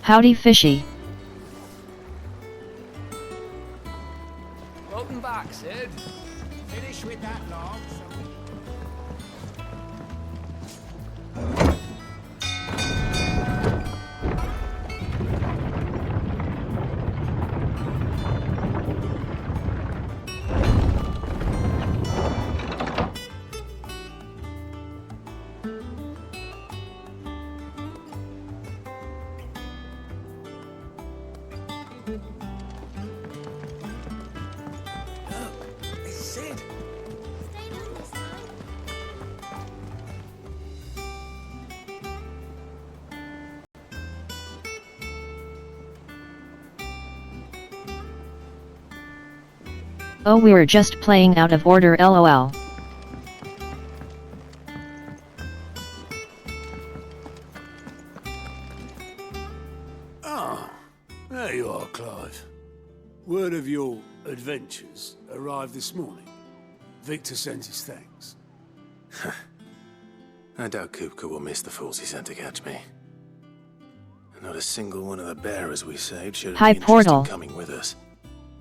Howdy fishy. Welcome back, Sid. Finish with that log, Sid. Stayed on this time. Oh, we were just playing out of order lol. Ah, there you are, Clive. Word of your adventures arrived this morning. Victor sent his thanks. I doubt Kupka will miss the fools he sent to catch me. Not a single one of the bearers we saved showed Hi, any interest Portal. in coming with us.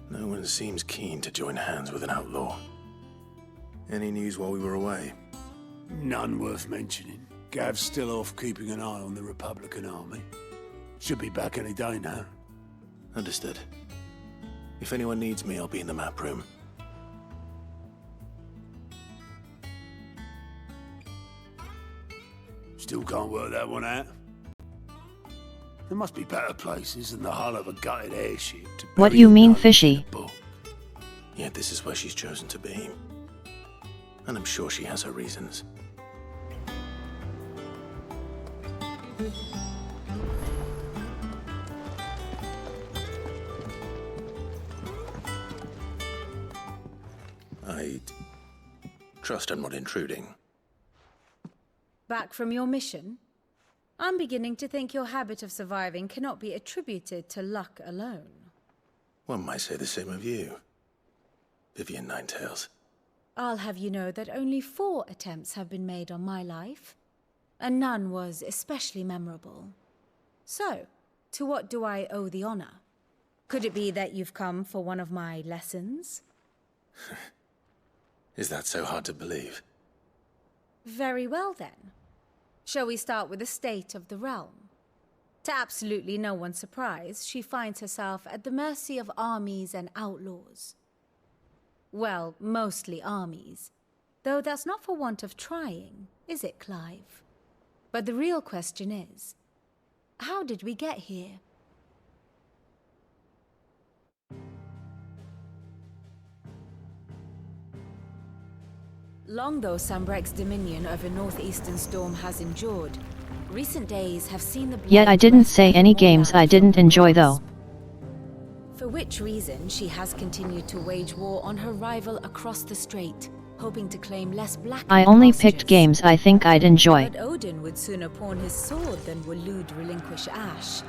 No one seems keen to join hands with an outlaw. Any news while we were away? None worth mentioning. Gav's still off keeping an eye on the Republican army. Should be back any day now. Understood. If anyone needs me, I'll be in the map room. Still can't work that one out. There must be better places than the hull of a gutted airship to What bury you your mean, nose in fishy? a book. Yet this is where she's chosen to be. And I'm sure she has her reasons. I trust I'm not intruding. Back from your mission? I'm beginning to think your habit of surviving cannot be attributed to luck alone. One might say the same of you, Vivian Ninetails. I'll have you know that only 4 attempts have been made on my life, and none was especially memorable. So, to what do I owe the honor? Could it be that you've come for one of my lessons? Is that so hard to believe? Very well then. Shall we start with the state of the realm? To absolutely no one's surprise, she finds herself at the mercy of armies and outlaws. Well, mostly armies. Though that's not for want of trying, is it, Clive? But the real question is, how did we get here? Long though Sambrek's dominion over northeastern Storm has endured, recent days have seen the blood Yet I didn't rest say on any more games I land didn't from enjoy grasp. though. For which reason she has continued to wage war on her rival across the strait, hoping to claim less black. I only picked games I think I'd enjoy. But Odin would sooner pawn his sword than Waloed relinquish Ash.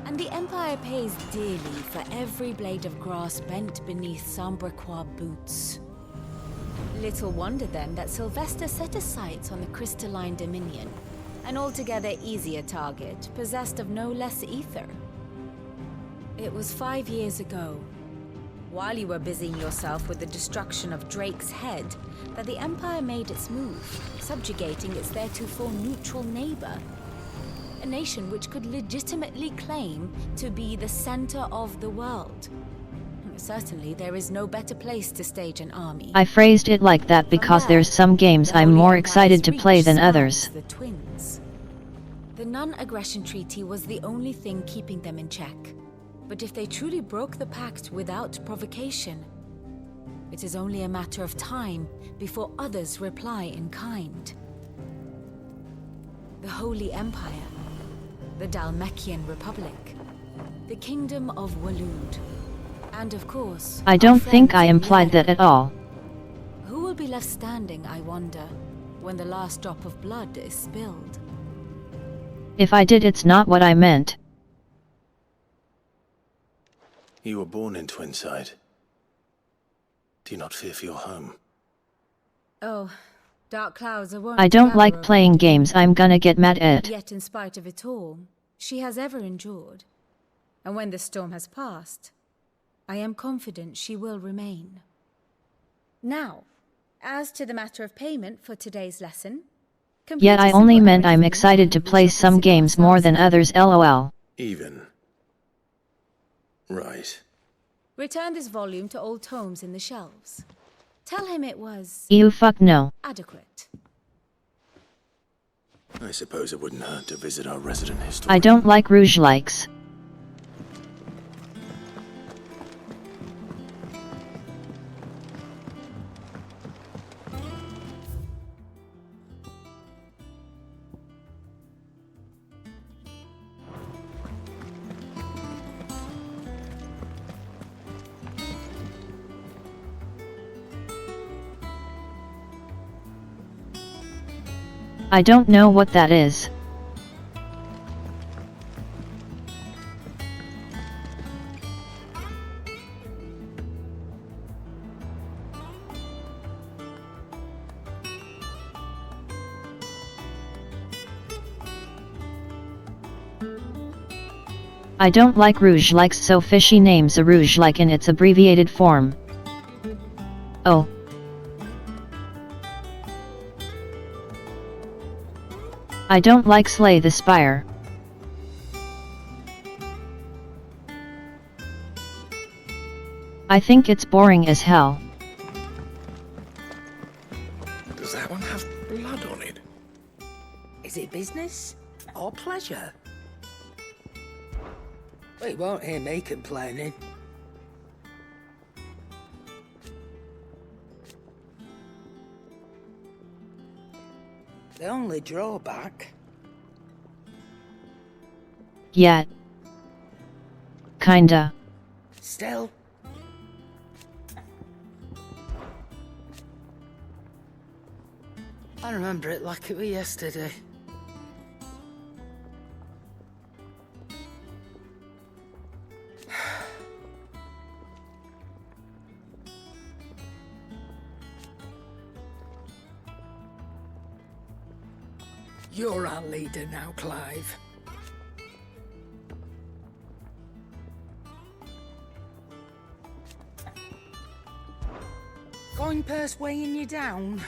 And the Empire pays dearly for every blade of grass bent beneath Sambrequois boots. Little wonder then that Sylvester set his sights on the crystalline dominion, an altogether easier target, possessed of no less ether. It was 5 years ago, while you were busying yourself with the destruction of Drake's head, that the Empire made its move, subjugating its theretofore neutral neighbor. A nation which could legitimately claim to be the center of the world. Certainly, there is no better place to stage an army. I phrased it like that because From there, there's some games the I'm Holy more Empire's excited to play reach than spans others. The twins. The non-aggression treaty was the only thing keeping them in check. But if they truly broke the pact without provocation, it is only a matter of time before others reply in kind. The Holy Empire, the Dalmekian Republic, the Kingdom of Waloed, and of course, I our don't think friends I in implied that Lare. at all. Who will be left standing, I wonder, when the last drop of blood is spilled? If I did, it's not what I meant. You were born in Twinside. Do you not fear for your home? Oh, dark clouds are wont I to don't gather like over playing the games I'm gonna get mad at. Yet in spite of it all, she has ever endured. And when the storm has passed, I am confident she will remain. Now, as to the matter of payment for today's lesson, Yet I only meant I'm excited to play some games more than others, lol. Even. Right. Return this volume to old tomes in the shelves. Tell him it was You fuck no. adequate. I suppose it wouldn't hurt to visit our resident historian. I don't like rouge likes. I don't know what that is. I don't like rouge likes, so fishy names a rouge like in its abbreviated form. Oh. I don't like Slay the Spire. I think it's boring as hell. Does that one have blood on it? Is it business or pleasure? We won't hear me complaining. The only drawback... Yet. Kinda. Still... I remember it like it was yesterday. You're our leader now, Clive. Coin purse weighing you down?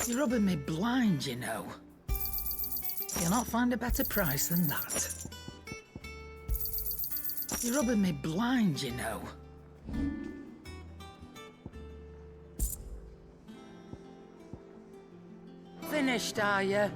You're rubbing me blind, you know. You'll not find a better price than that. You're rubbing me blind, you know. Finished, are you?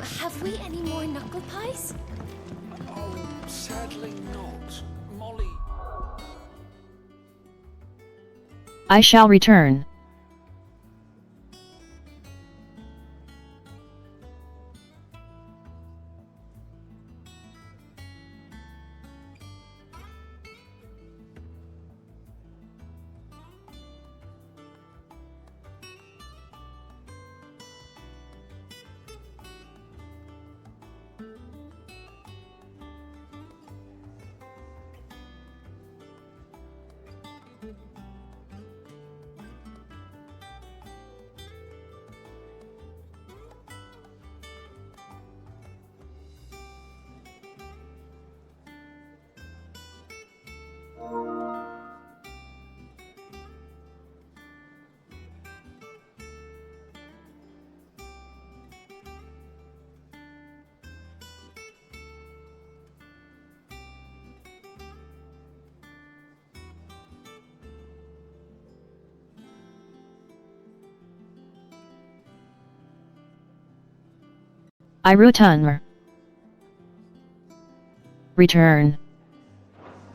Have we any more knuckle pies? Oh, sadly not. Molly. I shall return. I return. Return.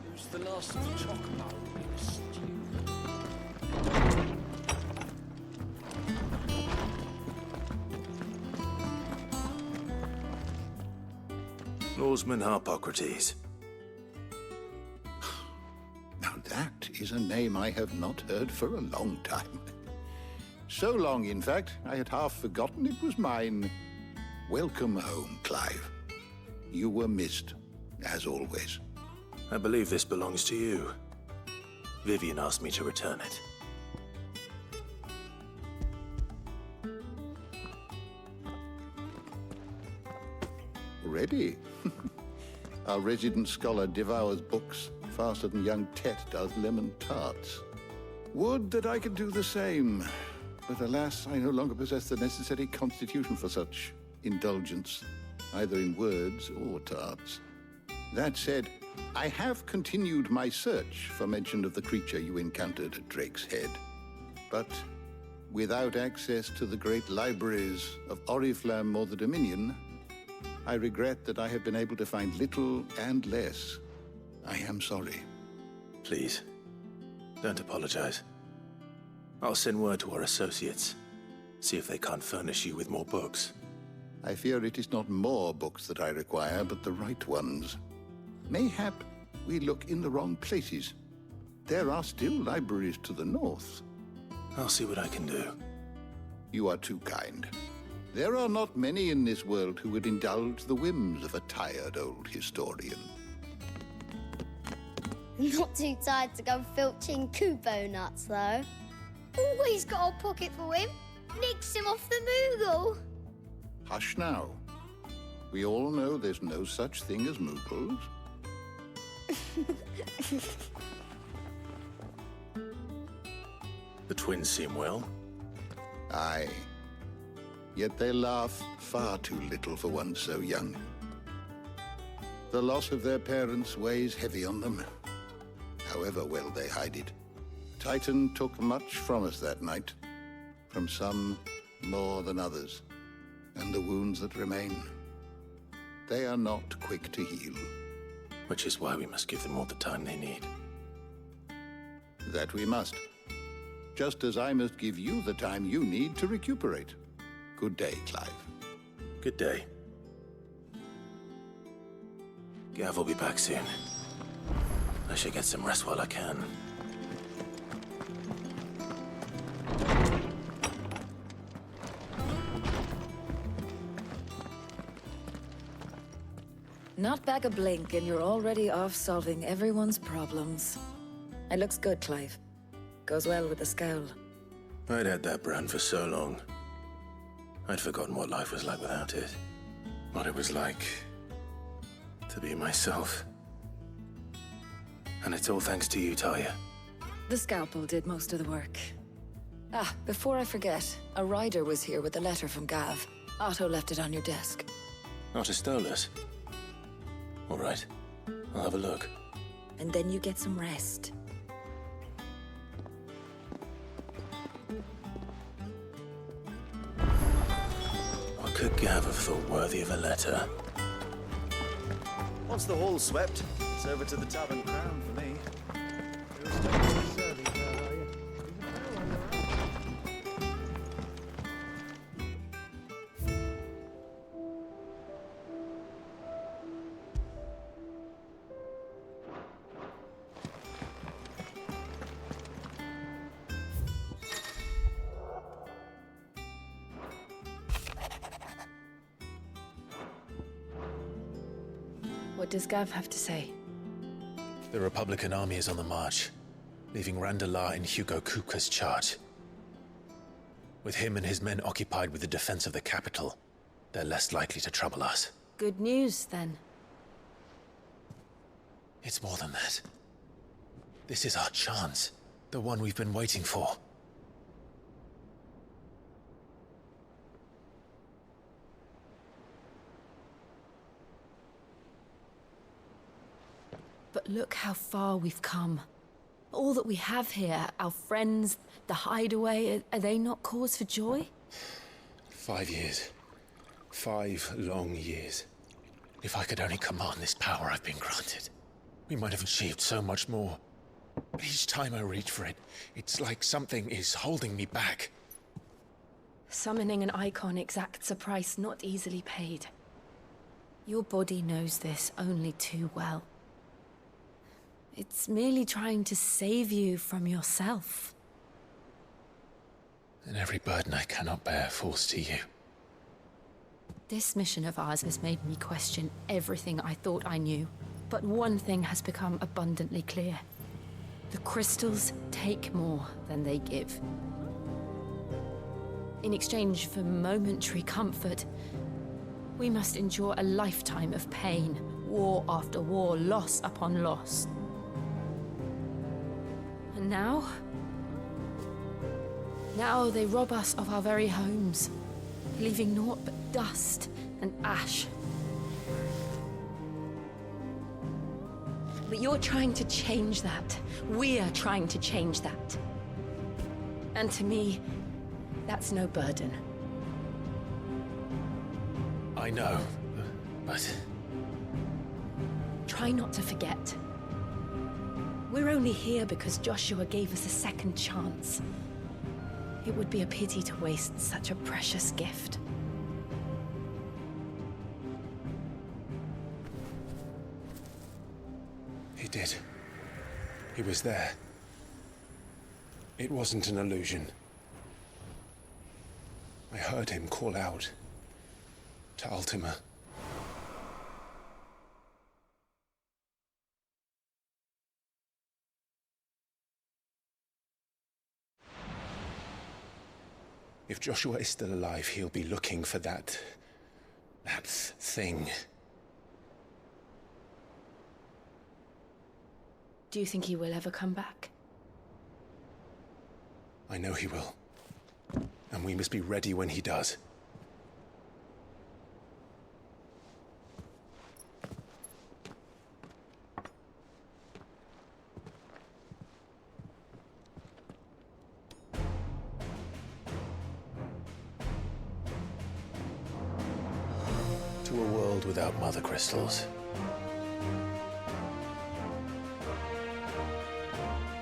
Who's the last to talk about this stew? Lawsman Harpocrates. Now that is a name I have not heard for a long time. So long, in fact, I had half forgotten it was mine. Welcome home, Clive. You were missed, as always. I believe this belongs to you. Vivian asked me to return it. Ready? Our resident scholar devours books faster than young Tet does lemon tarts. Would that I could do the same, but alas, I no longer possess the necessary constitution for such indulgence, either in words or tarts. That said, I have continued my search for mention of the creature you encountered at Drake's Head. But without access to the great libraries of Oriflamme or the Dominion, I regret that I have been able to find little and less. I am sorry. Please, don't apologize. I'll send word to our associates. See if they can't furnish you with more books. I fear it is not more books that I require, but the right ones. Mayhap we look in the wrong places. There are still libraries to the north. I'll see what I can do. You are too kind. There are not many in this world who would indulge the whims of a tired old historian. Not too tired to go filching Kubo nuts, though. Always got a pocket for him. Nicks him off the Moogle. Hush now. We all know there's no such thing as Moogles. The twins seem well. Aye. Yet they laugh far too little for one so young. The loss of their parents weighs heavy on them, however well they hide it. Titan took much from us that night, from some more than others, and the wounds that remain, they are not quick to heal. Which is why we must give them all the time they need. That we must. Just as I must give you the time you need to recuperate. Good day, Clive. Good day. Gav will be back soon. I should get some rest while I can. Not back a blink and you're already off solving everyone's problems. It looks good, Clive. Goes well with the scowl. I'd had that brand for so long. I'd forgotten what life was like without it. What it was like to be myself. And it's all thanks to you, Talia. The scalpel did most of the work. Ah, before I forget, a rider was here with a letter from Gav. Otto left it on your desk. Not a Stolas. All right, I'll have a look. And then you get some rest. What could Gav have thought worthy of a letter? Once the hall's swept, it's over to the Tavern Crown for me. What does Gav have to say? The Republican army is on the march, leaving Randalar in Hugo Kupka's charge. With him and his men occupied with the defense of the capital, they're less likely to trouble us. Good news, then. It's more than that. This is our chance, the one we've been waiting for. But look how far we've come. All that we have here, our friends, the hideaway, are they not cause for joy? 5 years. 5 long years. If I could only command this power I've been granted, we might have achieved so much more. But each time I reach for it, it's like something is holding me back. Summoning an icon exacts a price not easily paid. Your body knows this only too well. It's merely trying to save you from yourself. And every burden I cannot bear falls to you. This mission of ours has made me question everything I thought I knew. But one thing has become abundantly clear. The crystals take more than they give. In exchange for momentary comfort, we must endure a lifetime of pain, war after war, loss upon loss. And now they rob us of our very homes, leaving naught but dust and ash. But you're trying to change that. We're trying to change that. And to me, that's no burden. I know, but... Try not to forget. We're only here because Joshua gave us a second chance. It would be a pity to waste such a precious gift. He did. He was there. It wasn't an illusion. I heard him call out to Ultima. If Joshua is still alive, he'll be looking for that thing. Do you think he will ever come back? I know he will. And we must be ready when he does. To a world without mother crystals.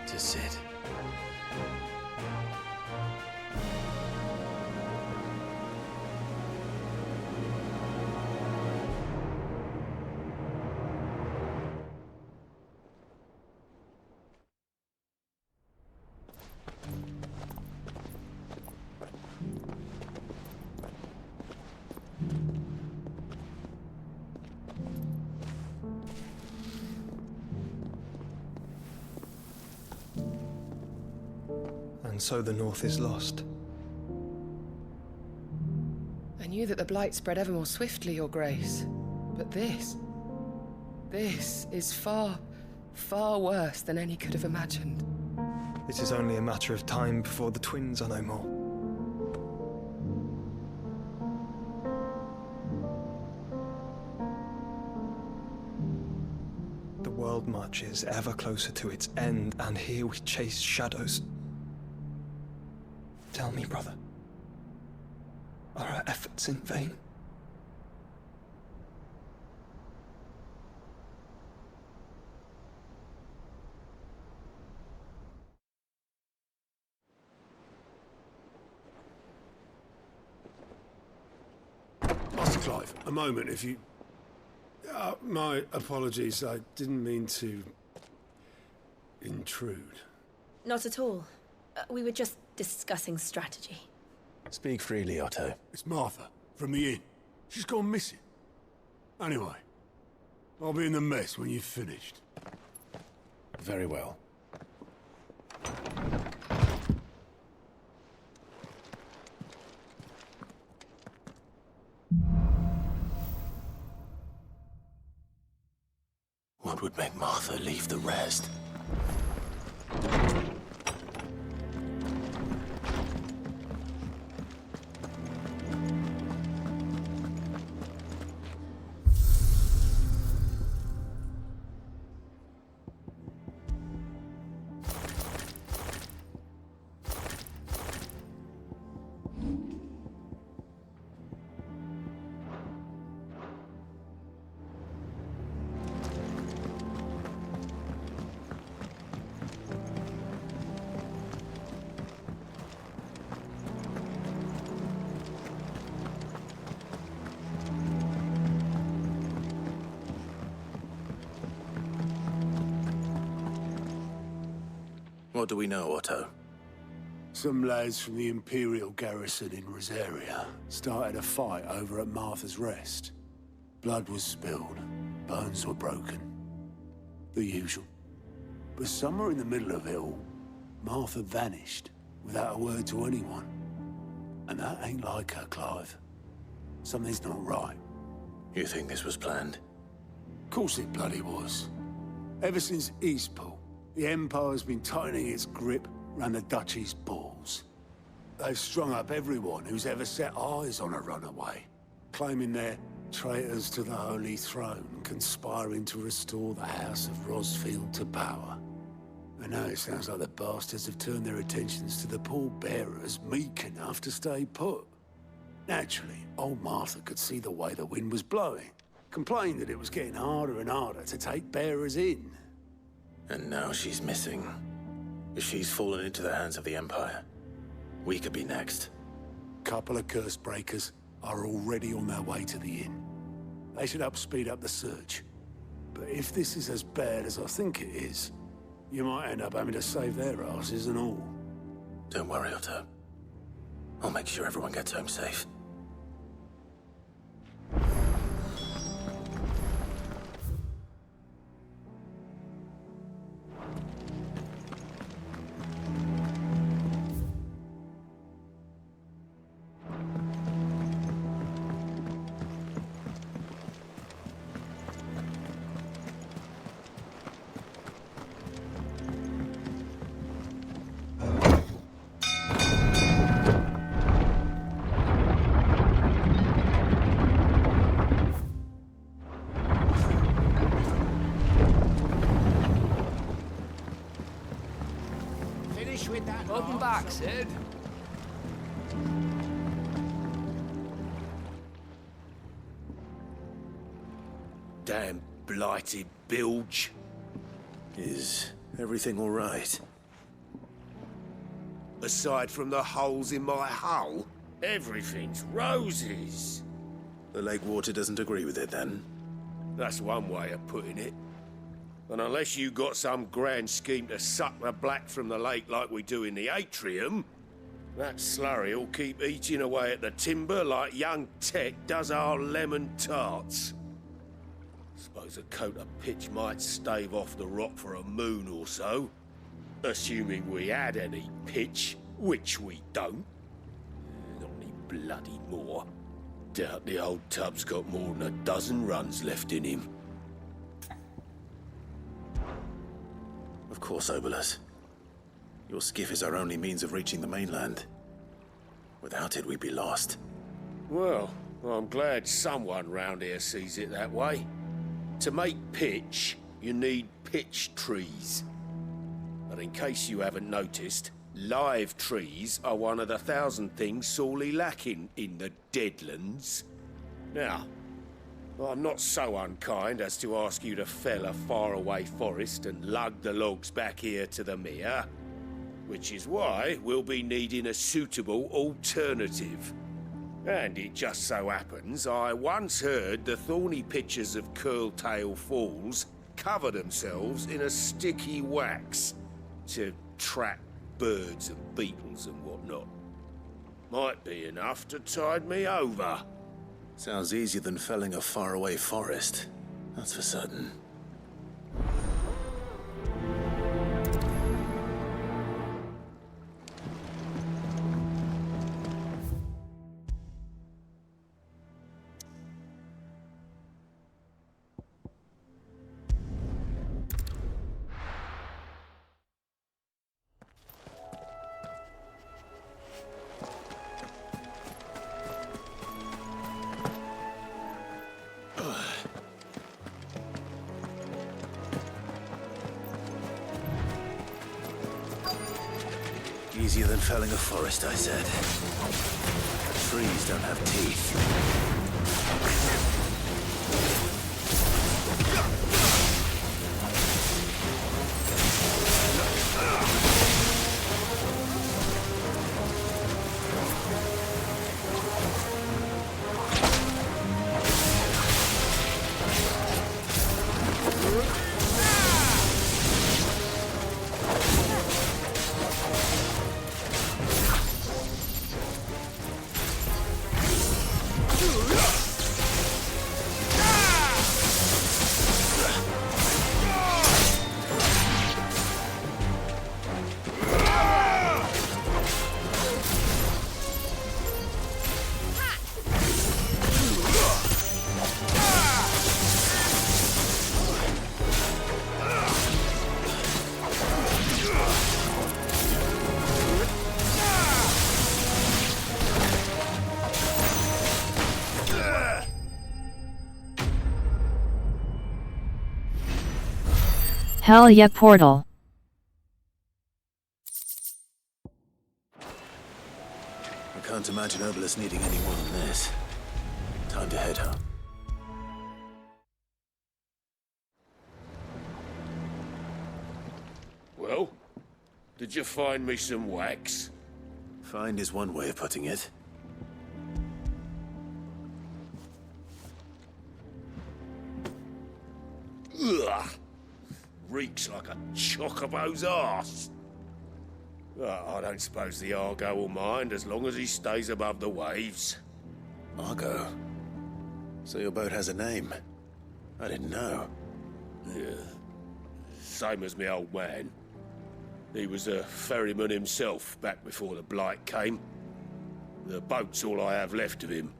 To Sid. And so the North is lost. I knew that the Blight spread ever more swiftly, Your Grace. But this is far, far worse than any could have imagined. It is only a matter of time before the twins are no more. The world marches ever closer to its end, and here we chase shadows. Tell me, brother, are our efforts in vain? Clive, a moment, if you... my apologies, I didn't mean to... intrude. Not at all. We were just discussing strategy. Speak freely, Otto. It's Martha, from the inn. She's gone missing. Anyway, I'll be in the mess when you've finished. Very well. What would make Martha leave the rest? What do we know, Otto? Some lads from the Imperial garrison in Rosaria started a fight over at Martha's Rest. Blood was spilled, bones were broken. The usual. But somewhere in the middle of it all, Martha vanished without a word to anyone. And that ain't like her, Clive. Something's not right. You think this was planned? Of course it bloody was. Ever since Eastpool, the Empire's been tightening its grip round the Duchy's balls. They've strung up everyone who's ever set eyes on a runaway, claiming they're traitors to the Holy Throne, conspiring to restore the House of Rosfield to power. And now it sounds like the bastards have turned their attentions to the pallbearers meek enough to stay put. Naturally, old Martha could see the way the wind was blowing, complained that it was getting harder and harder to take bearers in. And now she's missing. If she's fallen into the hands of the Empire, we could be next. Couple of curse breakers are already on their way to the inn. They should help speed up the search. But if this is as bad as I think it is, you might end up having to save their asses and all. Don't worry, Otto. I'll make sure everyone gets home safe. Finish with that. Welcome back, Sid. Damn blighted bilge. Is everything all right? Aside from the holes in my hull, everything's roses. The lake water doesn't agree with it, then? That's one way of putting it. And unless you got some grand scheme to suck the black from the lake like we do in the atrium, that slurry'll keep eating away at the timber like young Tet does our lemon tarts. Suppose a coat of pitch might stave off the rot for a moon or so. Assuming we had any pitch, which we don't. Not any bloody more. Doubt the old tub's got more than a dozen runs left in him. Of course, Obolus. Your skiff is our only means of reaching the mainland. Without it, we'd be lost. Well, I'm glad someone round here sees it that way. To make pitch, you need pitch trees. But in case you haven't noticed, live trees are one of the 1,000 things sorely lacking in the Deadlands. Now, I'm not so unkind as to ask you to fell a faraway forest and lug the logs back here to the mere, which is why we'll be needing a suitable alternative. And it just so happens I once heard the thorny pitchers of Curltail Falls cover themselves in a sticky wax to trap birds and beetles and whatnot. Might be enough to tide me over. Sounds easier than felling a faraway forest. That's for certain. Easier than felling a forest, I said. Trees don't have teeth. Hell yeah, portal. I can't imagine Obelisk needing any more than this. Time to head home. Well, did you find me some wax? Find is one way of putting it. Ugh! Reeks like a chocobo's arse. I don't suppose the Argo will mind as long as he stays above the waves. Argo? So your boat has a name? I didn't know. Yeah. Same as me old man. He was a ferryman himself back before the Blight came. The boat's all I have left of him.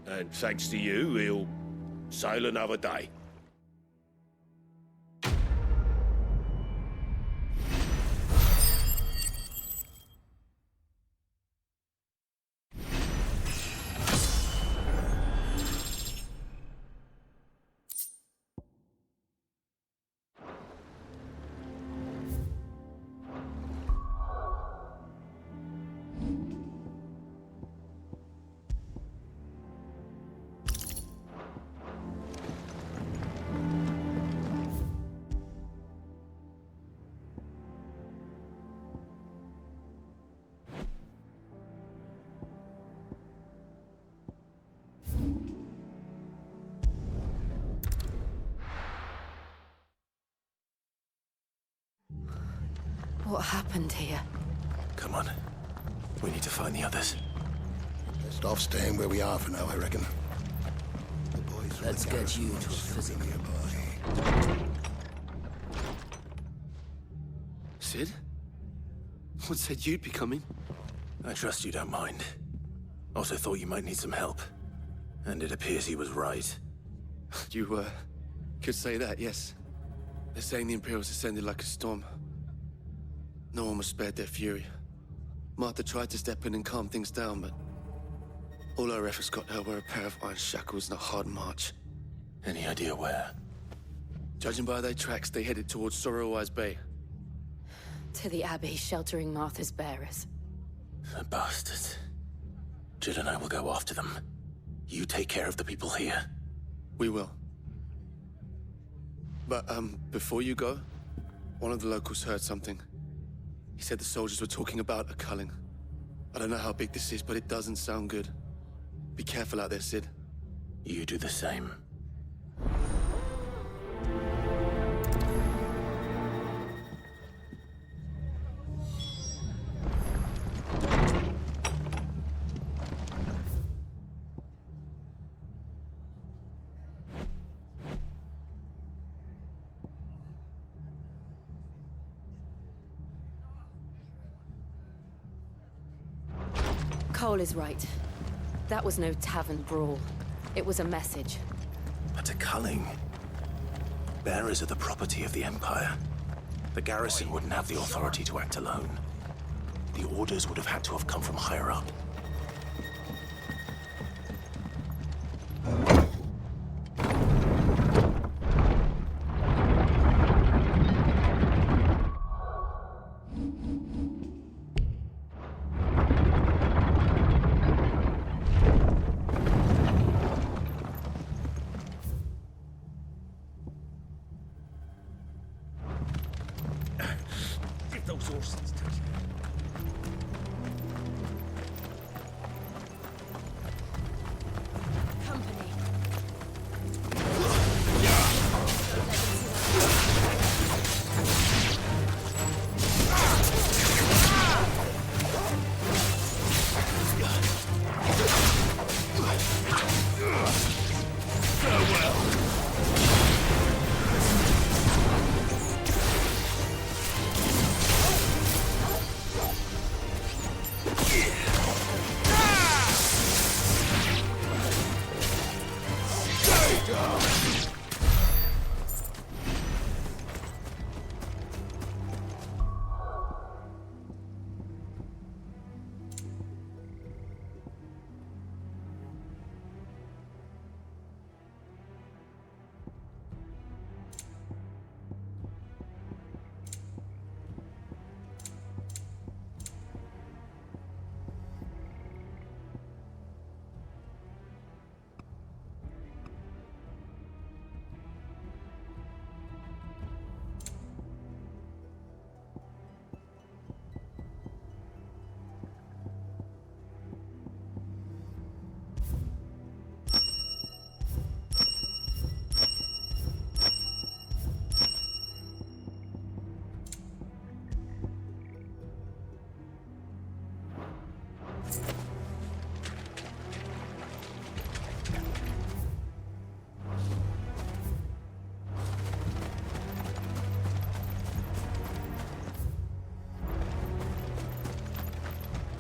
And thanks to you, he'll sail another day. What happened here? Come on. We need to find the others. Best off staying where we are for now, I reckon. The boys from Let's the get you garrison to a are still physical. nearby. Sid? What said you'd be coming? I trust you don't mind. Also thought you might need some help. And it appears he was right. You, could say that, yes. They're saying the Imperials ascended like a storm. No one was spared their fury. Martha tried to step in and calm things down, but all her efforts got her were a pair of iron shackles and a hard march. Any idea where? Judging by their tracks, they headed towards Sorrowwise Bay. To the Abbey sheltering Martha's bearers. The bastards. Jill and I will go after them. You take care of the people here. We will. But, before you go, one of the locals heard something. He said the soldiers were talking about a culling. I don't know how big this is, but it doesn't sound good. Be careful out there, Sid. You do the same. Cole is right. That was no tavern brawl. It was a message. But a culling. Bearers are the property of the Empire. The garrison wouldn't have the authority to act alone. The orders would have had to have come from higher up. Give those horses to you. Company.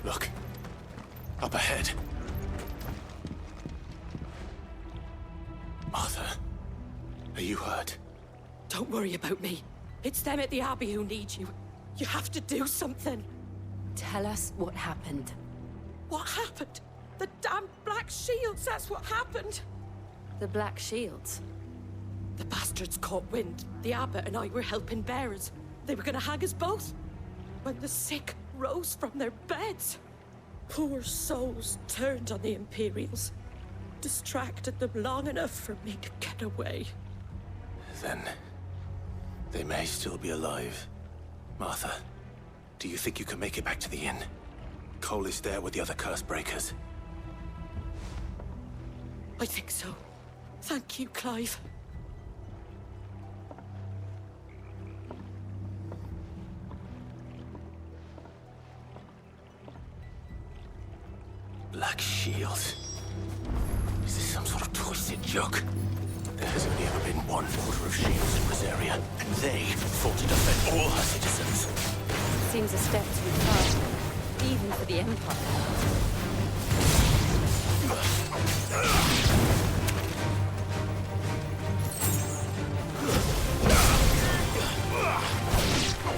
Look. Up ahead. Martha, are you hurt? Don't worry about me. It's them at the Abbey who need you. You have to do something. Tell us what happened. What happened? The damn Black Shields, that's what happened. The Black Shields? The bastards caught wind. The Abbot and I were helping bearers. They were gonna hang us both. When the sick rose from their beds. Poor souls turned on the Imperials. Distracted them long enough for me to get away. Then they may still be alive. Martha, do you think you can make it back to the inn? Cole is there with the other curse breakers. I think so. Thank you, Clive. Black Shields. Is this some sort of twisted joke? There has only ever been one order of shields in Rosaria, and they fought to defend all her citizens. Seems a step too far, even for the Empire.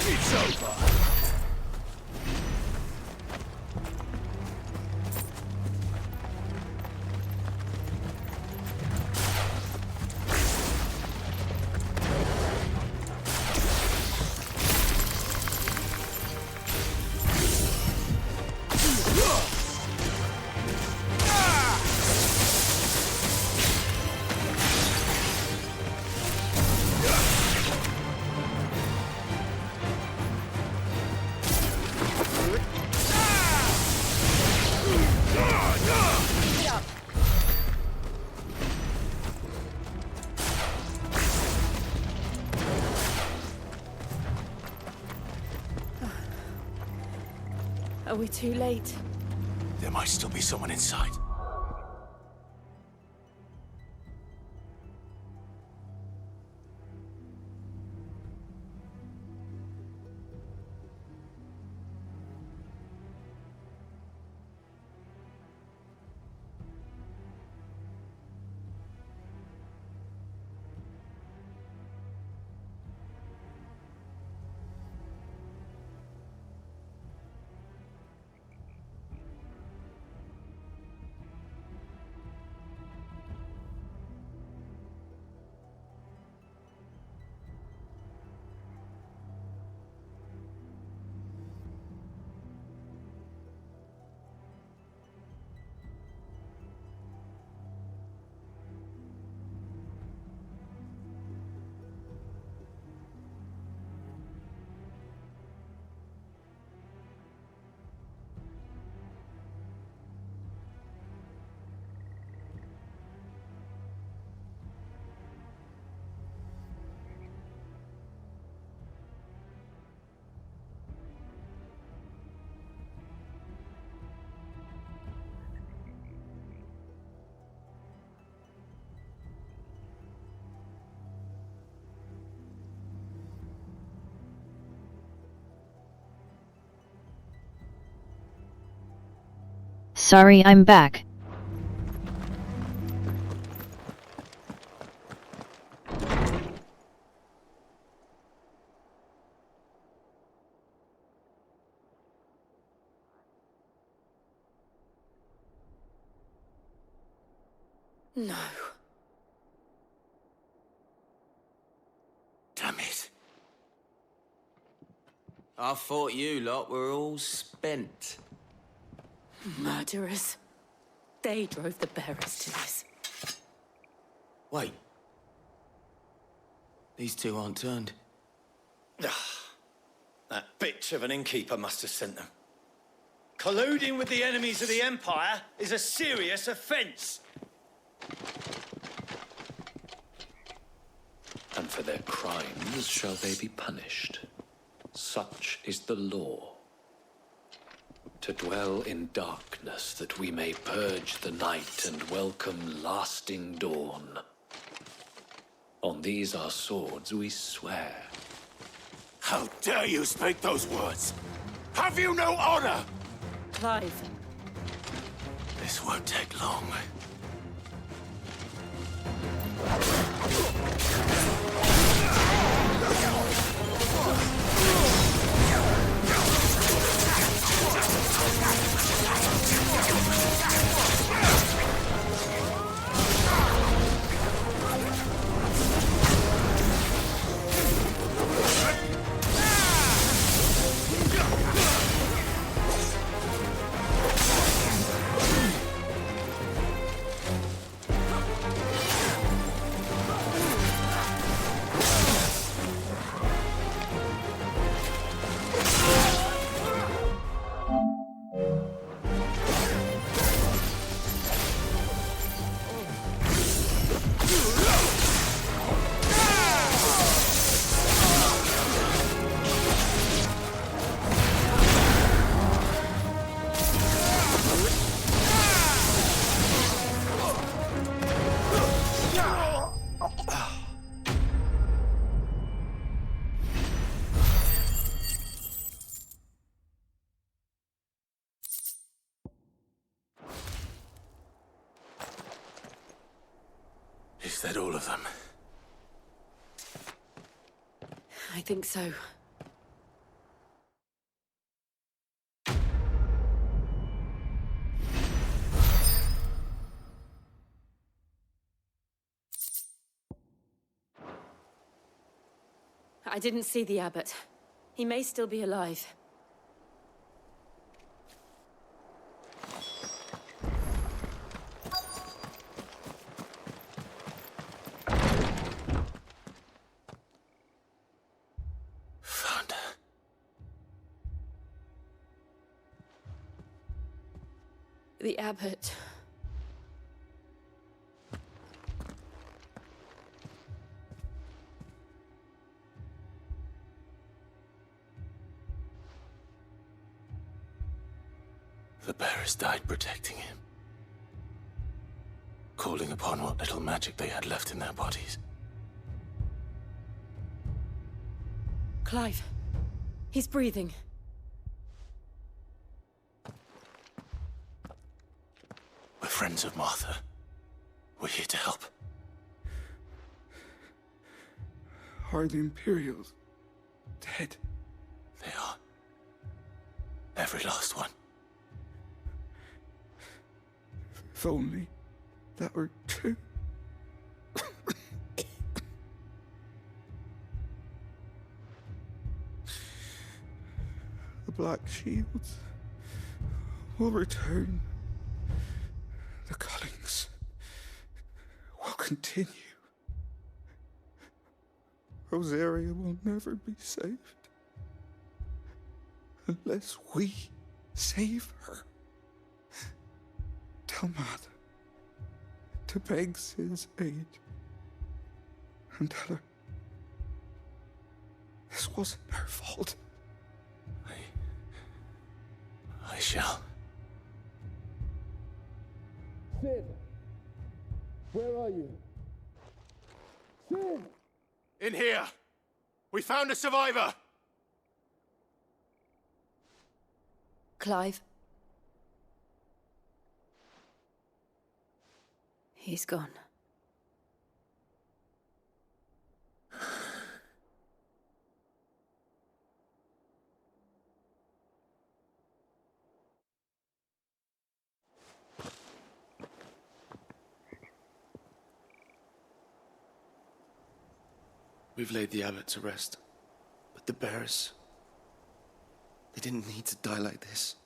It's over. Are we too late? There might still be someone inside. Sorry, I'm back. No. Damn it. I thought you lot were all spent. Murderers. They drove the bearers to this. Wait. These two aren't turned. That bitch of an innkeeper must have sent them. Colluding with the enemies of the Empire is a serious offence. And for their crimes shall they be punished. Such is the law. To dwell in darkness that we may purge the night and welcome lasting dawn. On these our swords we swear. How dare you speak those words? Have you no honor? Clive. This won't take long. Is that all of them? I think so. I didn't see the abbot. He may still be alive. Found her. The abbot. The bearers died protecting him, calling upon what little magic they had left in their bodies. Clive, he's breathing. We're friends of Martha. We're here to help. Are the Imperials dead? They are. Every last one. If only that were true. The Black Shields will return. The cullings will continue. Rosaria will never be saved unless we save her. Tell Martha to beg Sid's aid and tell her this wasn't her fault. I shall. Sid! Where are you? Sid! In here! We found a survivor! Clive. He's gone. We've laid the abbot to rest. But the bearers... they didn't need to die like this.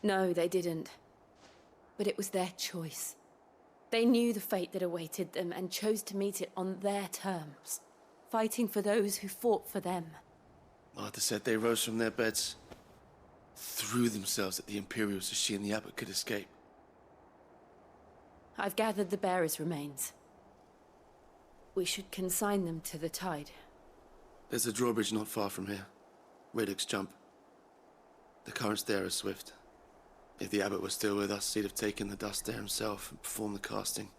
No, they didn't. But it was their choice. They knew the fate that awaited them and chose to meet it on their terms, fighting for those who fought for them. Martha said they rose from their beds, threw themselves at the Imperials so she and the abbot could escape. I've gathered the bearers' remains. We should consign them to the tide. There's a drawbridge not far from here. Radix Jump. The currents there are swift. If the abbot was still with us, he'd have taken the dust there himself and performed the casting.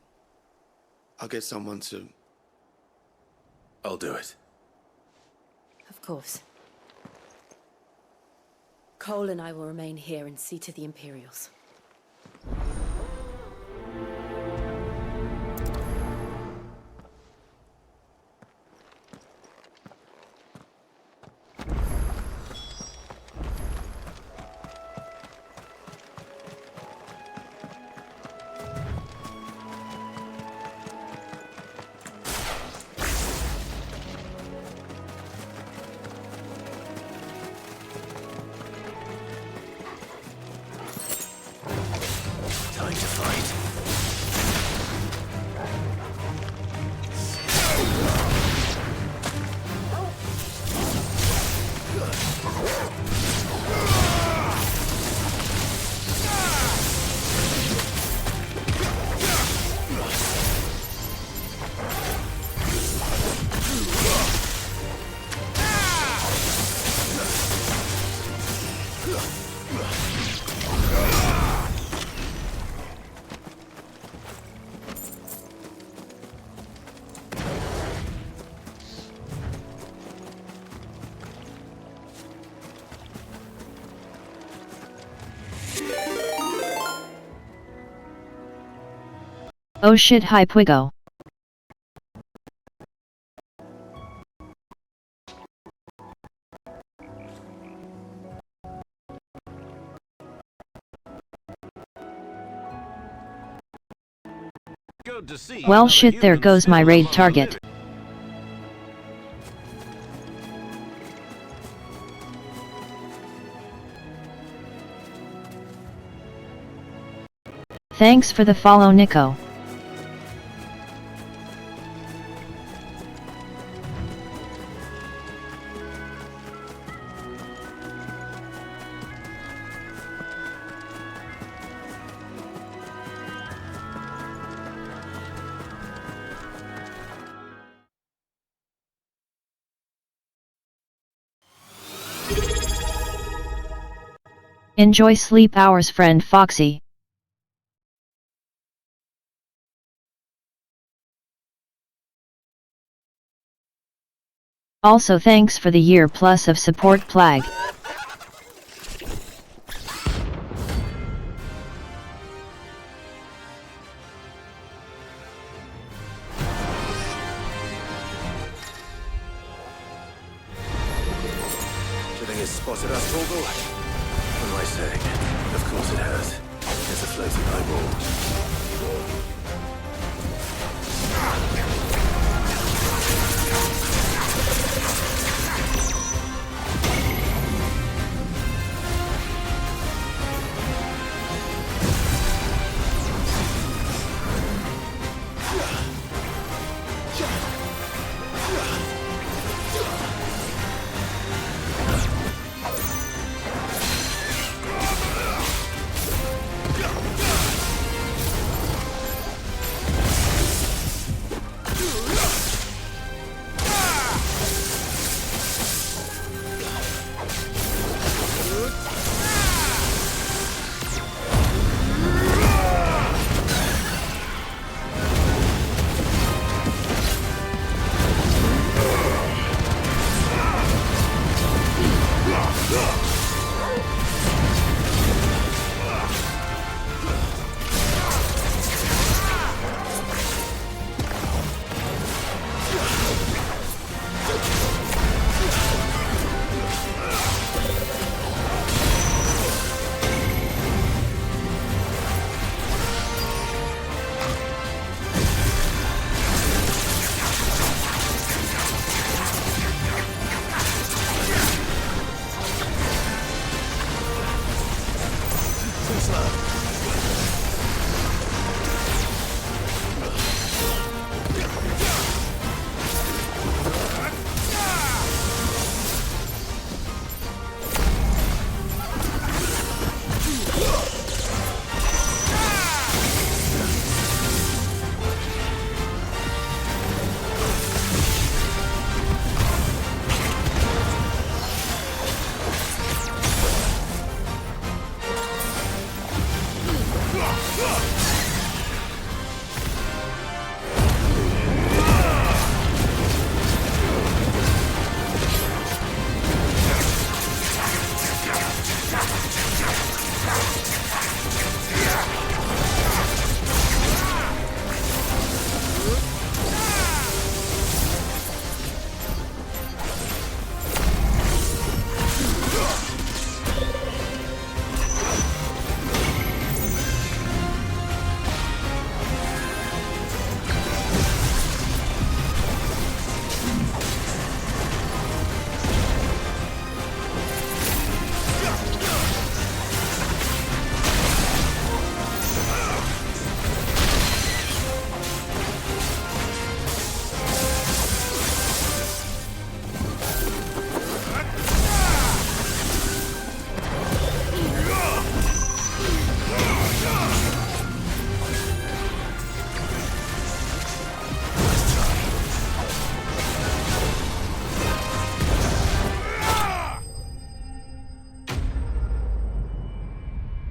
I'll get someone to... I'll do it. Of course. Cole and I will remain here and see to the Imperials. Time to fight. Oh shit, hi Pwigo. Well shit, there goes my raid target. Thanks for the follow, Nico. Enjoy sleep hours, friend Foxy. Also thanks for the year plus of support, Plag. Do you think it's spotted us, Torgal? What am I saying? Of course it has. It's a floating eyeball.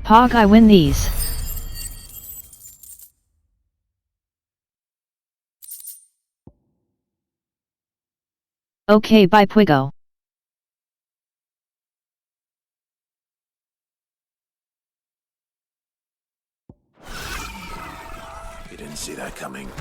Pog, I win these. Okay, bye Pwigo. You didn't see that coming.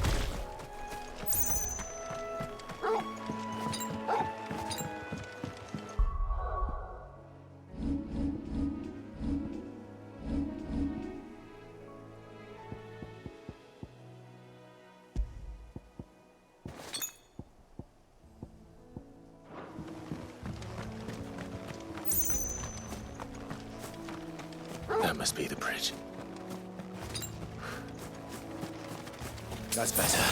That must be the bridge. That's better.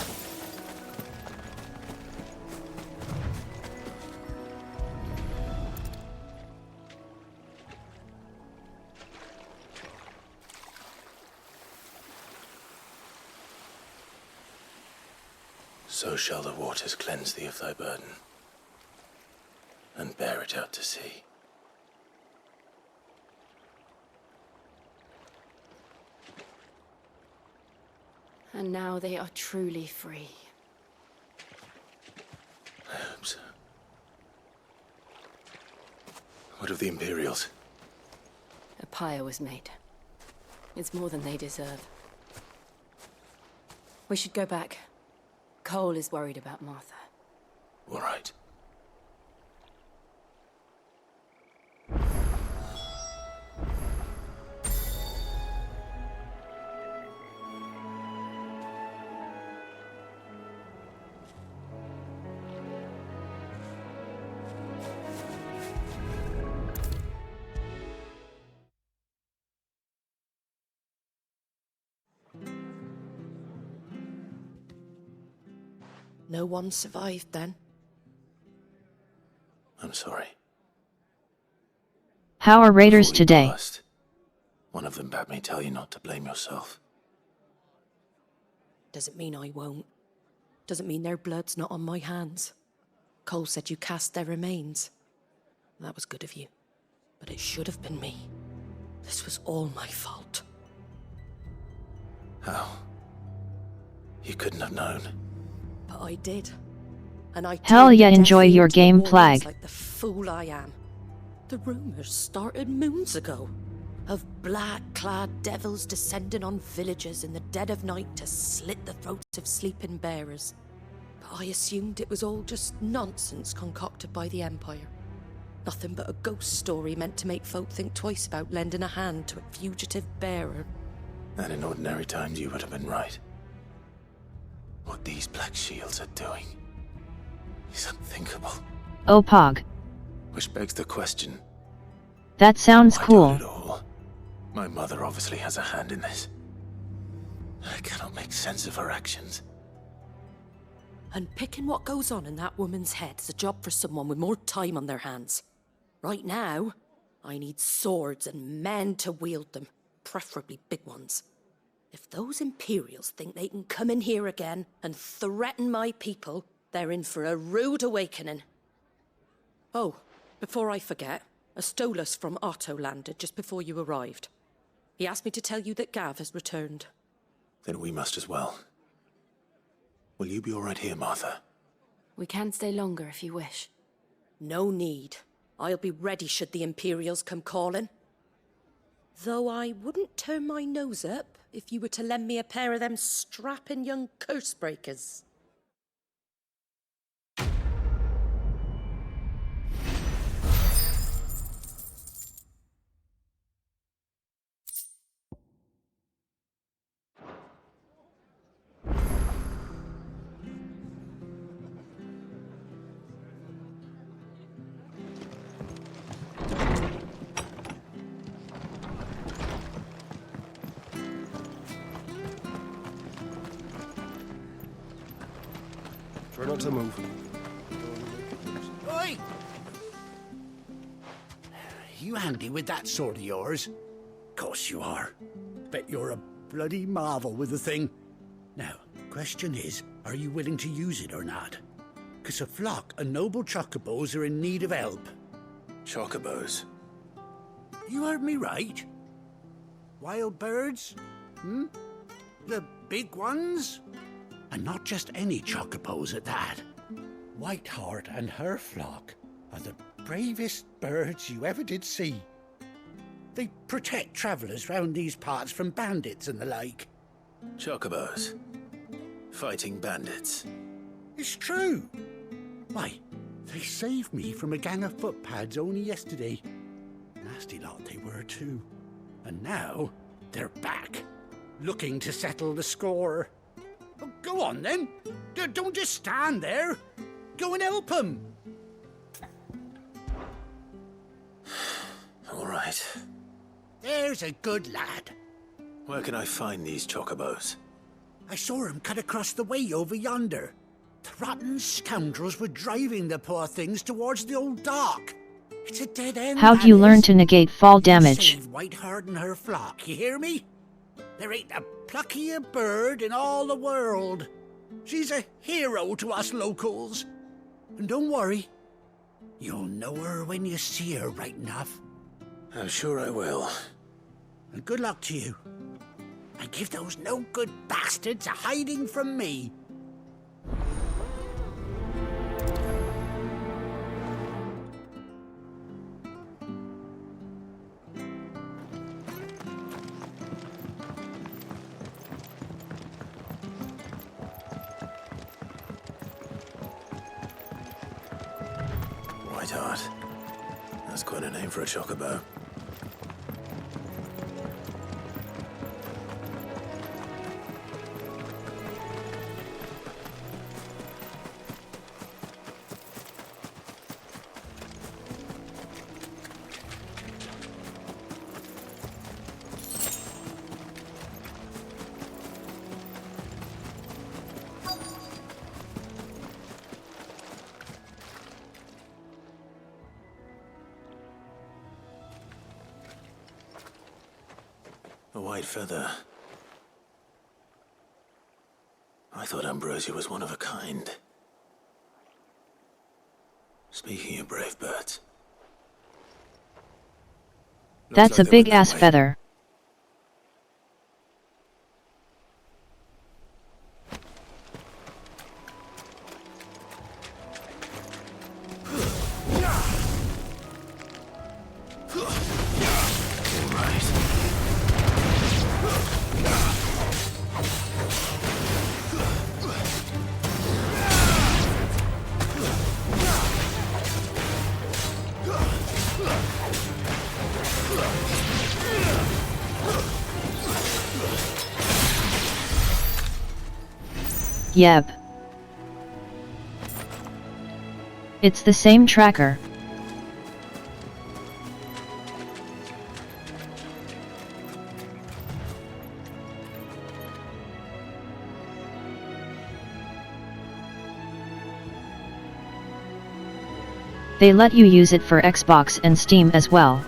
So shall the waters cleanse thee of thy burden, and bear it out to sea. And now they are truly free. I hope so. What of the Imperials? A pyre was made. It's more than they deserve. We should go back. Cole is worried about Martha. All right. No one survived then? I'm sorry. How are raiders Before you today? passed, one of them bade me tell you not to blame yourself. Doesn't mean I won't. Doesn't mean their blood's not on my hands. Cole said you cast their remains. That was good of you. But it should have been me. This was all my fault. How? You couldn't have known. But I did. And I Hell turned yeah, a deaf enjoy ear your to the game warnings Plague. like the fool I am. The rumors started moons ago. Of black-clad devils descending on villages in the dead of night to slit the throats of sleeping bearers. But I assumed it was all just nonsense concocted by the Empire. Nothing but a ghost story meant to make folk think twice about lending a hand to a fugitive bearer. And in ordinary times you would have been right. What these Black Shields are doing is unthinkable. Oh Pog. Which begs the question, That sounds why cool. do it all? My mother obviously has a hand in this. I cannot make sense of her actions. And picking what goes on in that woman's head is a job for someone with more time on their hands. Right now, I need swords and men to wield them, preferably big ones. If those Imperials think they can come in here again and threaten my people, they're in for a rude awakening. Oh, before I forget, a Stolas from Otto landed just before you arrived. He asked me to tell you that Gav has returned. Then we must as well. Will you be all right here, Martha? We can stay longer if you wish. No need. I'll be ready should the Imperials come calling. Though I wouldn't turn my nose up if you were to lend me a pair of them strapping young curse breakers. Try not to move. Oi! You handy with that sword of yours? Course you are. Bet you're a bloody marvel with the thing. Now, question is, are you willing to use it or not? 'Cause a flock of noble chocobos are in need of help. Chocobos? You heard me right. Wild birds? Hmm? The big ones? And not just any chocobos at that. Whiteheart and her flock are the bravest birds you ever did see. They protect travellers round these parts from bandits and the like. Chocobos. Fighting bandits. It's true. Why, they saved me from a gang of footpads only yesterday. Nasty lot they were too. And now they're back, looking to settle the score. Oh, go on then. Don't just stand there. Go and help them. All right. There's a good lad. Where can I find these chocobos? I saw him cut across the way over yonder. The rotten scoundrels were driving the poor things towards the old dock. It's a dead end. How do you learn to negate fall damage? Save Whiteheart and her flock, you hear me? There ain't a pluckier bird in all the world. She's a hero to us locals. And don't worry, you'll know her when you see her right enough. I'm sure I will. And good luck to you. and give those no-good bastards a hiding from me. Whiteheart. That's quite a name for a chocobo. A white feather. I thought Ambrosia was one of a kind. Speaking of brave birds. That's a big-ass feather. Yep. It's the same tracker. They let you use it for Xbox and Steam as well.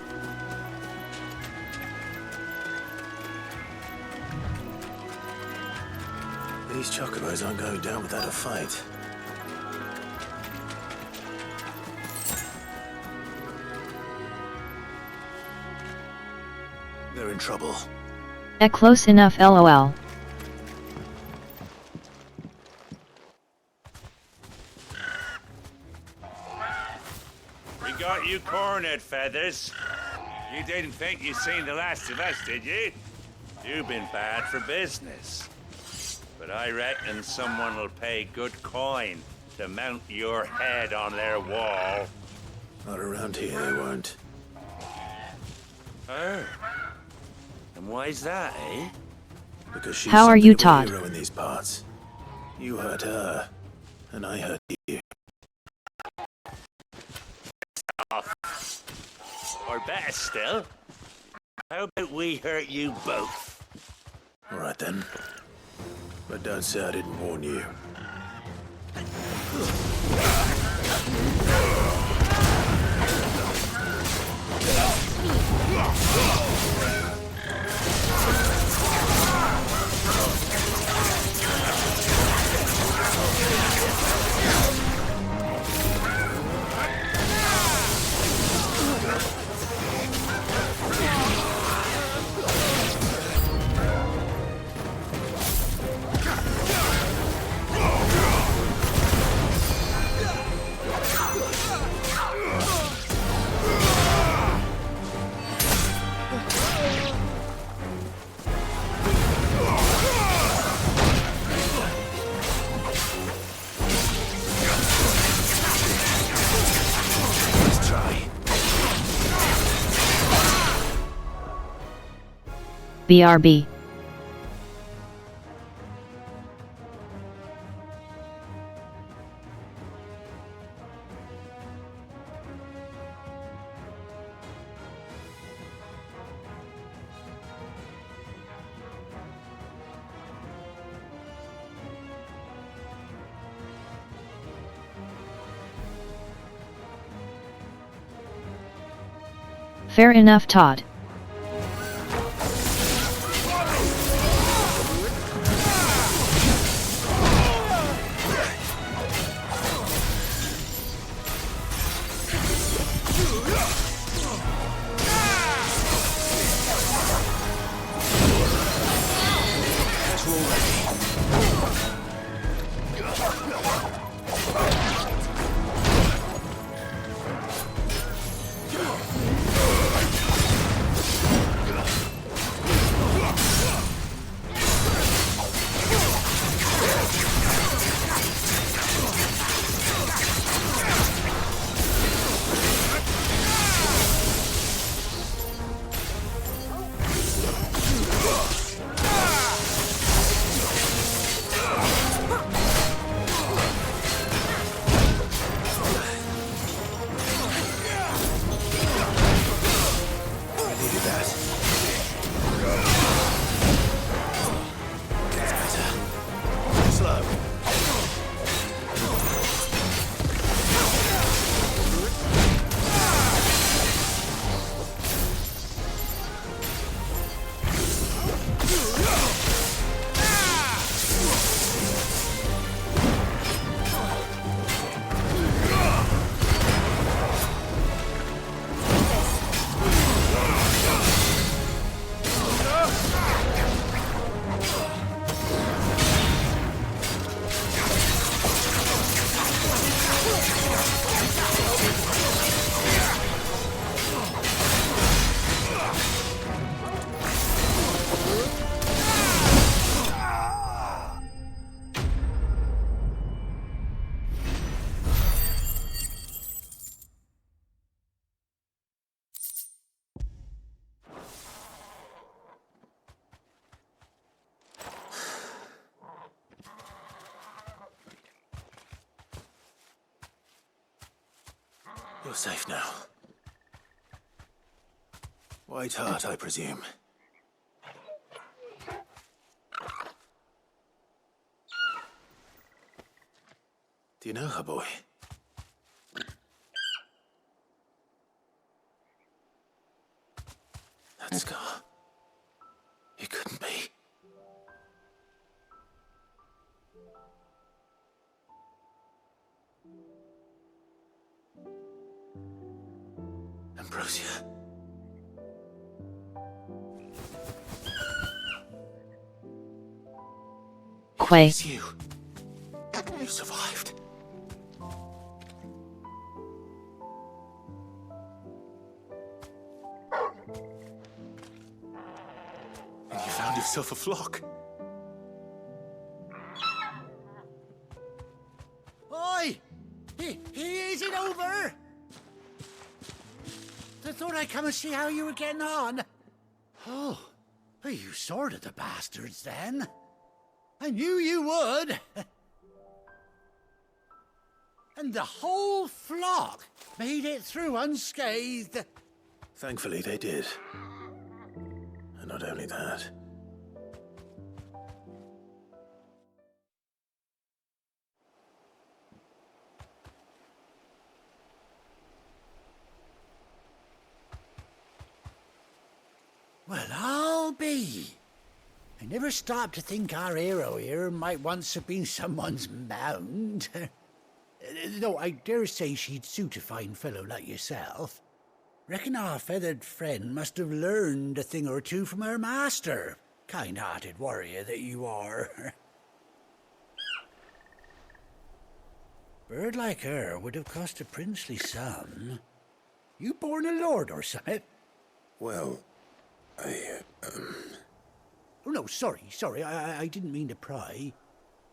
These chocobos aren't going down without a fight. They're in trouble. Close enough, lol. We got you cornered, Feathers. You didn't think you'd seen the last of us, did you? You've been bad for business. But I reckon someone will pay good coin to mount your head on their wall. Not around here, they won't. Oh. And why's that, eh? Because she's How are you, something of a Todd? hero in these parts. You hurt her, and I hurt you. Or better still, how about we hurt you both? All right then. But don't say I didn't warn you. BRB. Fair enough, Todd. You're safe now. White Hart, I presume. Do you know her, boy? That scar. It couldn't be. Ambrosia. Quay. It's you. You survived. And you found yourself a flock. Oi! Is it over? I thought I'd come and see how you were getting on. Oh, well, you sorted the bastards then. I knew you would. And the whole flock made it through unscathed. Thankfully, they did. And not only that. Well, I'll be. I never stopped to think our hero here might once have been someone's mount. Though I dare say she'd suit a fine fellow like yourself. Reckon our feathered friend must have learned a thing or two from her master. Kind-hearted warrior that you are. Bird like her would have cost a princely sum. You born a lord or something? Well, Oh, no, sorry. I didn't mean to pry.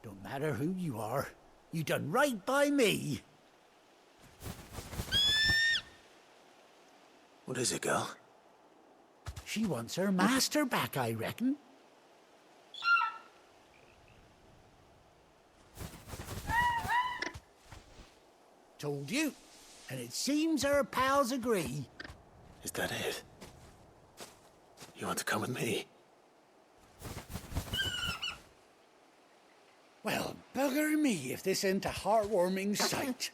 Don't matter who you are. You done right by me. What is it, girl? She wants her master back, I reckon. Told you. And it seems her pals agree. Is that it? You want to come with me? Well, bugger me if this ain't a heartwarming sight.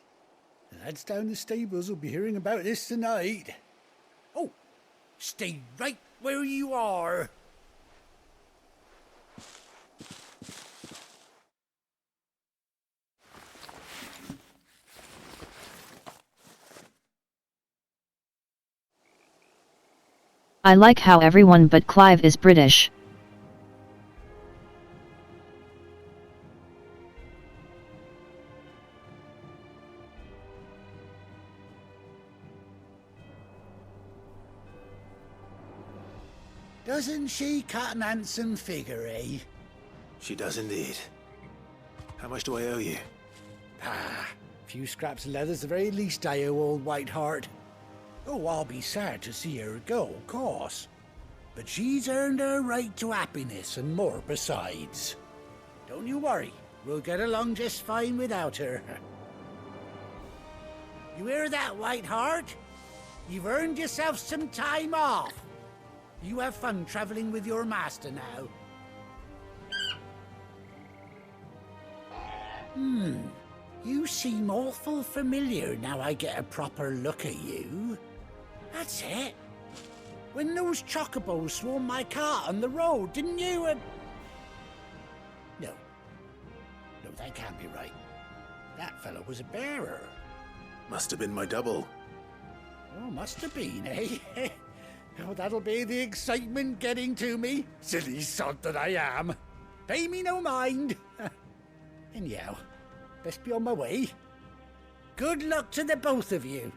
The lads down the stables will be hearing about this tonight. Oh, stay right where you are. I like how everyone but Clive is British. Doesn't she cut an handsome figure, eh? She does indeed. How much do I owe you? Ah, a few scraps of leather's the very least I owe old White Hart. Oh, I'll be sad to see her go, of course. But she's earned her right to happiness and more besides. Don't you worry, we'll get along just fine without her. You hear that, White Hart? You've earned yourself some time off. You have fun traveling with your master now. You seem awful familiar now I get a proper look at you. That's it. When those chocobos swarmed my cart on the road, didn't you? No, that can't be right. That fellow was a bearer. Must have been my double. Oh, must have been, eh? Oh, that'll be the excitement getting to me. Silly sod that I am. Pay me no mind. Anyhow, best be on my way. Good luck to the both of you.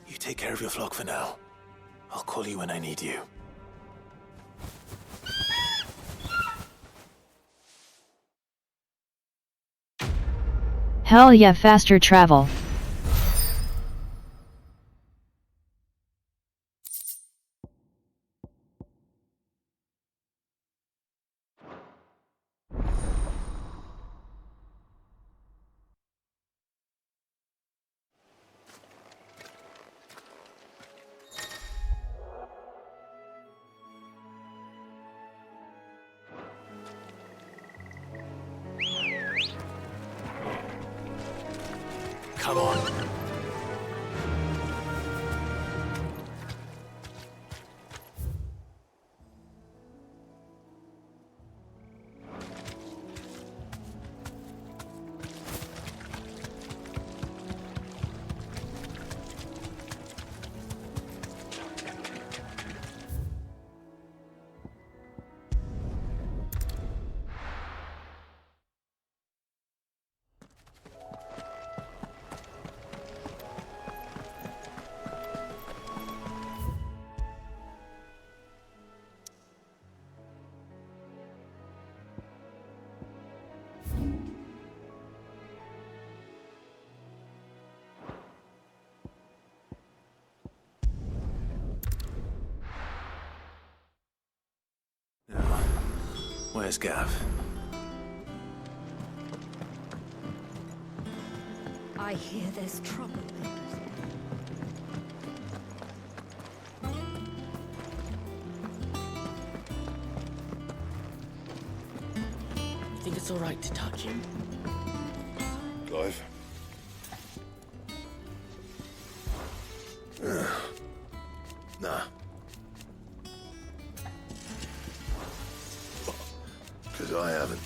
You take care of your flock for now. I'll call you when I need you. Hell yeah, faster travel. Come on. Where's Gav? I hear there's trouble. Think it's all right to touch him? Clive. Nah. Because I haven't.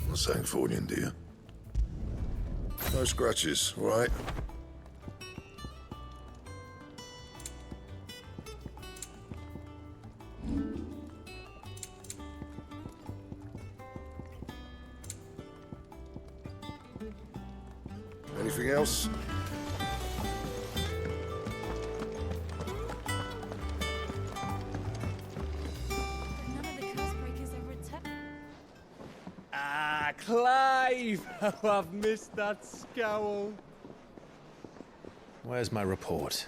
Not saying for you, do you? No scratches, all right? Anything else? Ah, Clive! Oh, I've missed that scowl. Where's my report?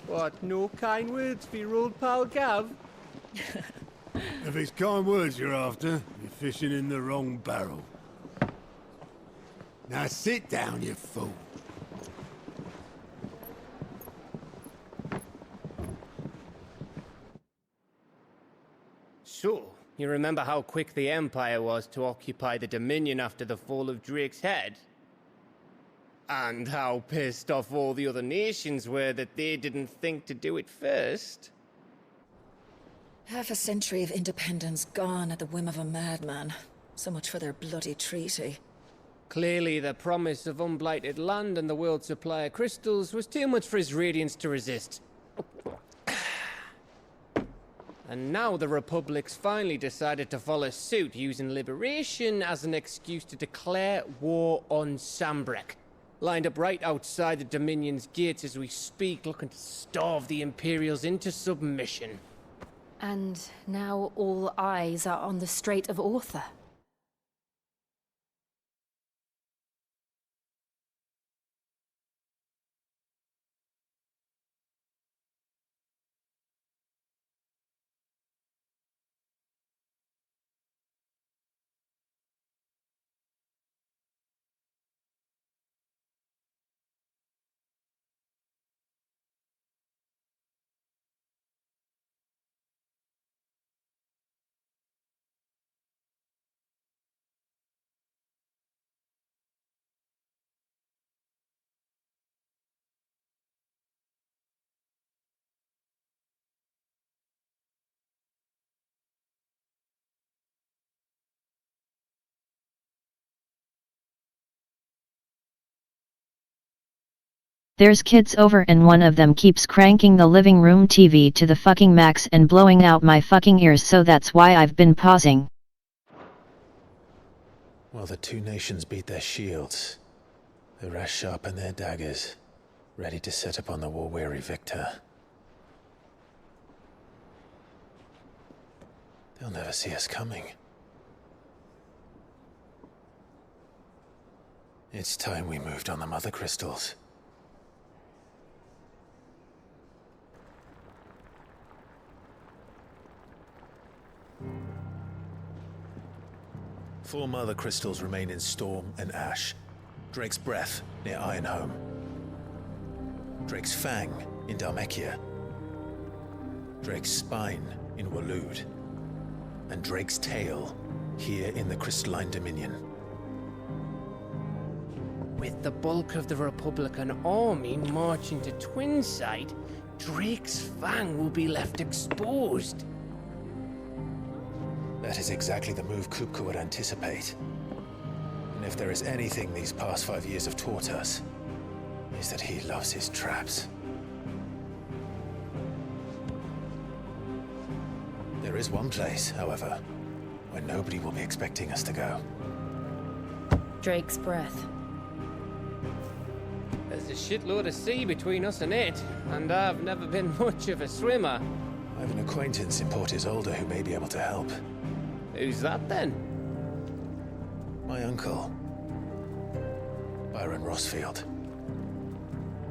What, no kind words for your old pal Gav? If it's kind words you're after, you're fishing in the wrong barrel. Now sit down, you fool. So, you remember how quick the Empire was to occupy the Dominion after the fall of Drake's head? And how pissed off all the other nations were that they didn't think to do it first? Half a century of independence gone at the whim of a madman. So much for their bloody treaty. Clearly, the promise of unblighted land and the world's supply of crystals was too much for his radiance to resist. And now the Republic's finally decided to follow suit, using liberation as an excuse to declare war on Sambrek. Lined up right outside the Dominion's gates as we speak, looking to starve the Imperials into submission. And now all eyes are on the Strait of Author. There's kids over and one of them keeps cranking the living room TV to the fucking max and blowing out my fucking ears, so that's why I've been pausing. Well, the two nations beat their shields. The rest sharpen their daggers, ready to set upon the war-weary victor. They'll never see us coming. It's time we moved on the mother crystals. Four mother crystals remain in Storm and Ash. Drake's Breath near Ironhome. Drake's Fang in Dhalmekia. Drake's Spine in Waloed. And Drake's Tail here in the Crystalline Dominion. With the bulk of the Republican army marching to Twinside, Drake's Fang will be left exposed. That is exactly the move Kupka would anticipate. And if there is anything these past 5 years have taught us, is that he loves his traps. There is one place, however, where nobody will be expecting us to go. Drake's breath. There's a shitload of sea between us and it, and I've never been much of a swimmer. I have an acquaintance in Port Isolde who may be able to help. Who's that then? My uncle, Byron Rossfield.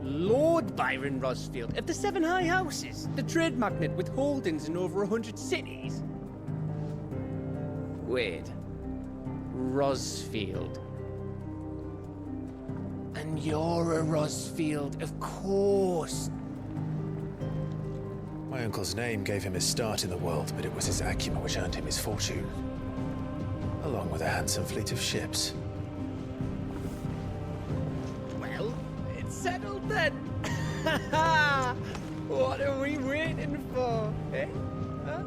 Lord Byron Rossfield of the Seven High Houses, the trade magnate with holdings in over 100 cities. Wait, Rossfield. And you're a Rossfield, of course. My uncle's name gave him his start in the world, but it was his acumen which earned him his fortune, along with a handsome fleet of ships. Well, it's settled then. What are we waiting for, eh? Huh?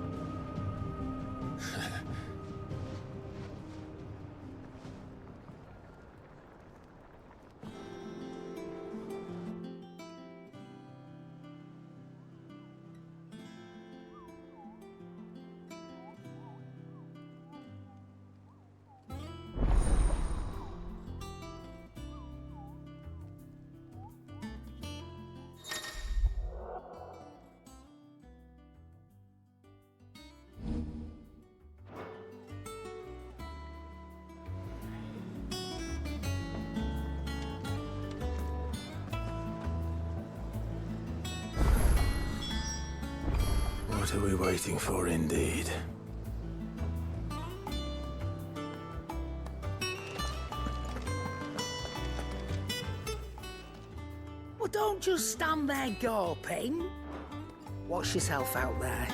What are we waiting for, indeed? Well, don't just stand there gawping. Watch yourself out there.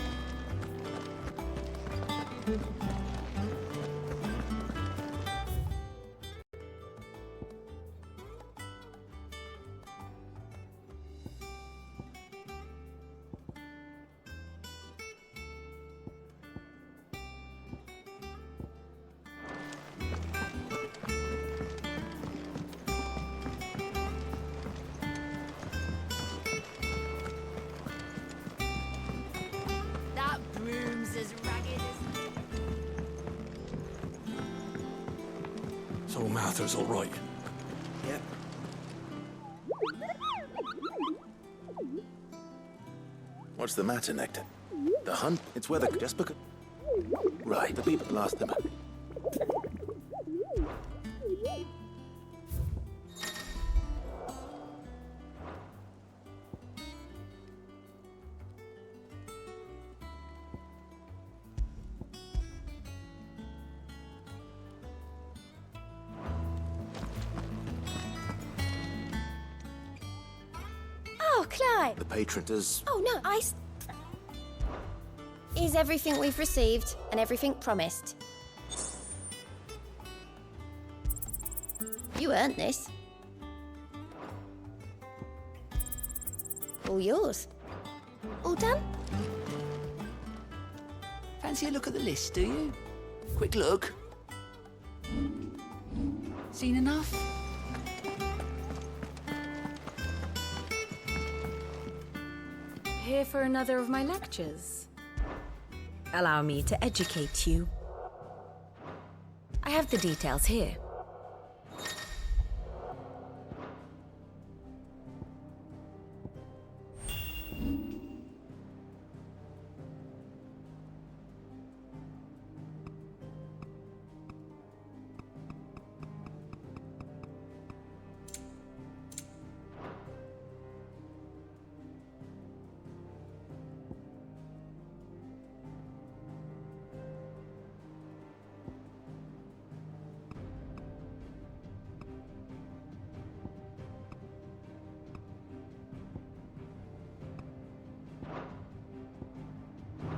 That broom's as ragged as... So Martha's all right. Yep. What's the matter, Nectar? The hunt? It's where the... Just because... Right, the people lost them. Oh, Clive! The patron does... Oh, no, Is everything we've received and everything promised? You earned this. All yours. All done? Fancy a look at the list, do you? Quick look. Seen enough? Here for another of my lectures. Allow me to educate you. I have the details here.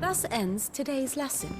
Thus ends today's lesson.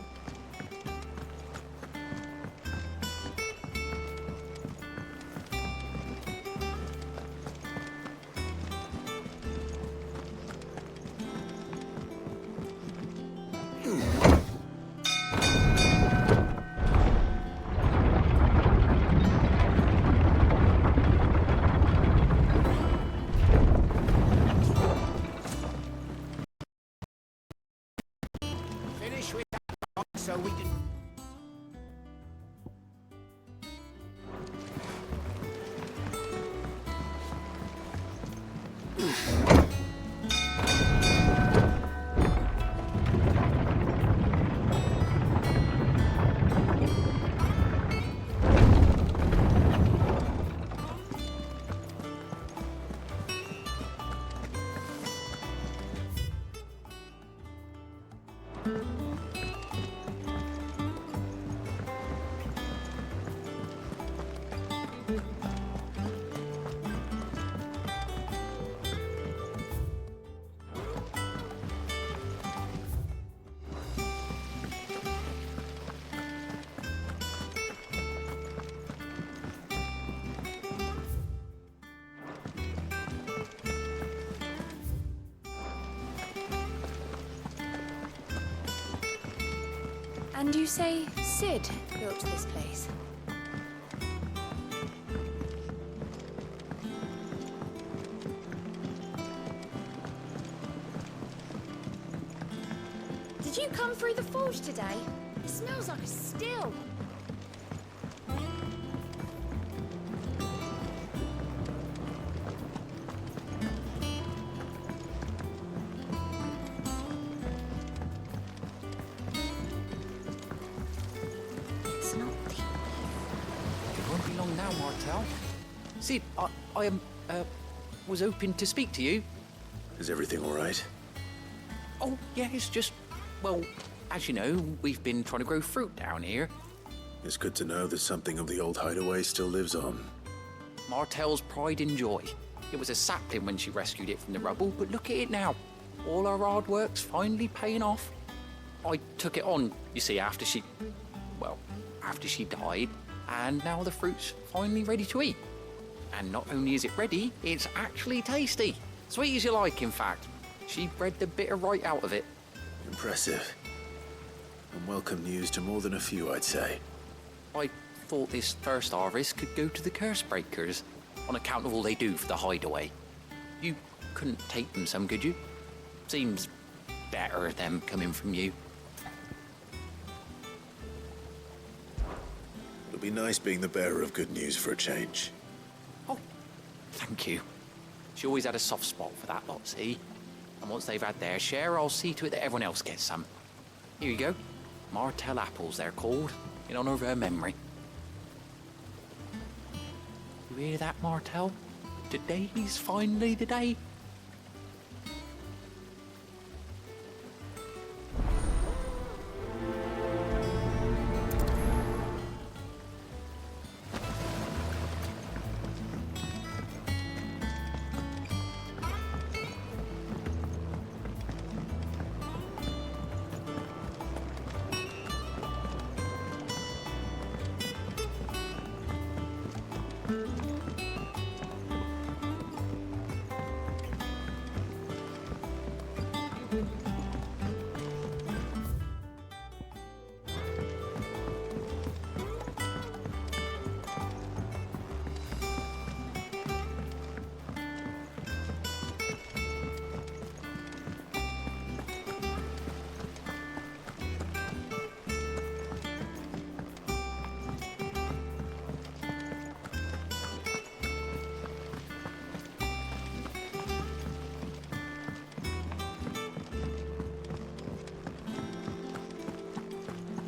And you say Sid built this place? Did you come through the forge today? It smells like a still. It's not the It won't be long now, Martel. Sid, I was hoping to speak to you. Is everything all right? Oh, yeah, it's just, well, as you know, we've been trying to grow fruit down here. It's good to know that something of the old hideaway still lives on. Martel's pride and joy. It was a sapling when she rescued it from the rubble, but look at it now. All our hard work's finally paying off. I took it on, you see, after she died, and now the fruit's finally ready to eat. And not only is it ready, it's actually tasty. Sweet as you like, in fact. She bred the bitter right out of it. Impressive. And welcome news to more than a few, I'd say. I thought this first harvest could go to the curse breakers, on account of all they do for the hideaway. You couldn't take them some, could you? Seems better them coming from you. It'll be nice being the bearer of good news for a change. Thank you. She always had a soft spot for that lot, see? And once they've had their share, I'll see to it that everyone else gets some. Here you go. Martel apples, they're called, in honor of her memory. You hear that, Martel? Today's finally the day.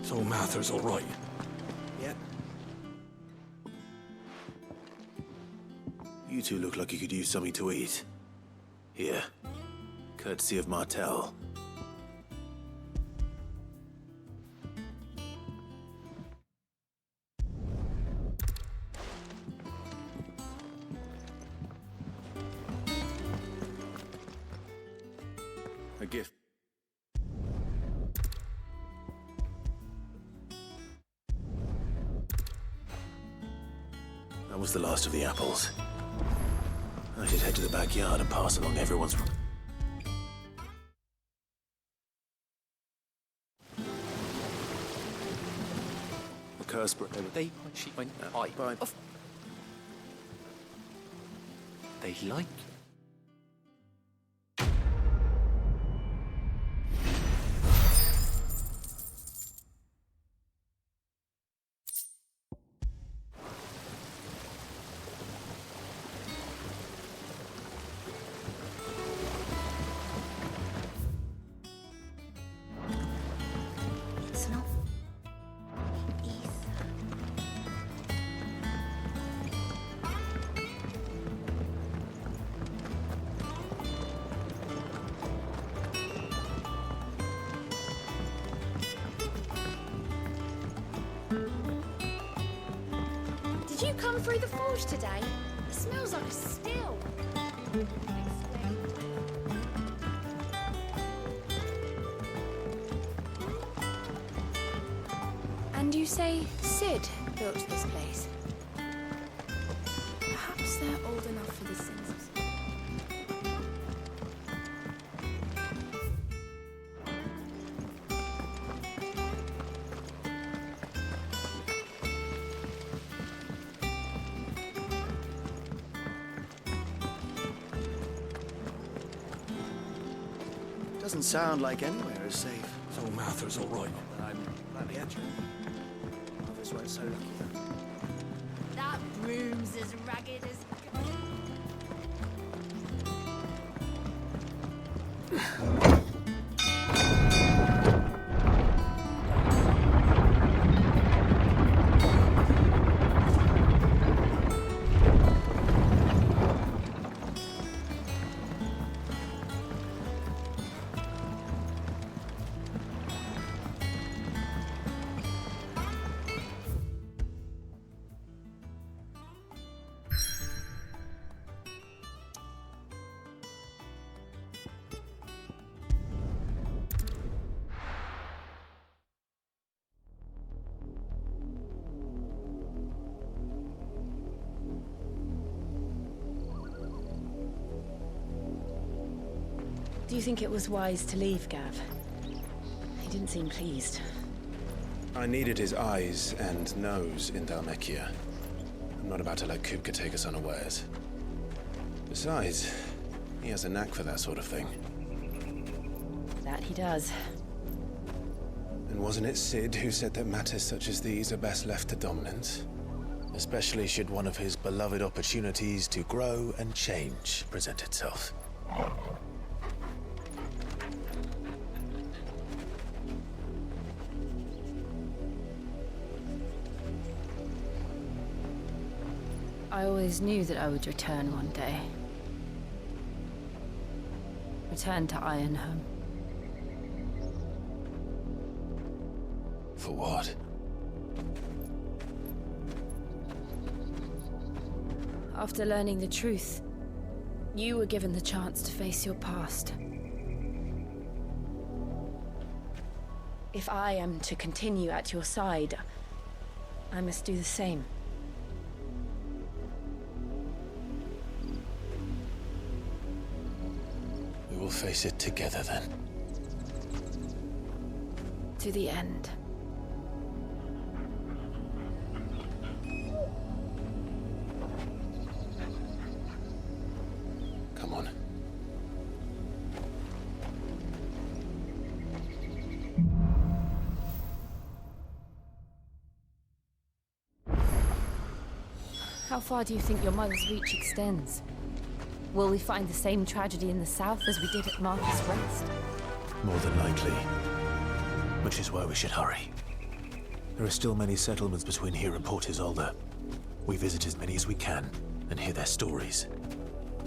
So Mather's all right. Yep. You two look like you could use something to eat. Here. Courtesy of Martel. A gift. That was the last of the apples. I should head to the backyard and pass along everyone's... The curse... They like... It's not Did you come through the forge today? It smells like a still. And you say Sid built this place? Perhaps they're old enough for the sins. Doesn't sound like anywhere is safe. So Martha's all right. I'm glad at you. Others weren't so lucky. That broom's as ragged as... Do you think it was wise to leave, Gav? He didn't seem pleased. I needed his eyes and nose in Dhalmekia. I'm not about to let Kupka take us unawares. Besides, he has a knack for that sort of thing. That he does. And wasn't it Sid who said that matters such as these are best left to dominance? Especially should one of his beloved opportunities to grow and change present itself. I always knew that I would return one day. Return to Ironhome. For what? After learning the truth, you were given the chance to face your past. If I am to continue at your side, I must do the same. We will face it together then. To the end. Come on. How far do you think your mother's reach extends? Will we find the same tragedy in the south as we did at Martha's Rest? More than likely. Which is why we should hurry. There are still many settlements between here and Port Isolde. We visit as many as we can and hear their stories.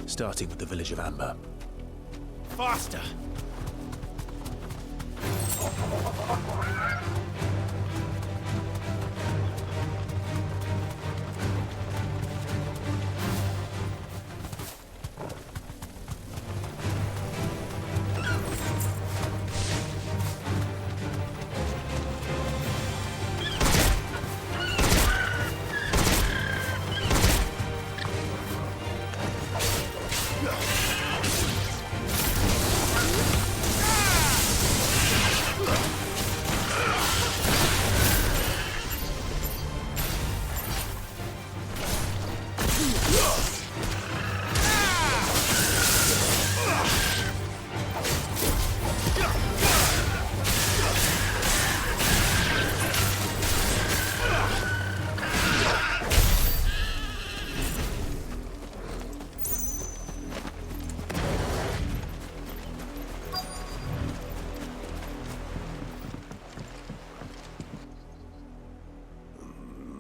Starting with the village of Amber. Faster!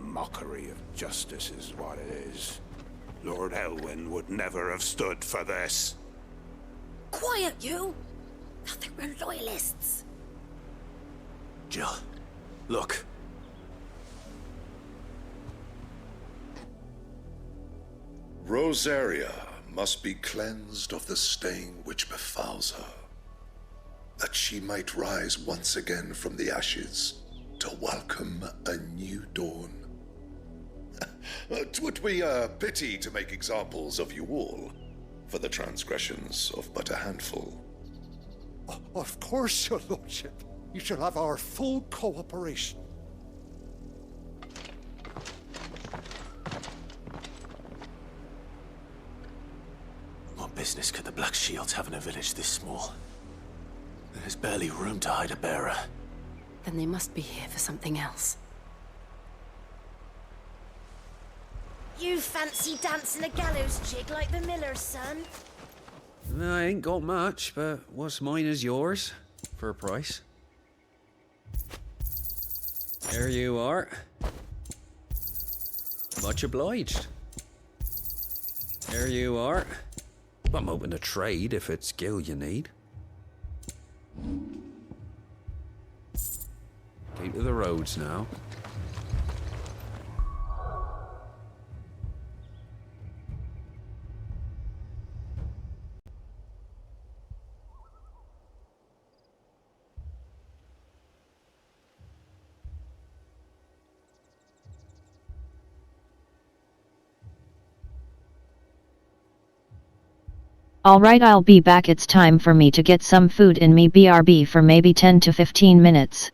Mockery of justice is what it is. Lord Elwyn would never have stood for this. Quiet, you! Thought they were loyalists. Jill, look. Rosaria must be cleansed of the stain which befouls her, that she might rise once again from the ashes to welcome a new dawn. 'Twould be a pity to make examples of you all, for the transgressions of but a handful. Of course, your lordship. You shall have our full cooperation. What business could the Black Shields have in a village this small? There's barely room to hide a bearer. Then they must be here for something else. You fancy dancing a gallows jig like the miller's son? I ain't got much, but what's mine is yours, for a price. There you are. Much obliged. There you are. I'm open to trade if it's skill you need. Keep to the roads now. Alright, I'll be back. It's time for me to get some food in me BRB for maybe 10 to 15 minutes.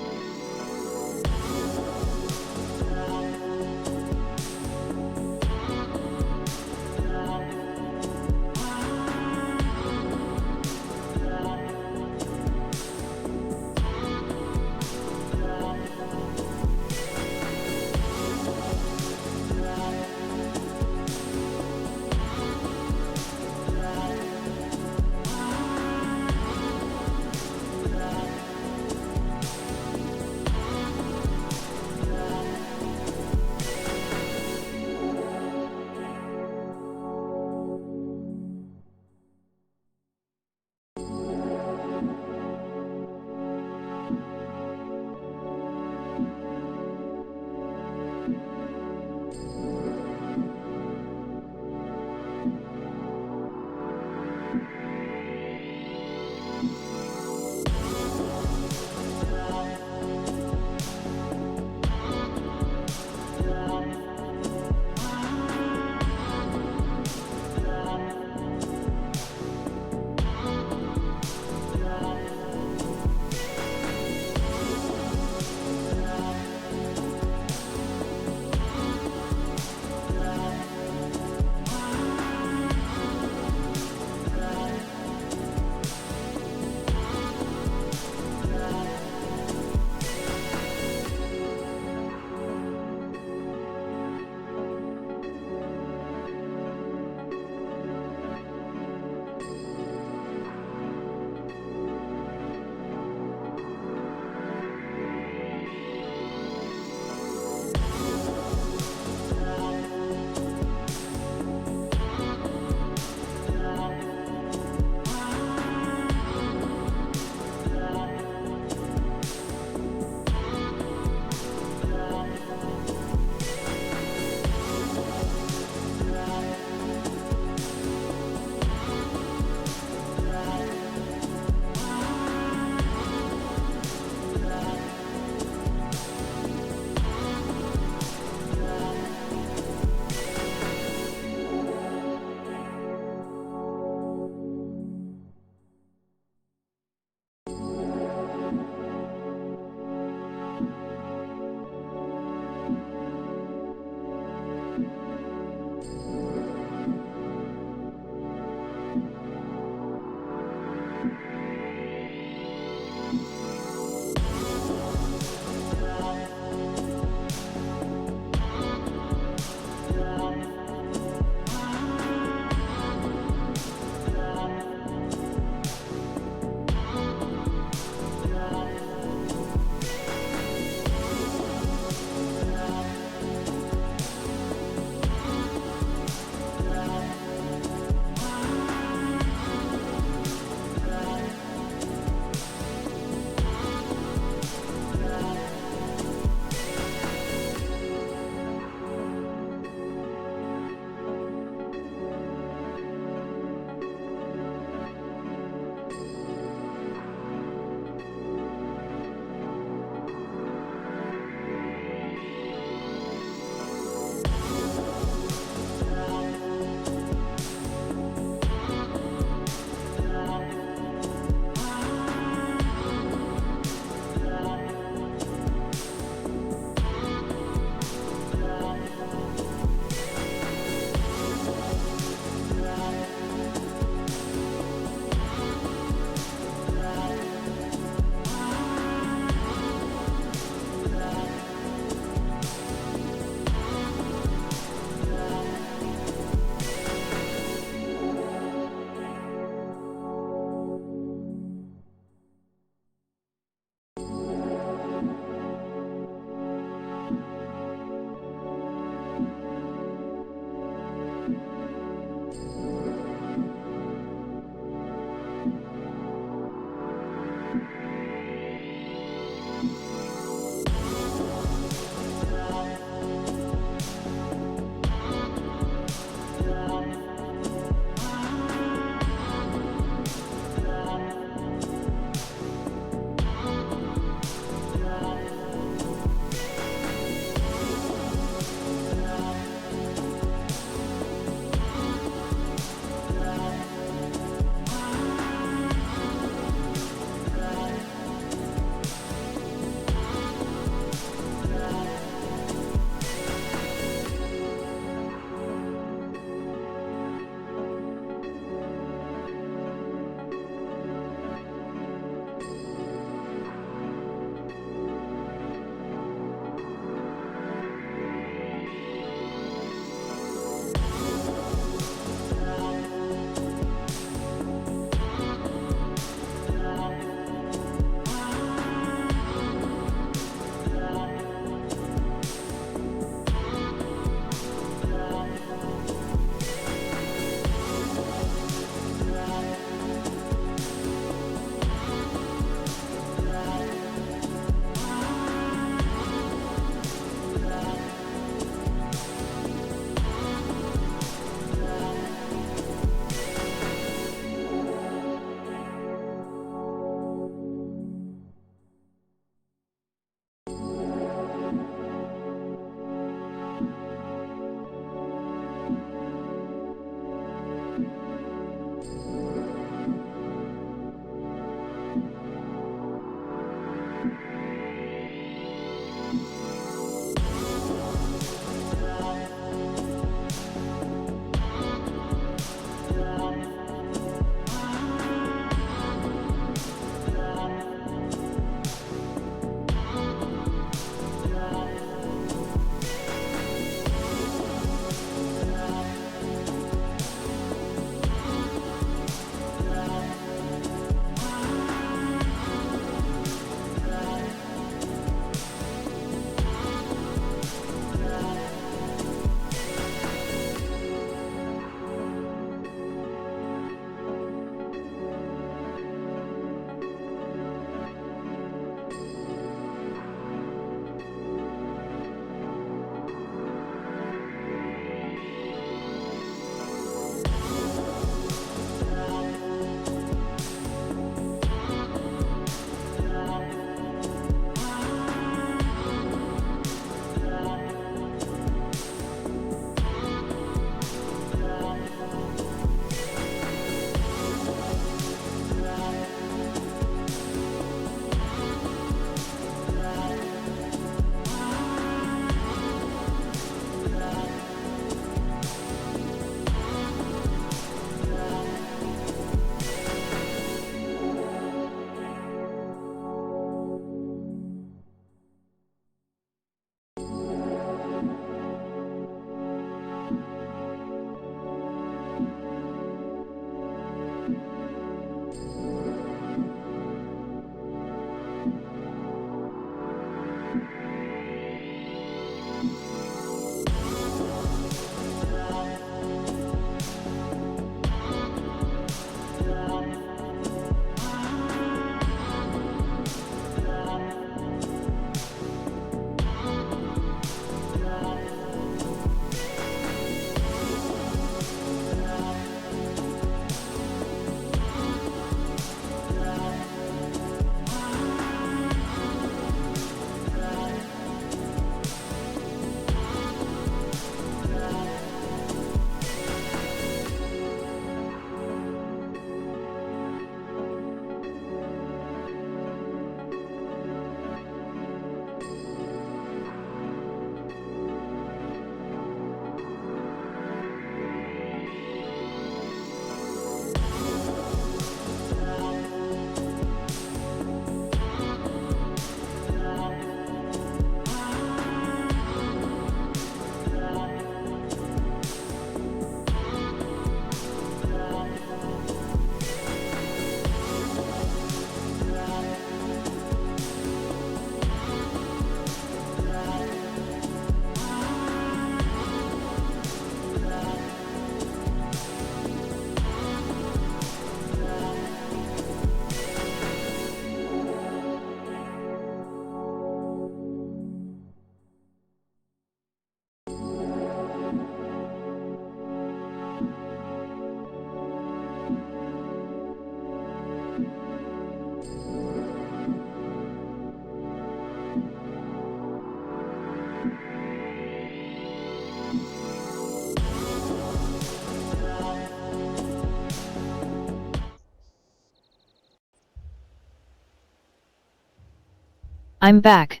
I'm back.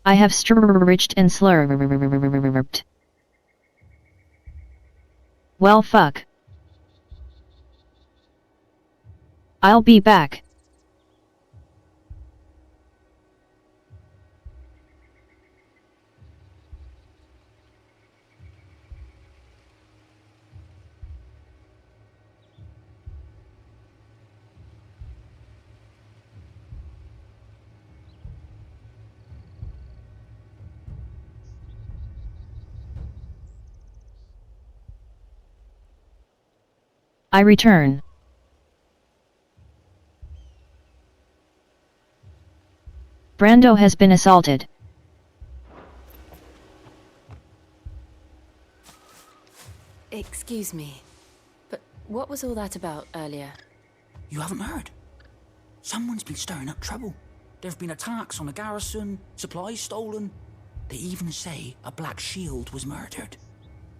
I have stretched and slurped. Well fuck. I'll be back. I return. Brando has been assaulted. Excuse me, but what was all that about earlier? You haven't heard? Someone's been stirring up trouble. There have been attacks on the garrison, supplies stolen. They even say a Black Shield was murdered.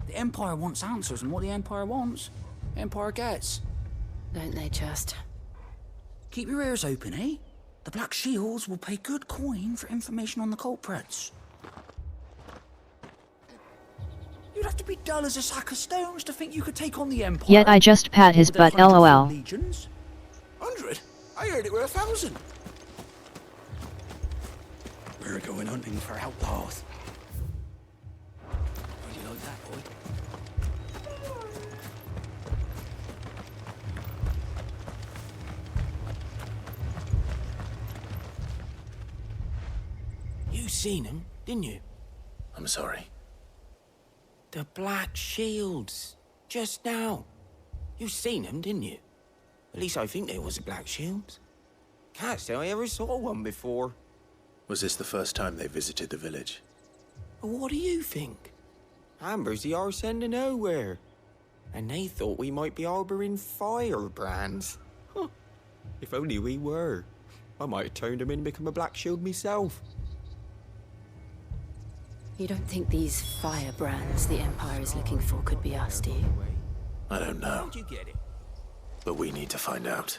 The Empire wants answers, and what the Empire wants, Empire gets. Don't they just? Keep your ears open, eh? The Black Shields will pay good coin for information on the culprits. You'd have to be dull as a sack of stones to think you could take on the Empire. Yet I just pat his butt, lol. 100? I heard it were 1,000. We're going hunting for outlaws. How do you like that, boy? You seen him, didn't you? I'm sorry. The Black Shields. Just now. You seen them, didn't you? At least I think there was a Black Shields. Can't say I ever saw one before. Was this the first time they visited the village? What do you think? Amber's the arse end of nowhere. And they thought we might be harboring firebrands. Huh. If only we were. I might have turned them in and become a Black Shield myself. You don't think these firebrands the Empire is looking for could be us, do you? I don't know. How'd you get it? But we need to find out.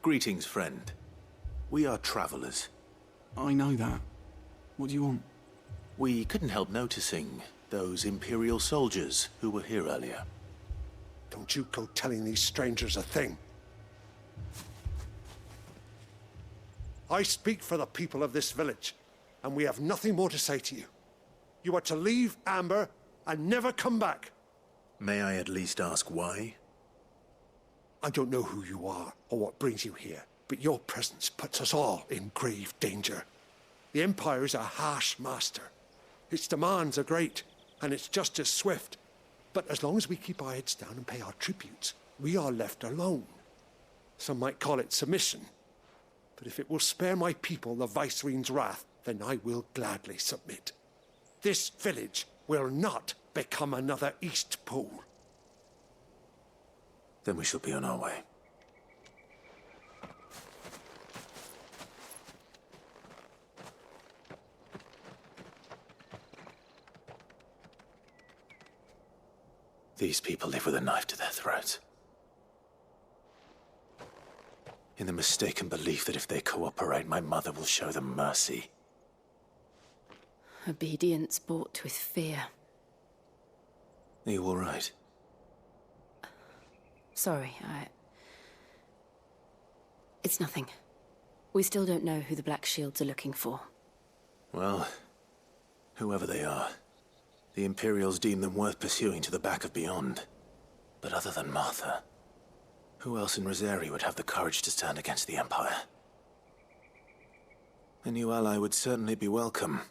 Greetings, friend. We are travelers. I know that. What do you want? We couldn't help noticing those Imperial soldiers who were here earlier. Don't you go telling these strangers a thing. I speak for the people of this village, and we have nothing more to say to you. You are to leave Amber and never come back. May I at least ask why? I don't know who you are or what brings you here, but your presence puts us all in grave danger. The Empire is a harsh master. Its demands are great, and its justice swift. But as long as we keep our heads down and pay our tributes, we are left alone. Some might call it submission. But if it will spare my people the Viceroy's wrath, then I will gladly submit. This village will not become another Eastpool. Then we shall be on our way. These people live with a knife to their throats. In the mistaken belief that if they cooperate, my mother will show them mercy. Obedience bought with fear. Are you all right? Sorry, It's nothing. We still don't know who the Black Shields are looking for. Well, whoever they are, the Imperials deem them worth pursuing to the back of beyond. But other than Martha, who else in Rosari would have the courage to stand against the Empire? A new ally would certainly be welcome.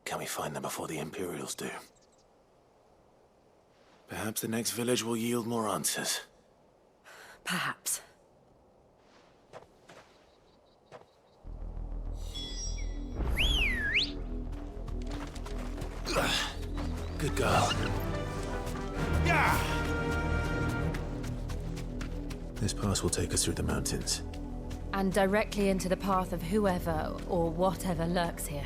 Can we find them before the Imperials do? Perhaps the next village will yield more answers. Perhaps. Good girl. Yeah! This pass will take us through the mountains. And directly into the path of whoever or whatever lurks here.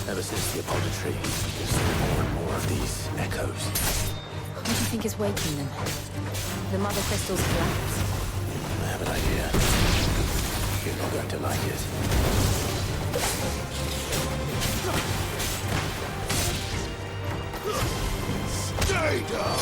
Ever since the apology, there's more and more of these echoes. What do you think is waking them? The mother crystal's collapse? I have an idea. You're not going to like it. Stay down!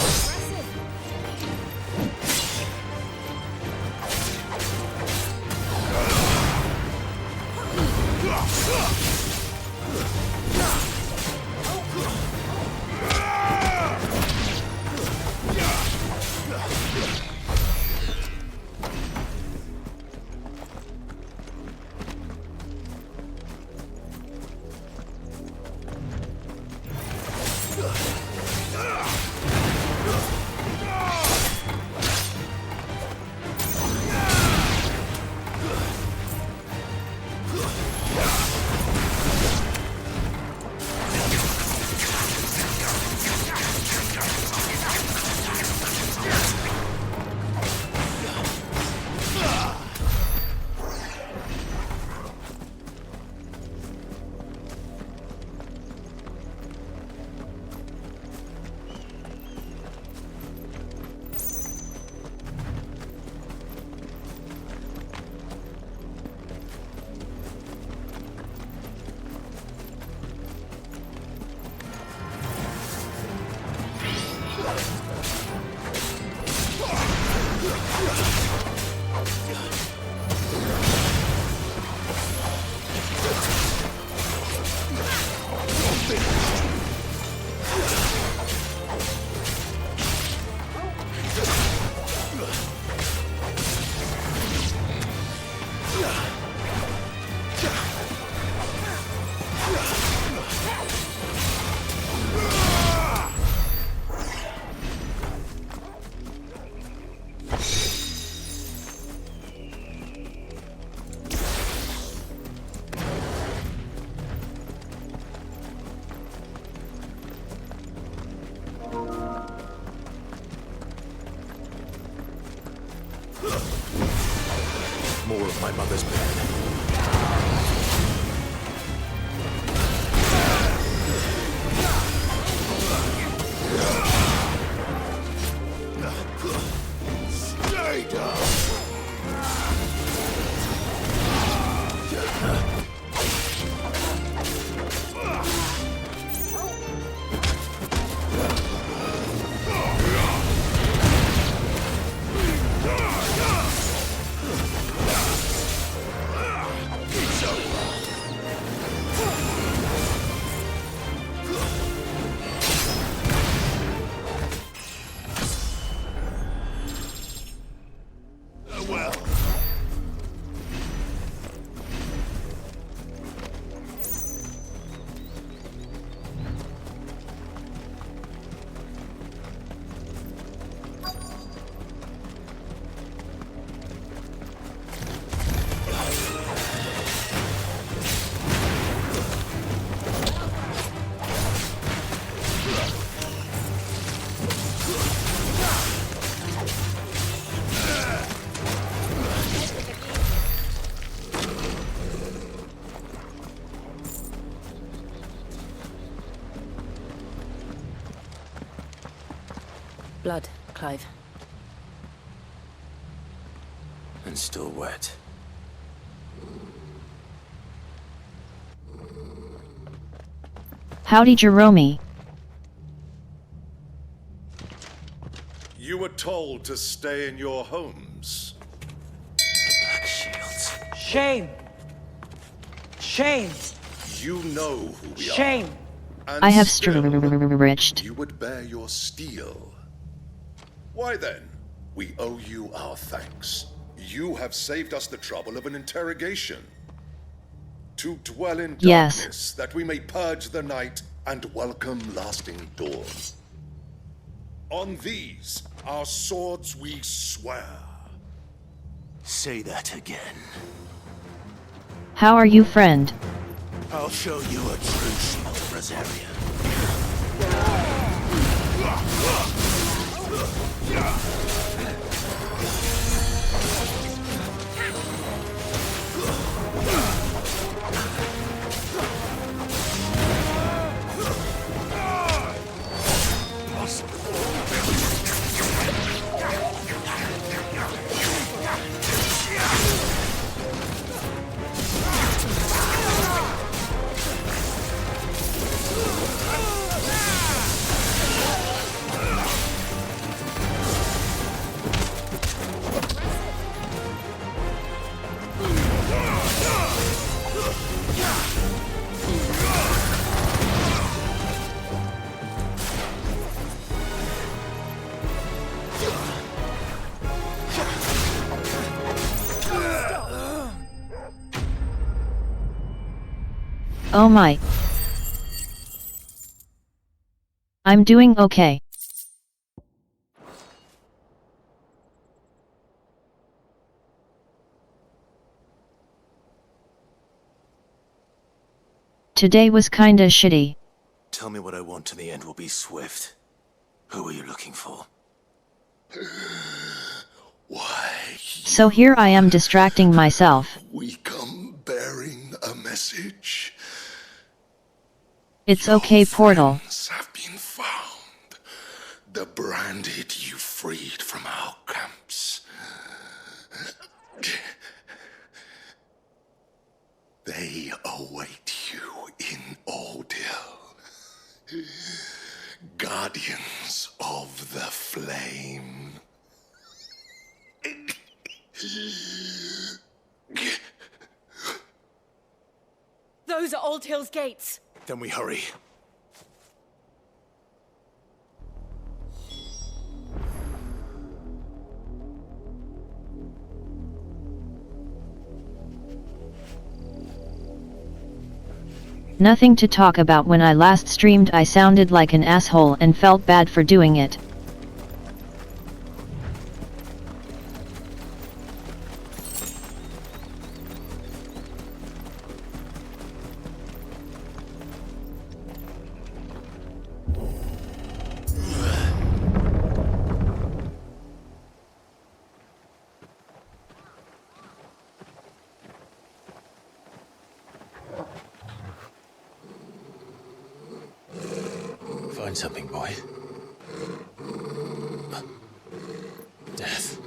More of my mother's blood. Stay down! Well. Blood, Clive. And still wet. Howdy, Jerome. You were told to stay in your homes. Black Shields. Shame! Shame! You know who we are. Shame! And I have still, stretched. you would bear your steel. Why then? We owe you our thanks. You have saved us the trouble of an interrogation. To dwell in Yes. darkness, that we may purge the night and welcome lasting dawn. On these, our swords we swear. Say that again. How are you, friend? I'll show you a true small Brazilian. Oh my. I'm doing okay. Today was kinda shitty. Tell me what I want and the end will be swift. Who are you looking for? Why? So here I am distracting myself. We come bearing a message. It's okay, Portal. Friends have been found. The branded you freed from our camps. They await you in Odil. Guardians of the Flame. Those are Old Hill's gates. Then we hurry. Nothing to talk about. When I last streamed I sounded like an asshole and felt bad for doing it. Find something, boy. Death.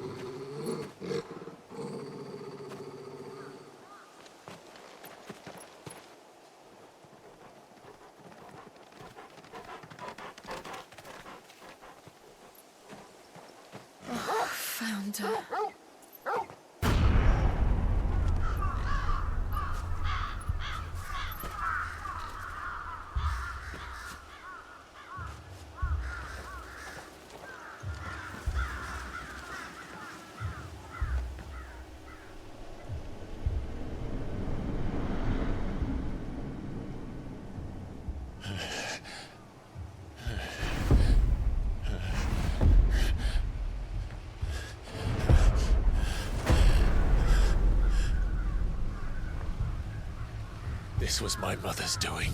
Found her. This was my mother's doing.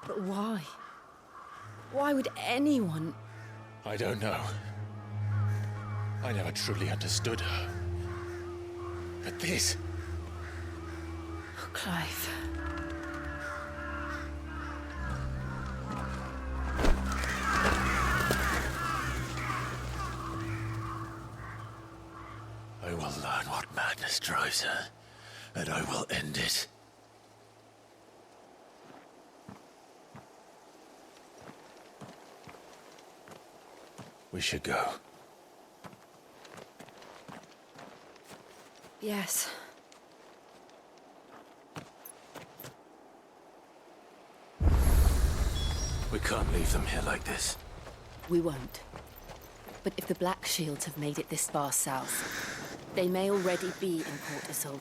But why? Why would anyone? I don't know. I never truly understood her. But this... Oh, Clive. I will learn what madness drives her, and I will end it. We should go. Yes. We can't leave them here like this. We won't. But if the Black Shields have made it this far south, they may already be in Port Isolde.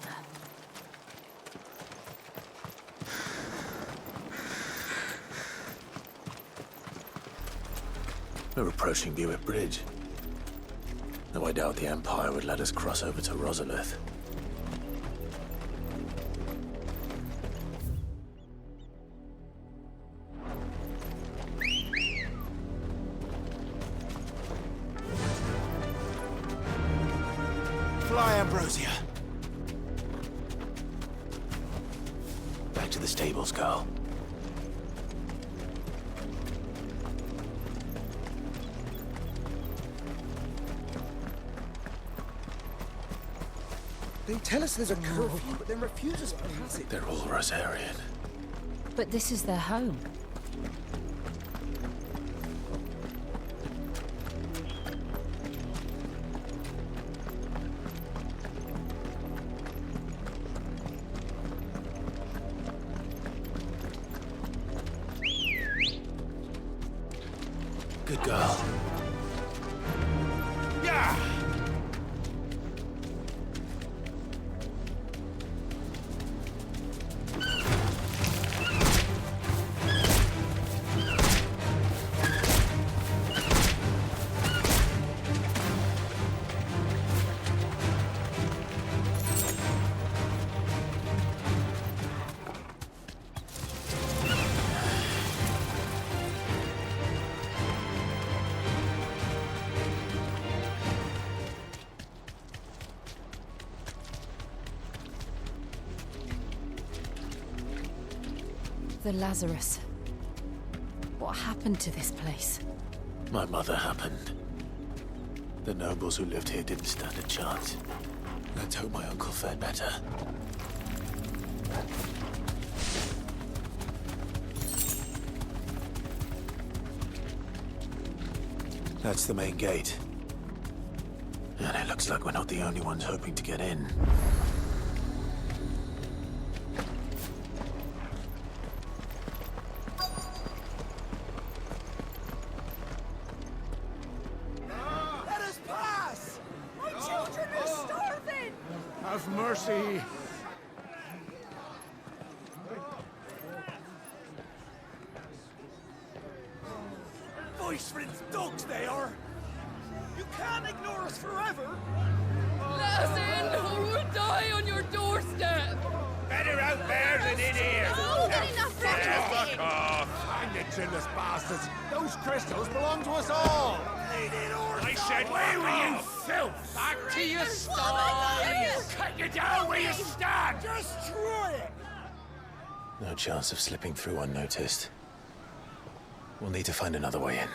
We're approaching Buick Bridge. Though I doubt the Empire would let us cross over to Rosalith. Fly, Ambrosia. Back to the stables, Carl. They tell us there's a curfew, but then refuse us passage. They're all Rosarian. But this is their home. Good girl. Yeah! The Lazarus. What happened to this place? My mother happened. The nobles who lived here didn't stand a chance. Let's hope my uncle fared better. That's the main gate. And it looks like we're not the only ones hoping to get in. Let us pass! My children are starving! Have mercy. Voice for its dogs, they are! You can't ignore us forever! Let us in, or we'll die on your doorstep! Better out there than in here. Oh, good enough for Fuck off. Hang the chinless bastards. Those crystals belong to us all. I said, where were you, filth? Back to your sties! Cut you down where you stand. Destroy it! No chance of slipping through unnoticed. We'll need to find another way in.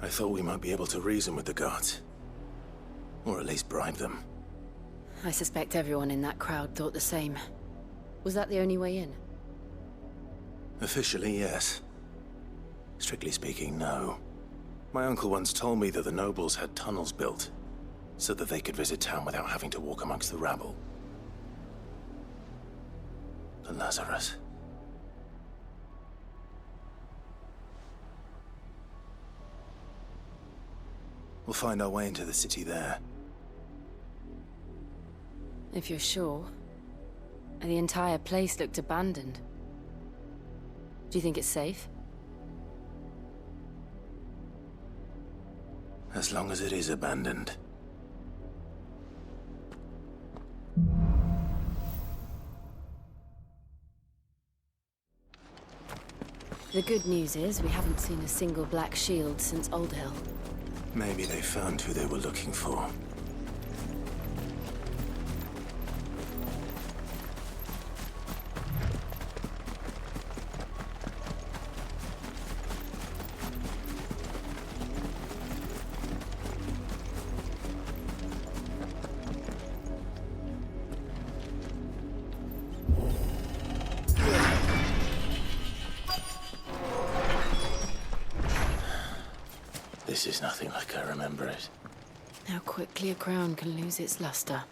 I thought we might be able to reason with the guards. Or at least bribe them. I suspect everyone in that crowd thought the same. Was that the only way in? Officially, yes. Strictly speaking, no. My uncle once told me that the nobles had tunnels built, so that they could visit town without having to walk amongst the rabble. The Lazarus. We'll find our way into the city there. If you're sure. The entire place looked abandoned. Do you think it's safe? As long as it is abandoned. The good news is we haven't seen a single black shield since Old Hill. Maybe they found who they were looking for. This is nothing like I remember it. How quickly a crown can lose its luster.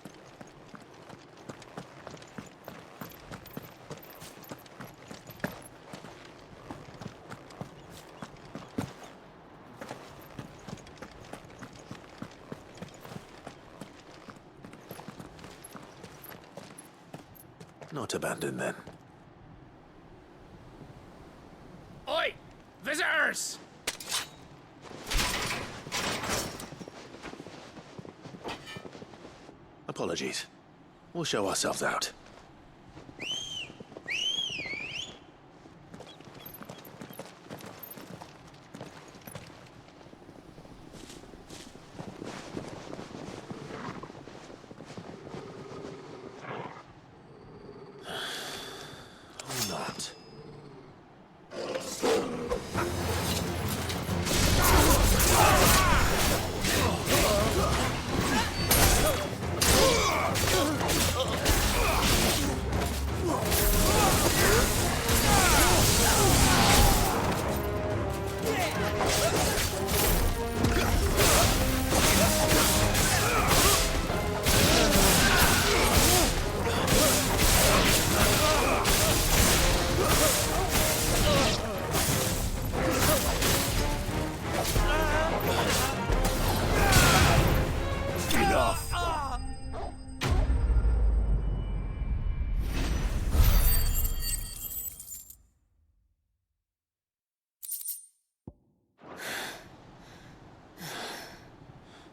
Not abandoned then. Oi! Visitors! Apologies. We'll show ourselves out. Or not.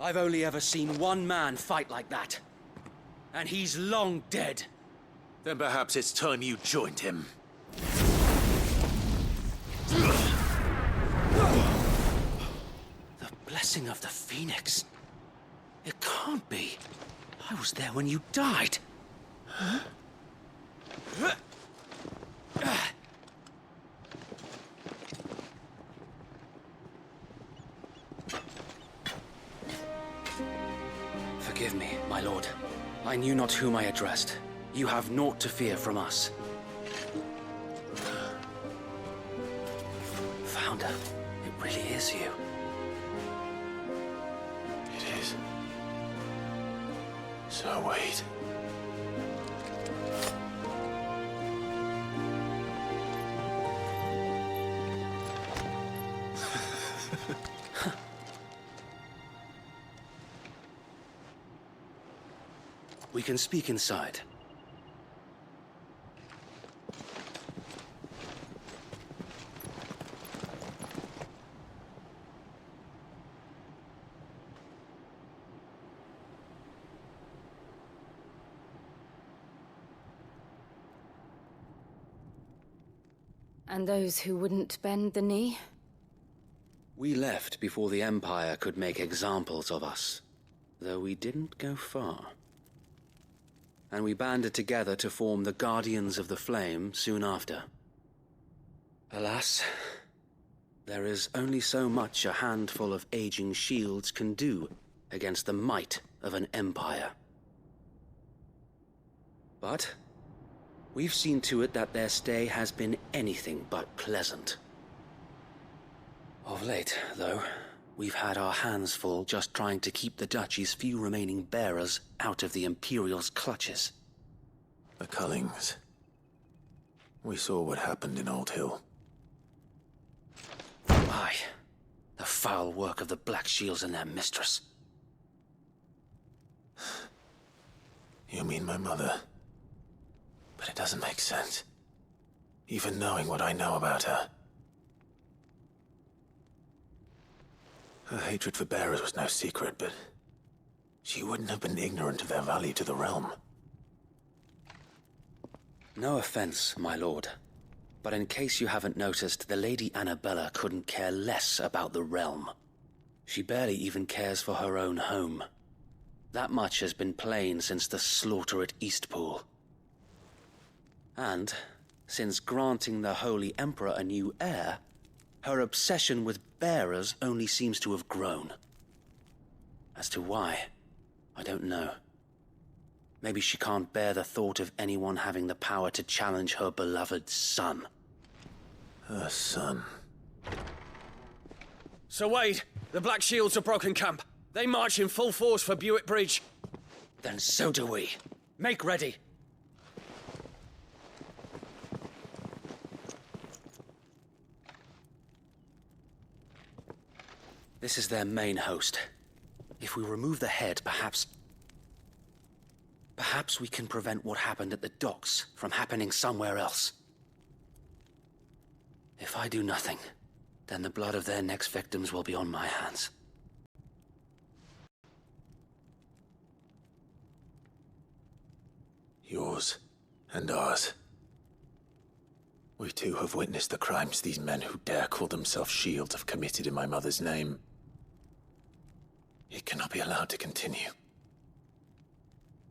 I've only ever seen one man fight like that. And he's long dead. Then perhaps it's time you joined him. The blessing of the Phoenix. It can't be. I was there when you died. Huh? Forgive me, my lord. I knew not whom I addressed. You have naught to fear from us. Founder, it really is you. It is. So wait. We can speak inside. And those who wouldn't bend the knee? We left before the Empire could make examples of us, though we didn't go far. And we banded together to form the Guardians of the Flame soon after. Alas, there is only so much a handful of aging shields can do against the might of an empire. But we've seen to it that their stay has been anything but pleasant. Of late, though, we've had our hands full just trying to keep the Duchy's few remaining bearers out of the Imperial's clutches. The Cullings. We saw what happened in Old Hill. Aye. The foul work of the Black Shields and their mistress. You mean my mother? But it doesn't make sense. Even knowing what I know about her. Her hatred for bearers was no secret, but she wouldn't have been ignorant of their value to the realm. No offense, my lord, but in case you haven't noticed, the Lady Annabella couldn't care less about the realm. She barely even cares for her own home. That much has been plain since the slaughter at Eastpool. And, since granting the Holy Emperor a new heir, her obsession with bearers only seems to have grown. As to why, I don't know. Maybe she can't bear the thought of anyone having the power to challenge her beloved son. Her son. Sir Wade, the Black Shields have broken camp. They march in full force for Buick Bridge. Then so do we. Make ready. This is their main host. If we remove the head, perhaps we can prevent what happened at the docks from happening somewhere else. If I do nothing, then the blood of their next victims will be on my hands. Yours and ours. We too have witnessed the crimes these men who dare call themselves shields have committed in my mother's name. It cannot be allowed to continue.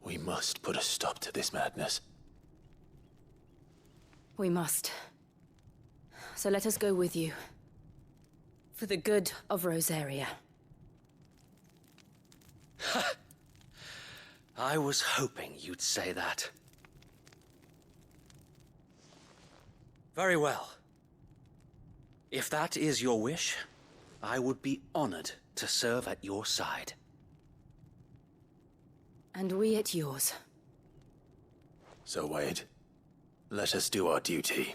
We must put a stop to this madness. We must. So let us go with you. For the good of Rosaria. I was hoping you'd say that. Very well. If that is your wish, I would be honored to serve at your side. And we at yours. So, Wade, let us do our duty.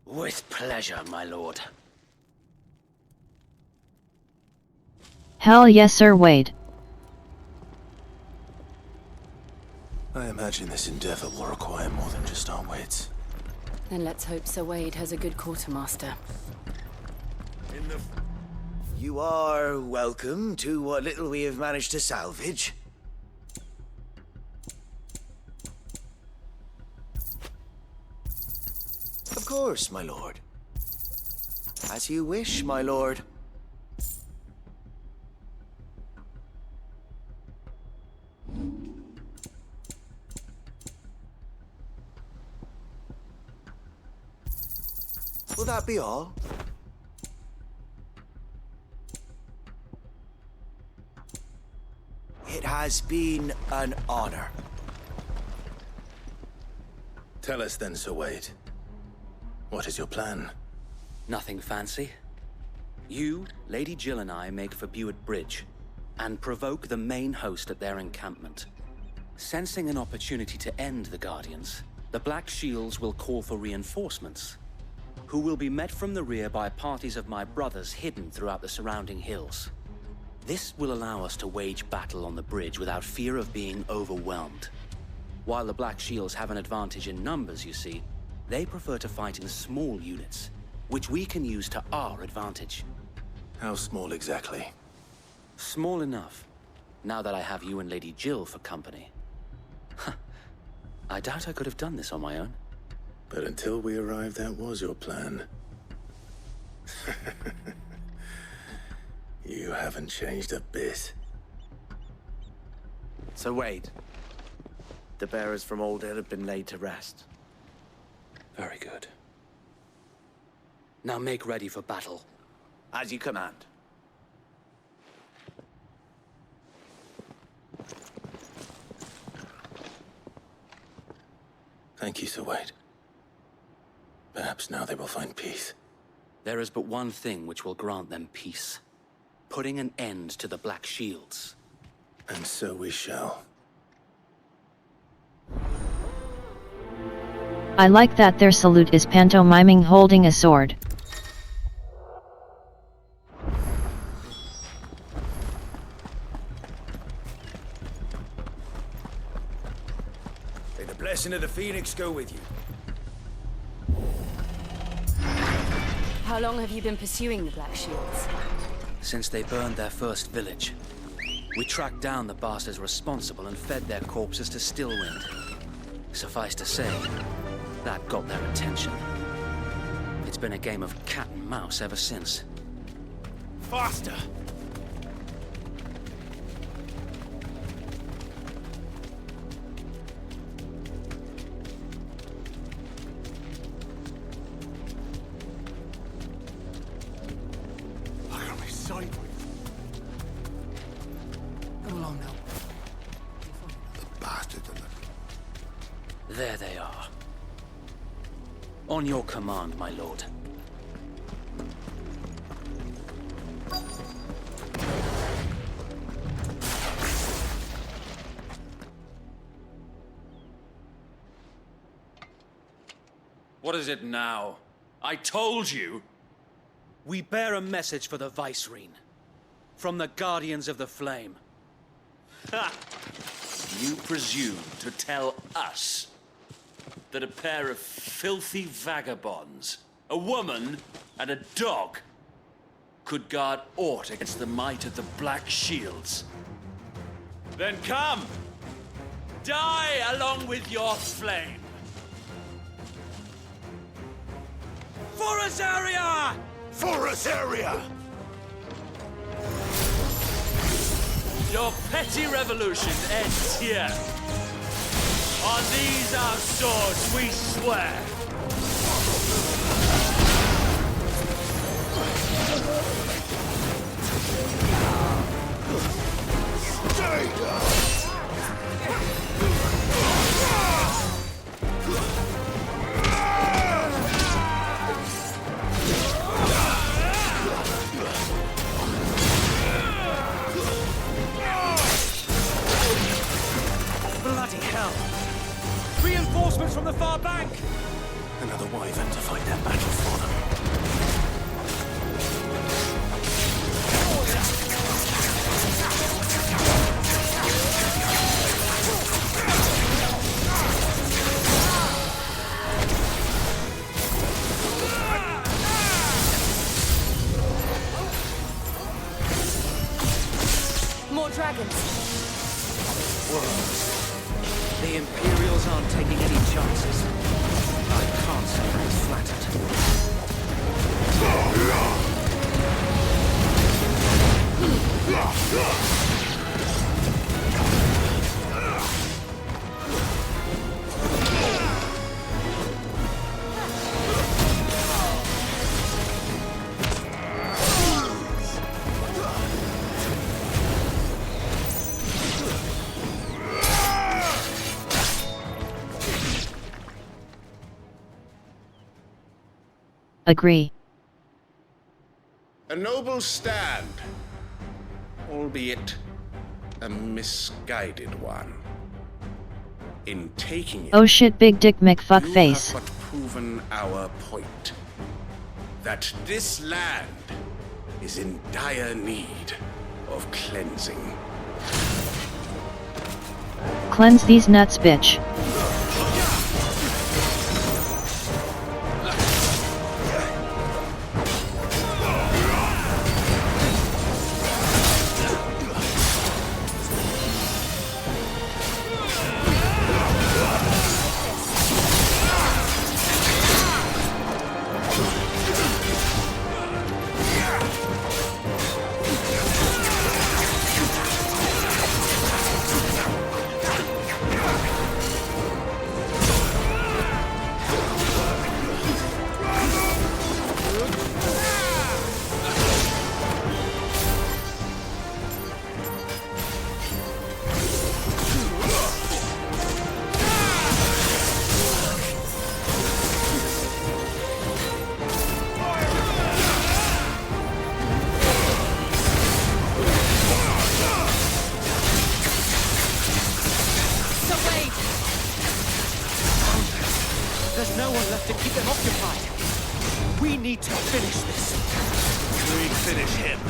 With pleasure, my lord. Hell yes, Sir Wade. I imagine this endeavor will require more than just our wits. Then let's hope Sir Wade has a good quartermaster. You are welcome to what little we have managed to salvage. Of course, my lord. As you wish, my lord. Will that be all? It has been an honor. Tell us then, Sir Wade. What is your plan? Nothing fancy. You, Lady Jill and I make for Buick Bridge, and provoke the main host at their encampment. Sensing an opportunity to end the Guardians, the Black Shields will call for reinforcements, who will be met from the rear by parties of my brothers hidden throughout the surrounding hills. This will allow us to wage battle on the bridge without fear of being overwhelmed. While the Black Shields have an advantage in numbers, you see, they prefer to fight in small units, which we can use to our advantage. How small exactly? Small enough, now that I have you and Lady Jill for company. I doubt I could have done this on my own. But until we arrived, that was your plan. You haven't changed a bit. Sir Wade, the bearers from Old Hill have been laid to rest. Very good. Now make ready for battle. As you command. Thank you, Sir Wade. Perhaps now they will find peace. There is but one thing which will grant them peace. Putting an end to the Black Shields. And so we shall. I like that their salute is pantomiming holding a sword. May the blessing of the Phoenix go with you. How long have you been pursuing the Black Shields? Since they burned their first village. We tracked down the bastards responsible and fed their corpses to Stillwind. Suffice to say, that got their attention. It's been a game of cat and mouse ever since. Faster! Look at me sideways. Come along now. The bastard. There they are. On your command, my lord. What is it now? I told you! We bear a message for the Vicereine. From the Guardians of the Flame. Ha! You presume to tell us that a pair of filthy vagabonds, a woman and a dog, could guard aught against the might of the Black Shields? Then come! Die along with your flame! For Azaria! For Azaria! Your petty revolution ends here. On these our swords we swear. Bloody hell! Reinforcements from the far bank! Another wyvern to fight that battle for them. More dragons! Whoa. The Imperials aren't taking any chances. I can't say I'm flattered. Agree. A noble stand, albeit a misguided one. In taking it, Oh shit, big dick you McFuckface. have but proven our point. That this land is in dire need of cleansing. Cleanse these nuts, bitch. There's no one left to keep them occupied. We need to finish this. We finish him.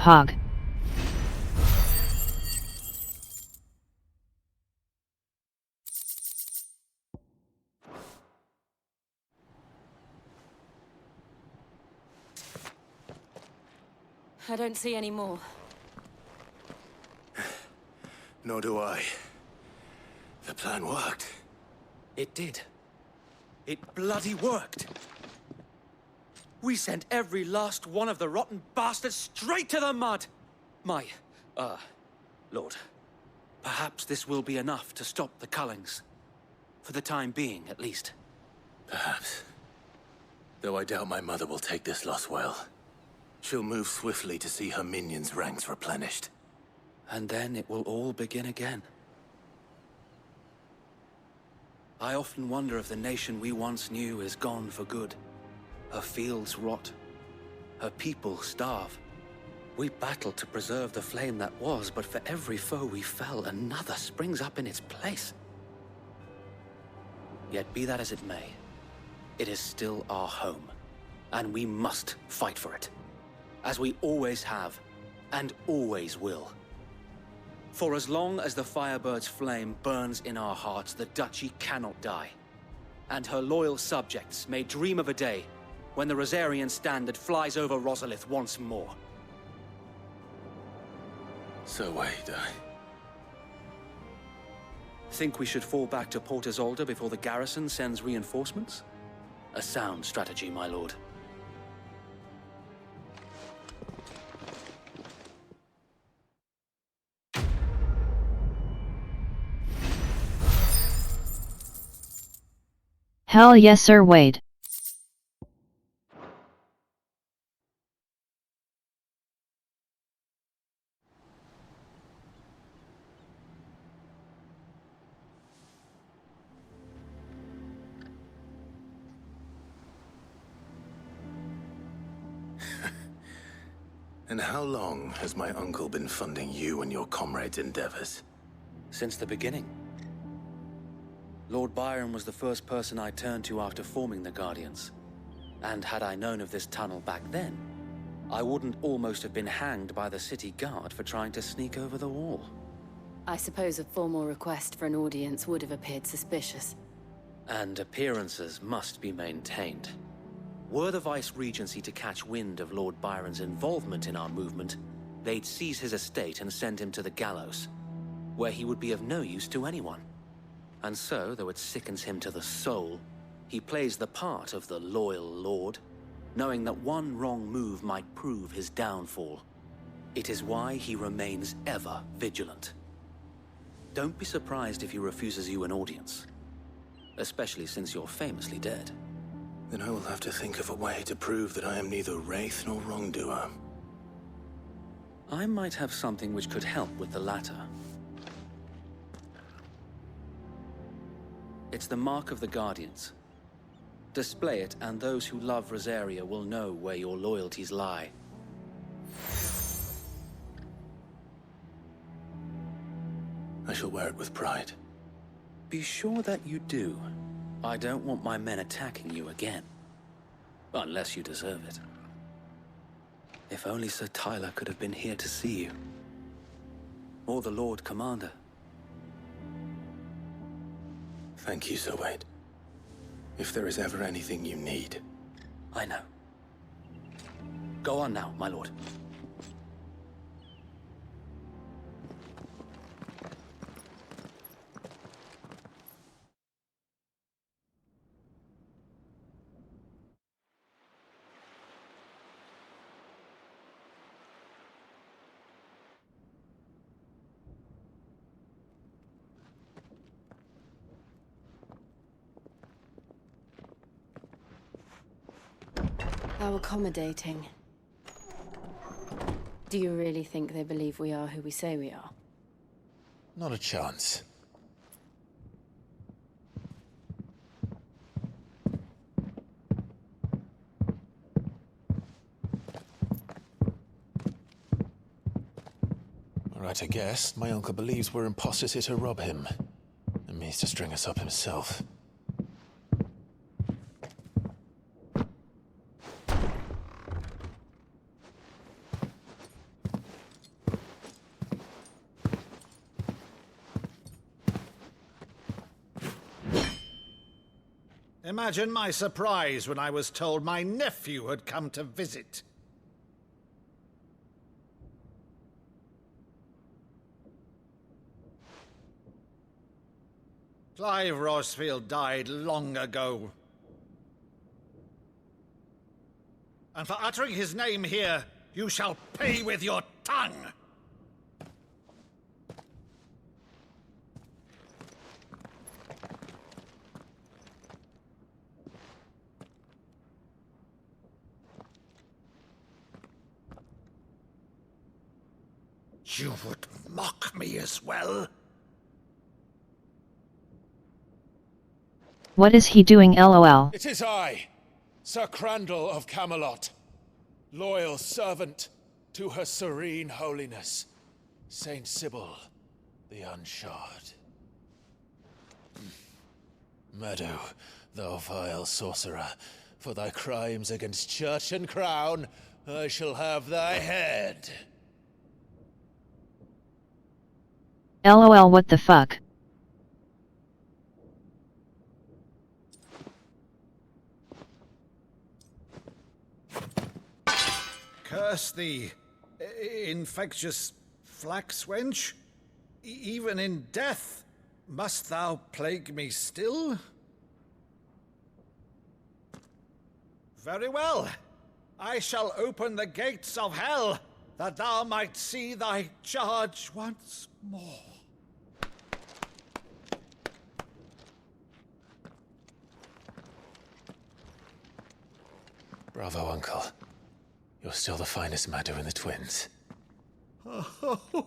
Pog. I don't see any more. Nor do I. The plan worked. It did. It bloody worked. We sent every last one of the rotten bastards straight to the mud! Lord, perhaps this will be enough to stop the Cullings. For the time being, at least. Perhaps. Though I doubt my mother will take this loss well. She'll move swiftly to see her minions' ranks replenished. And then it will all begin again. I often wonder if the nation we once knew is gone for good. Her fields rot. Her people starve. We battled to preserve the flame that was, but for every foe we fell, another springs up in its place. Yet be that as it may, it is still our home, and we must fight for it, as we always have, and always will. For as long as the Firebird's flame burns in our hearts, the Duchy cannot die, and her loyal subjects may dream of a day when the Rosarian standard flies over Rosalith once more. So wait, Think we should fall back to Port Isolde before the garrison sends reinforcements? A sound strategy, my lord. Hell yes, Sir Wade. And how long has my uncle been funding you and your comrades' endeavors? Since the beginning. Lord Byron was the first person I turned to after forming the Guardians. And had I known of this tunnel back then, I wouldn't almost have been hanged by the city guard for trying to sneak over the wall. I suppose a formal request for an audience would have appeared suspicious. And appearances must be maintained. Were the Vice-Regency to catch wind of Lord Byron's involvement in our movement, they'd seize his estate and send him to the gallows, where he would be of no use to anyone. And so, though it sickens him to the soul, he plays the part of the loyal lord, knowing that one wrong move might prove his downfall. It is why he remains ever vigilant. Don't be surprised if he refuses you an audience, especially since you're famously dead. Then I will have to think of a way to prove that I am neither wraith nor wrongdoer. I might have something which could help with the latter. It's the mark of the Guardians. Display it, and those who love Rosaria will know where your loyalties lie. I shall wear it with pride. Be sure that you do. I don't want my men attacking you again. Unless you deserve it. If only Sir Tyler could have been here to see you. Or the Lord Commander. Thank you, Sir Wade. If there is ever anything you need. I know. Go on now, my lord. How accommodating. Do you really think they believe we are who we say we are? Not a chance. Right, I guess. My uncle believes we're imposters here to rob him. And means to string us up himself. Imagine my surprise when I was told my nephew had come to visit. Clive Rosfield died long ago. And for uttering his name here, you shall pay with your tongue! You would mock me as well? What is he doing, lol? It is I, Sir Crandall of Camelot, loyal servant to her serene holiness, Saint Sybil the Unshod. Meadow, thou vile sorcerer, for thy crimes against church and crown, I shall have thy head. LOL, what the fuck? Curse thee, infectious flax wench. Even in death, must thou plague me still? Very well. I shall open the gates of hell, that thou might see thy charge once more. Bravo, Uncle. You're still the finest Meadow in the twins. Oh,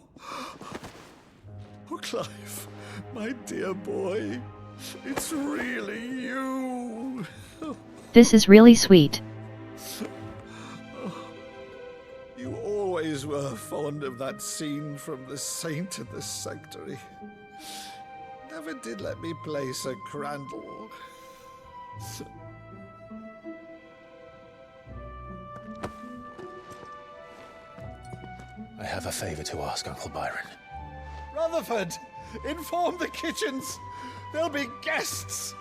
Clive, my dear boy, it's really you. This is really sweet. You always were fond of that scene from The Saint and the Sanctuary. Never did let me play Sir Crandall. I have a favor to ask, Uncle Byron. Rutherford, inform the kitchens. There'll be guests.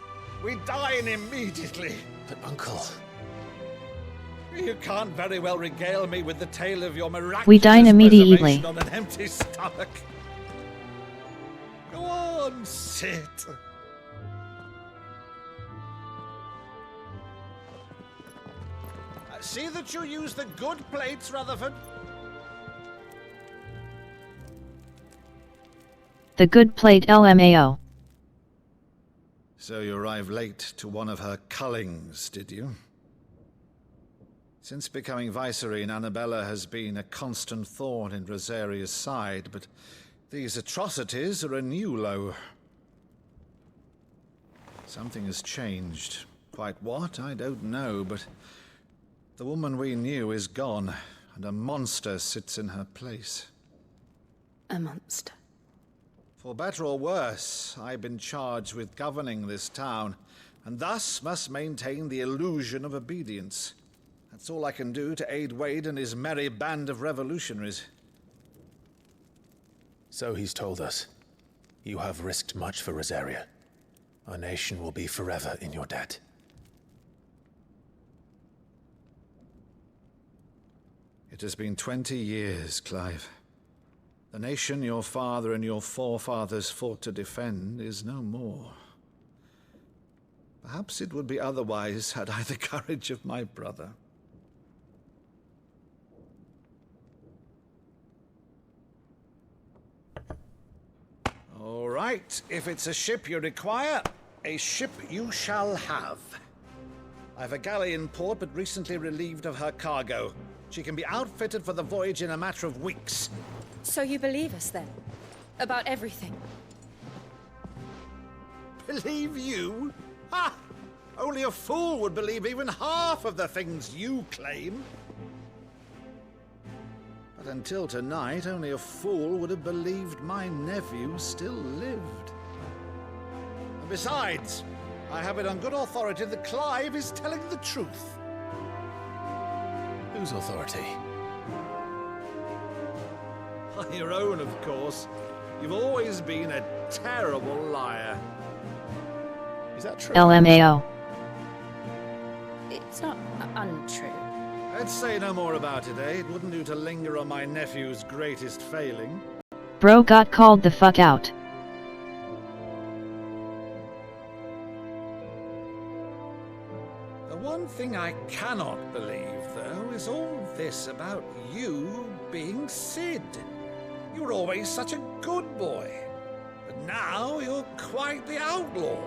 We dine immediately. But, Uncle... You can't very well regale me with the tale of your miraculous We dine immediately. preservation on an empty stomach. Go on, sit. See that you use the good plates, Rutherford. The good plate, LMAO. So you arrived late to one of her cullings, did you? Since becoming Vicereine, Annabella has been a constant thorn in Rosaria's side, but these atrocities are a new low. Something has changed. Quite what, I don't know, but the woman we knew is gone, and a monster sits in her place. A monster. For better or worse, I've been charged with governing this town, and thus must maintain the illusion of obedience. That's all I can do to aid Wade and his merry band of revolutionaries. So he's told us. You have risked much for Rosaria. Our nation will be forever in your debt. It has been 20 years, Clive. The nation your father and your forefathers fought to defend is no more. Perhaps it would be otherwise had I the courage of my brother. All right, if it's a ship you require, a ship you shall have. I've a galley in port, but recently relieved of her cargo. She can be outfitted for the voyage in a matter of weeks. So you believe us, then? About everything? Believe you? Ha! Only a fool would believe even half of the things you claim. But until tonight, only a fool would have believed my nephew still lived. And besides, I have it on good authority that Clive is telling the truth. Whose authority? On your own, of course. You've always been a terrible liar. Is that true? LMAO. It's not untrue. Let's say no more about it, eh? It wouldn't do to linger on my nephew's greatest failing. Bro got called the fuck out. one thing I cannot believe, though, is all this about you being Sid. You were always such a good boy, but now you're quite the outlaw.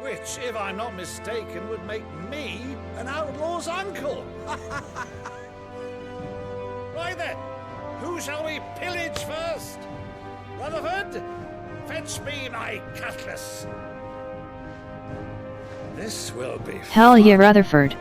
Which, if I'm not mistaken, would make me an outlaw's uncle. Right then, who shall we pillage first? Rutherford, fetch me my cutlass. This will be Hell yeah, Rutherford.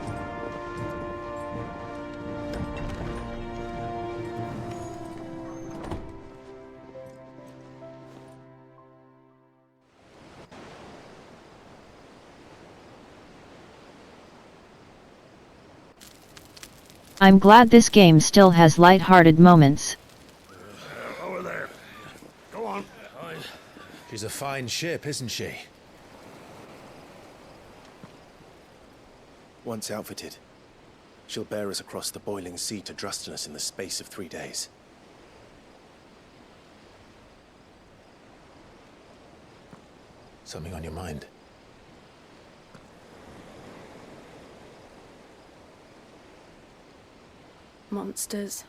I'm glad this game still has light-hearted moments. Over there. Go on. She's a fine ship, isn't she? Once outfitted, she'll bear us across the boiling sea to Drustinus in the space of 3 days. Something on your mind? Monsters.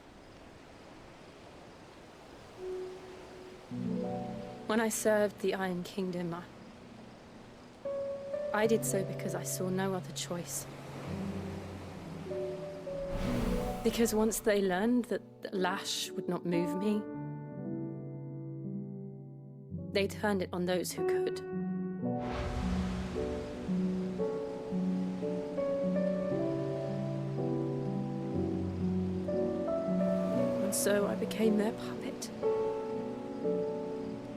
When I served the Iron Kingdom, I did so because I saw no other choice. Because once they learned that the lash would not move me, they turned it on those who could. And so I became their puppet.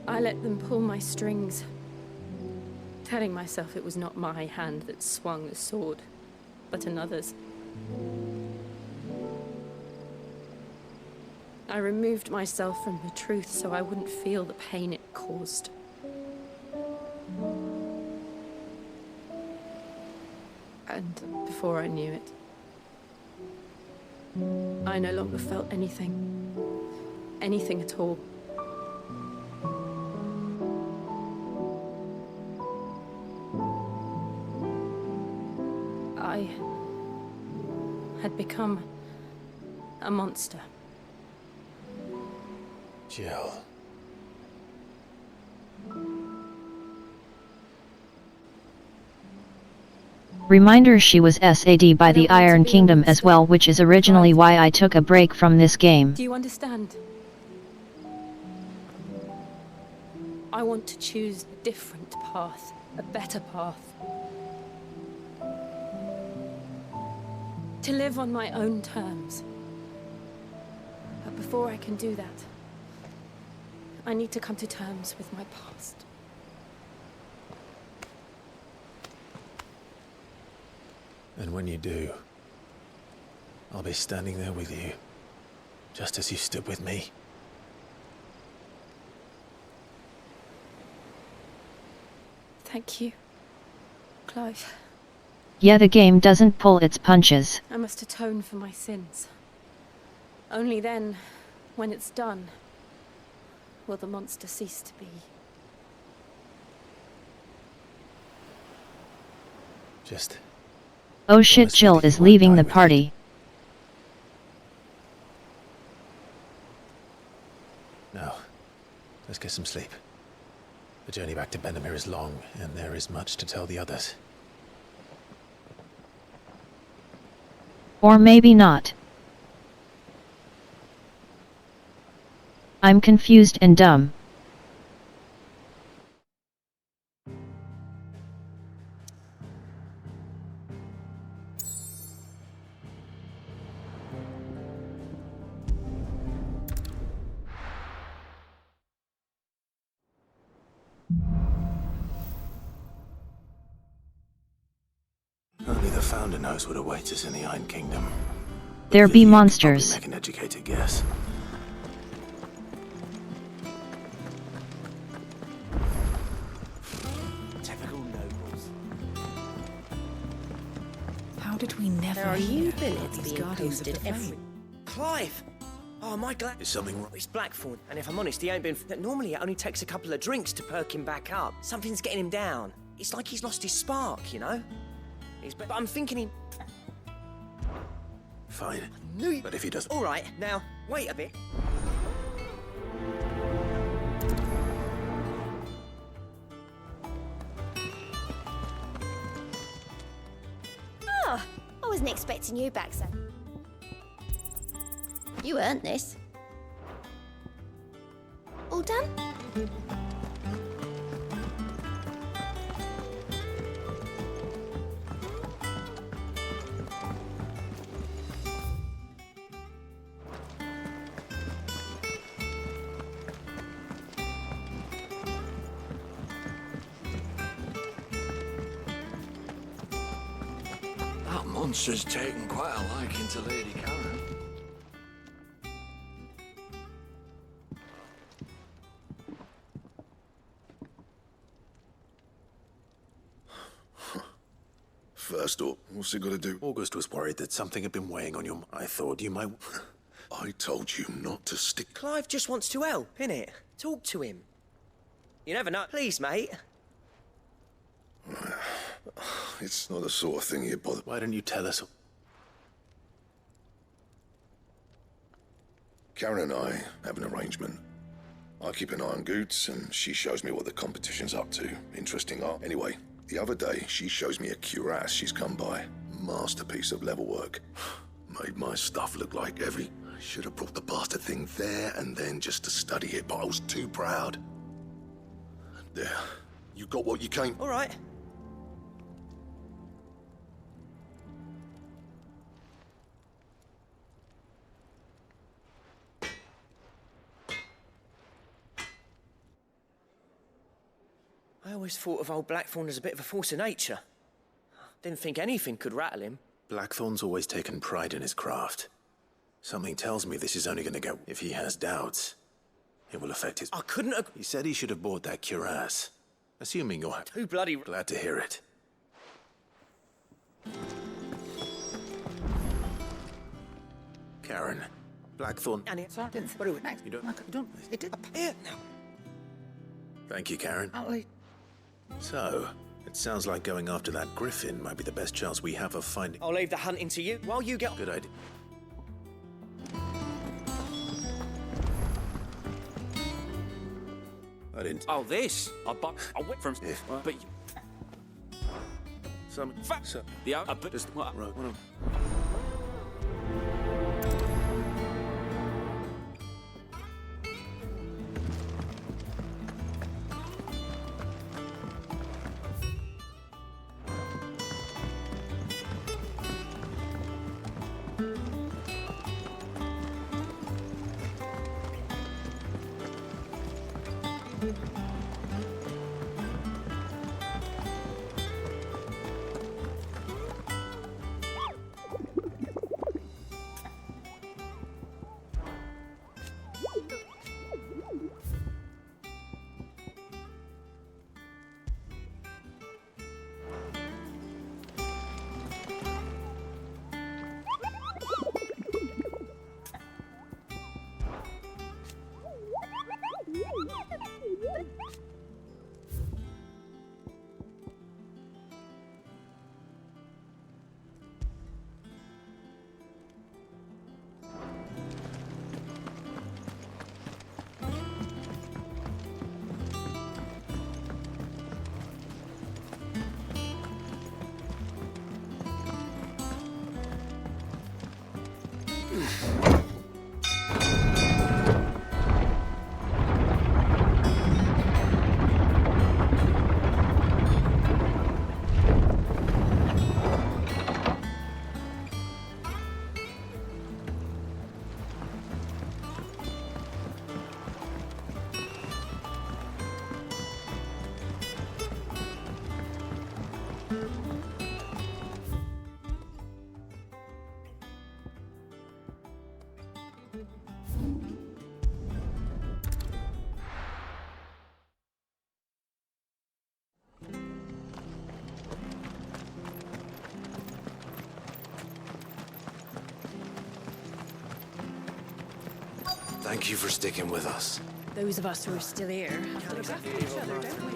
I let them pull my strings, telling myself it was not my hand that swung the sword, but another's. I removed myself from the truth so I wouldn't feel the pain it caused. And before I knew it, I no longer felt anything. Anything at all. I had become a monster. Jill. Reminder, she was SAD by the Iron Kingdom as well, which is originally why I took a break from this game. Do you understand? I want to choose a different path, a better path. To live on my own terms. But before I can do that, I need to come to terms with my past. And when you do, I'll be standing there with you, just as you stood with me. Thank you, Clive. Yeah, the game doesn't pull its punches. I must atone for my sins. Only then, when it's done, will the monster cease to be. Just... Oh shit, Jill is leaving the party. Now, let's get some sleep. The journey back to Benamir is long, and there is much to tell the others. Or maybe not. I'm confused and dumb. Only the Founder knows what awaits us in the Iron Kingdom. There be monsters. Make an educated guess. Typical nobles. How did we never There are hear new about billets these being guardians of posted the every... flame? Clive! Oh, my glad... Is something wrong? It's Blackthorn, and if I'm honest, he ain't been... Normally it only takes a couple of drinks to perk him back up. Something's getting him down. It's like he's lost his spark, you know? But I'm thinking he... Fine. knew... But if he doesn't... All right, now, wait a bit. Oh, I wasn't expecting you back, so. You earned this. All done? That monster's taken quite a liking to Lady Karen. First up, what's he got to do? August was worried that something had been weighing on your... I thought you might... I told you not to stick... Clive just wants to help, innit? Talk to him. You never know. Please, mate. It's not the sort of thing you bother... Why don't you tell us? Karen and I have an arrangement. I keep an eye on Goots, and she shows me what the competition's up to. Interesting art. Anyway, the other day, she shows me a cuirass she's come by. Masterpiece of level work. Made my stuff look like heavy. I should have brought the bastard thing there and then just to study it, but I was too proud. There. You got what you came... All right. I always thought of old Blackthorn as a bit of a force of nature. Didn't think anything could rattle him. Blackthorn's always taken pride in his craft. Something tells me this is only going to go... If he has doubts, it will affect his... I couldn't have... He said he should have bought that cuirass. Assuming you're... Too bloody... Glad to hear it. Karen, Blackthorn... And it's... You don't... It did appear now. Thank you, Karen. So, it sounds like going after that griffin might be the best chance we have of finding... I'll leave the hunting to you while you get... Good idea. I didn't... Oh, this? I went from... If... But... Some... So, the other... Just... Right, one of... Thank you for sticking with us. Those of us who are still here have to look after each other, don't we?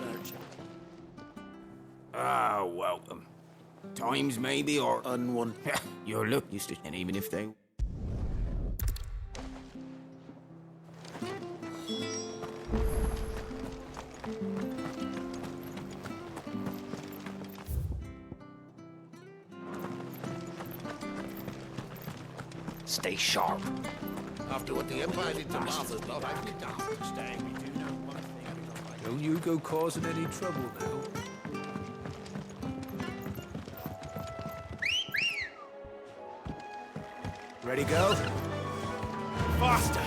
Ah, welcome. Times maybe, or unwanted. Your look used to, and even if they... Stay sharp. After what the Empire did to Martha's lot, I'd be daft to stay. We do know one thing. Don't you go causing any trouble now. Ready, go? Faster!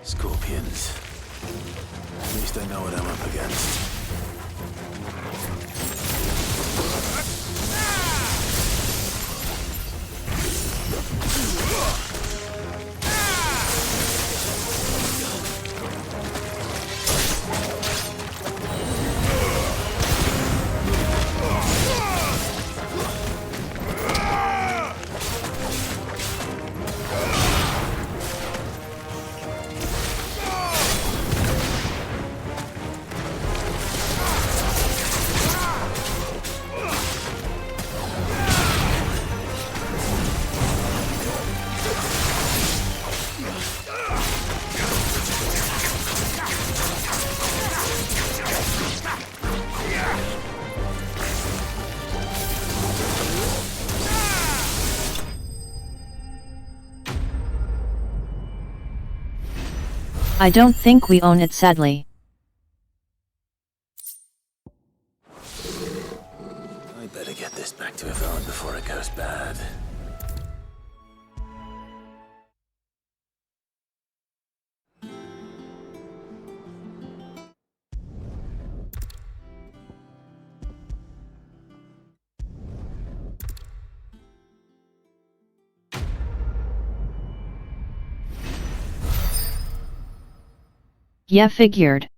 Scorpions. At least I know what I'm up against. I don't think we own it, sadly. I better get this back to Yvonne before it goes bad. Yeah, figured.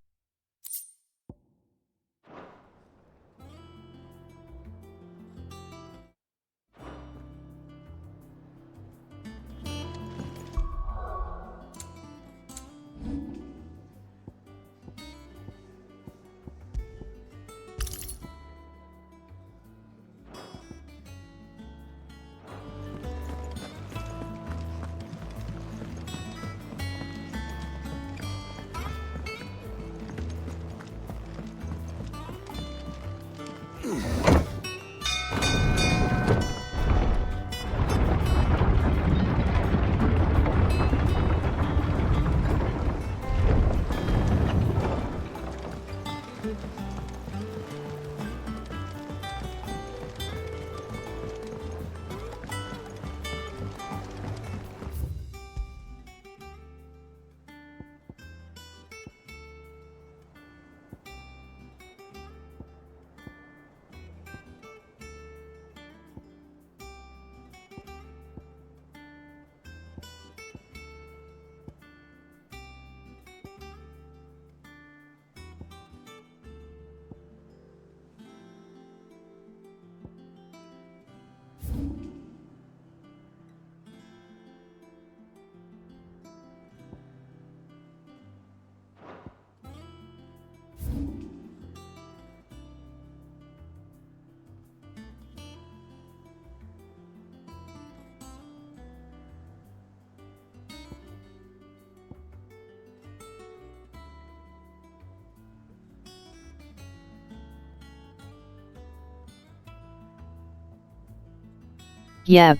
Yep.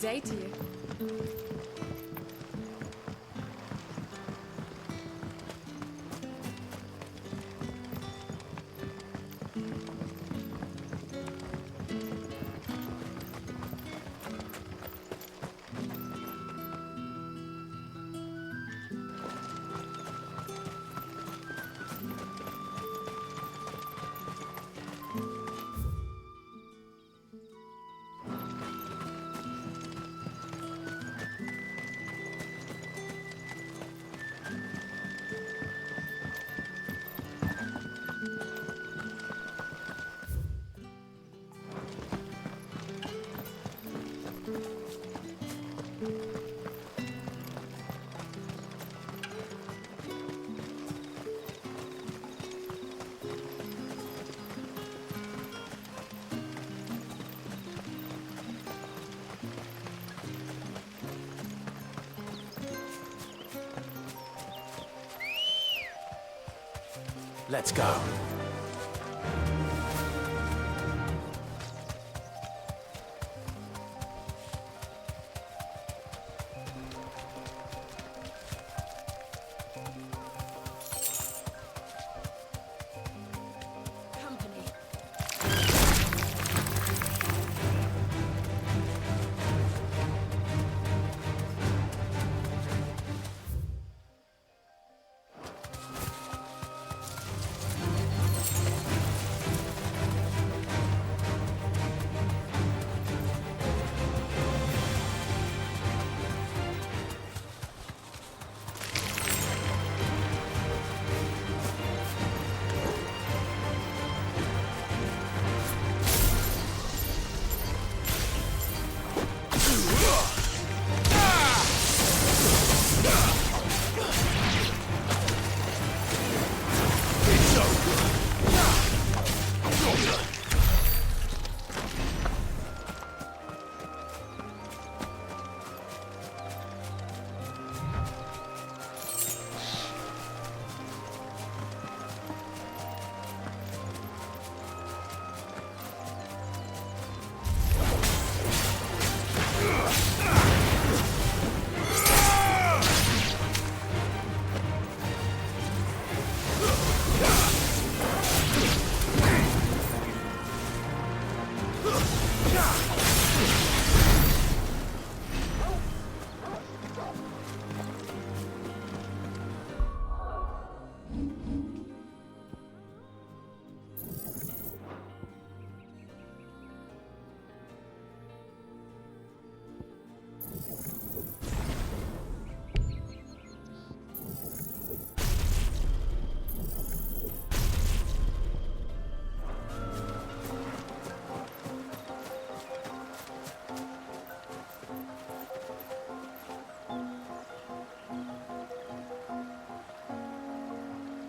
day to you. Let's go.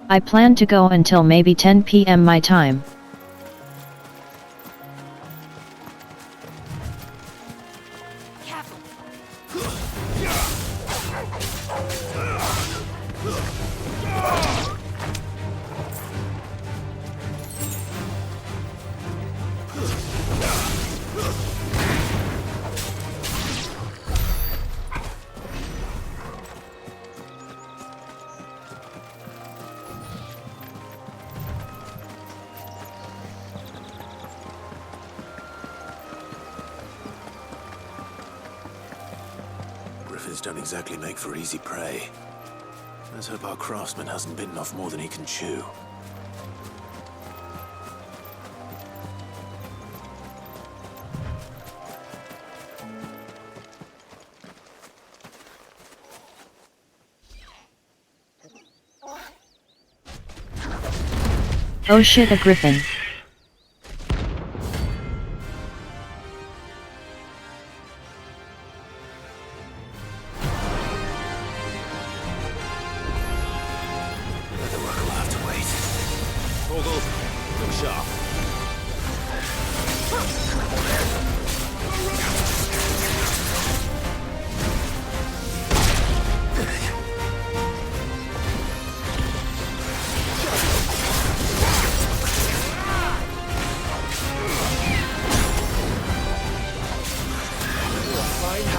I plan to go until maybe 10 PM my time. Griffins don't exactly make for easy prey. Let's hope our craftsman hasn't bitten off more than he can chew. Oh shit, a griffin. Fine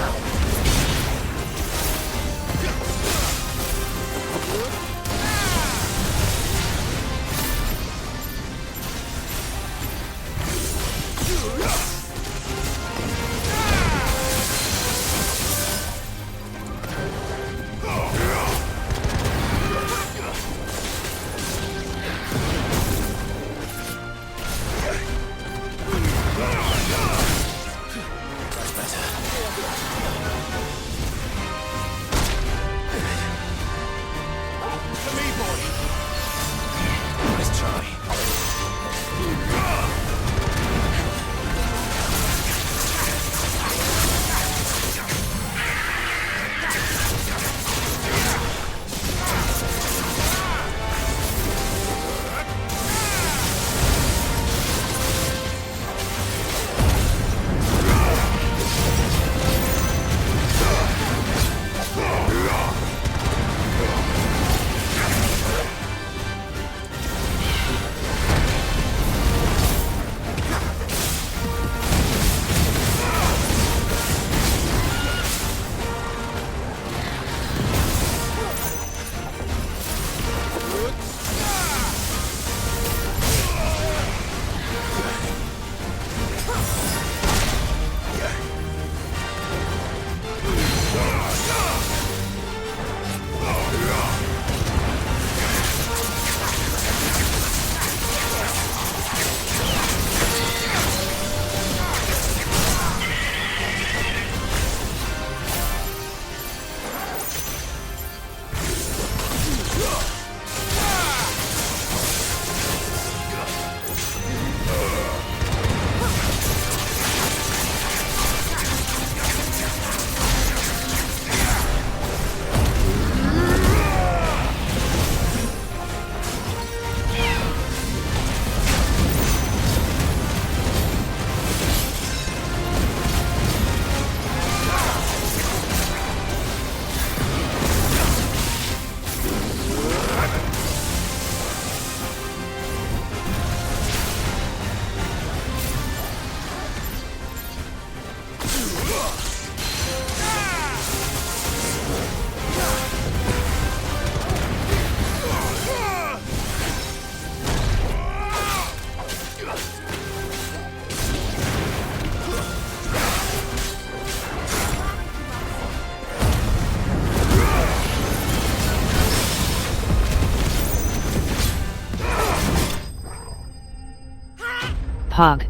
Pog.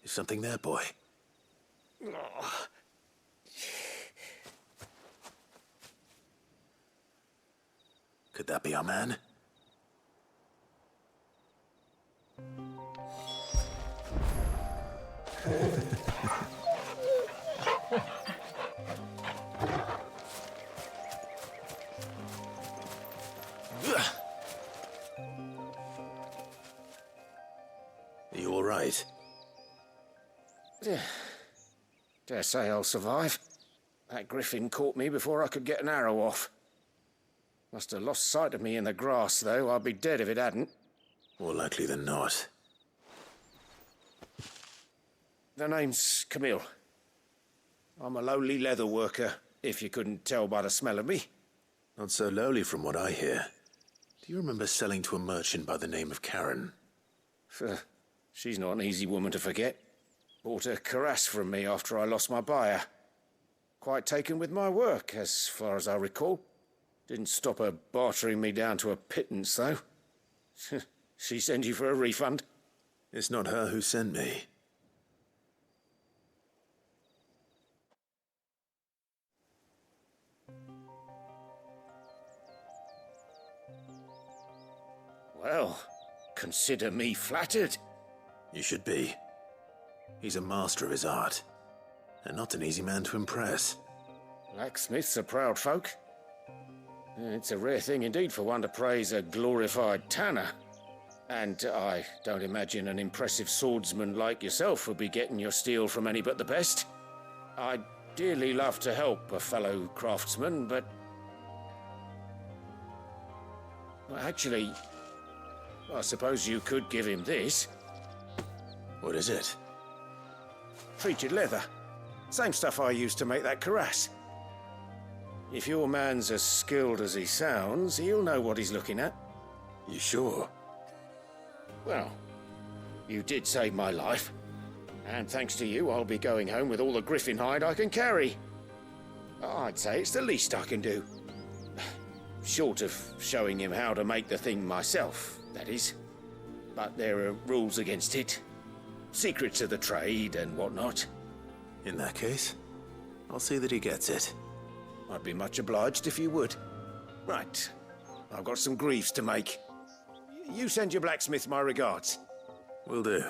Is something there, boy? Could that be our man? Are you all right? Dare say I'll survive. That griffin caught me before I could get an arrow off. Must have lost sight of me in the grass, though. I'd be dead if it hadn't. More likely than not. The name's Camille. I'm a lowly leather worker, if you couldn't tell by the smell of me. Not so lowly from what I hear. Do you remember selling to a merchant by the name of Karen? She's not an easy woman to forget. Bought a cuirass from me after I lost my buyer. Quite taken with my work, as far as I recall. Didn't stop her bartering me down to a pittance, though. She sent you for a refund? It's not her who sent me. Well, consider me flattered. You should be. He's a master of his art, and not an easy man to impress. Blacksmiths are proud folk. It's a rare thing indeed for one to praise a glorified tanner. And I don't imagine an impressive swordsman like yourself would be getting your steel from any but the best. I'd dearly love to help a fellow craftsman, but... well, actually, I suppose you could give him this. What is it? Treated leather. Same stuff I used to make that cuirass. If your man's as skilled as he sounds, he'll know what he's looking at. You sure? Well, you did save my life. And thanks to you, I'll be going home with all the griffin hide I can carry. I'd say it's the least I can do. Short of showing him how to make the thing myself, that is. But there are rules against it. Secrets of the trade and whatnot. In that case, I'll see that he gets it. I'd be much obliged if you would. Right. I've got some greaves to make. You send your blacksmith my regards. Will do.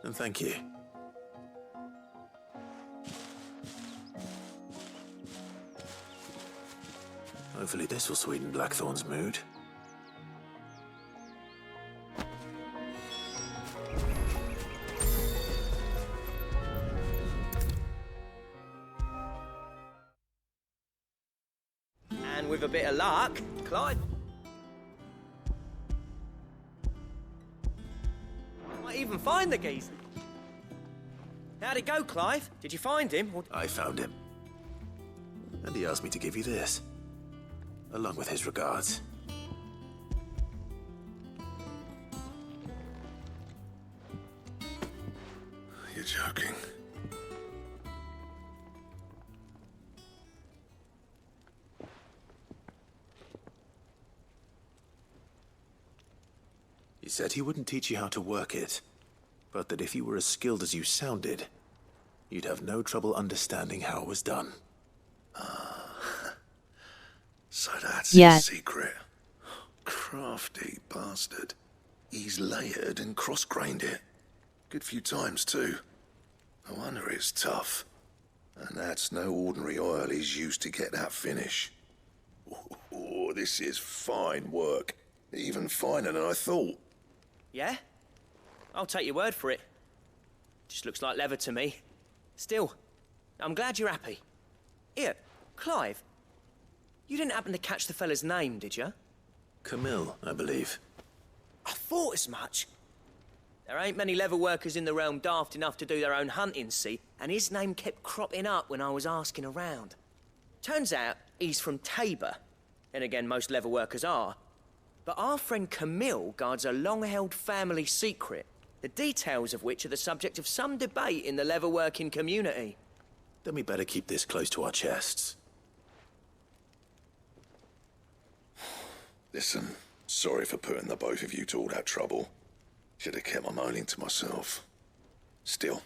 And thank you. Hopefully this will sweeten Blackthorn's mood. And with a bit of luck, Clive might even find the geezer. How'd it go, Clive? Did you find him? Or... I found him. And he asked me to give you this, along with his regards. You're joking. He said he wouldn't teach you how to work it, but that if you were as skilled as you sounded, you'd have no trouble understanding how it was done. So that's Yeah. his secret. Crafty bastard. He's layered and cross-grained it. Good few times, too. No wonder it's tough. And that's no ordinary oil he's used to get that finish. Oh, this is fine work. Even finer than I thought. Yeah? I'll take your word for it. Just looks like leather to me. Still, I'm glad you're happy. Here, Clive, you didn't happen to catch the fella's name, did you? Camille, I believe. I thought as much. There ain't many leather workers in the realm daft enough to do their own hunting, see? And his name kept cropping up when I was asking around. Turns out he's from Tabor. Then again, most leather workers are. But our friend Camille guards a long-held family secret, the details of which are the subject of some debate in the leather-working community. Then we better keep this close to our chests. Listen, sorry for putting the both of you to all that trouble. Should have kept my moaning to myself. Still,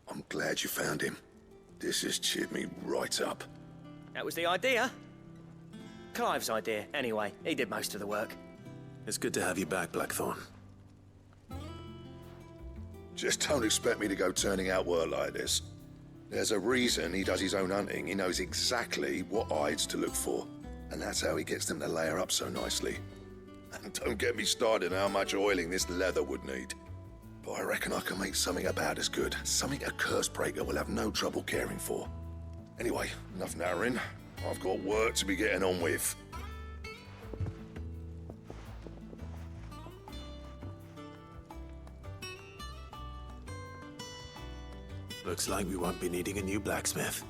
I'm glad you found him. This has cheered me right up. That was the idea. Clive's idea, anyway. He did most of the work. It's good to have you back, Blackthorn. Just don't expect me to go turning out work like this. There's a reason he does his own hunting. He knows exactly what hides to look for. And that's how he gets them to layer up so nicely. And don't get me started on how much oiling this leather would need. But I reckon I can make something about as good. Something a Cursebreaker will have no trouble caring for. Anyway, enough narrowing. I've got work to be getting on with. Looks like we won't be needing a new blacksmith.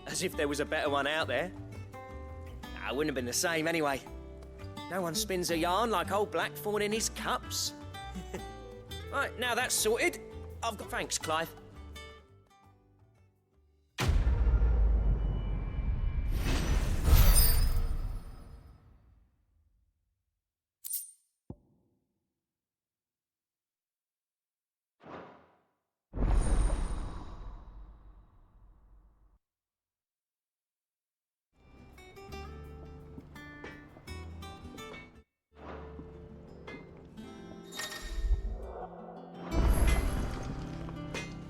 As if there was a better one out there. Nah, it wouldn't have been the same anyway. No one spins a yarn like old Blackthorn in his cups. Right, now that's sorted. I've got... Thanks, Clive.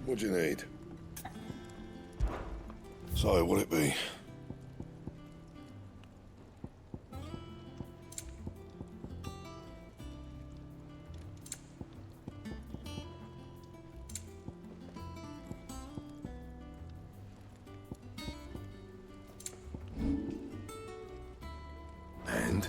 What do you need? So, what'll it be? And?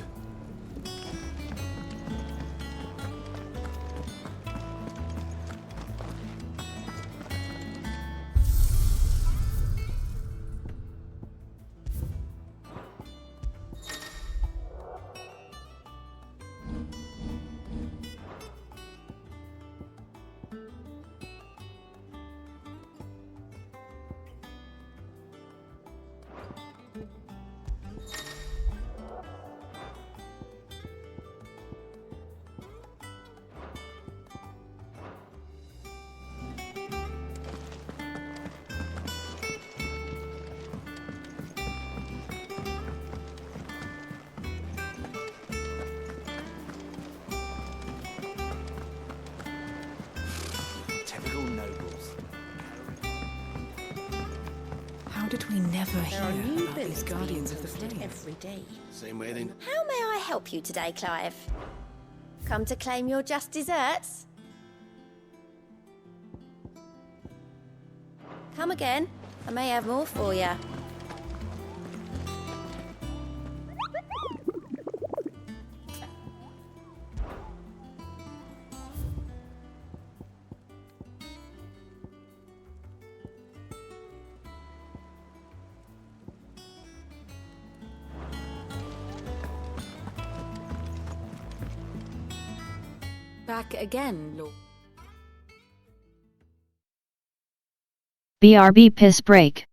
Typical nobles. How did we never There are hear new about these builds guardians being of the posted flame? every day. Same way then. How may I help you today, Clive? Come to claim your just desserts? Come again. I may have more for you. Back again, Lord. BRB piss break.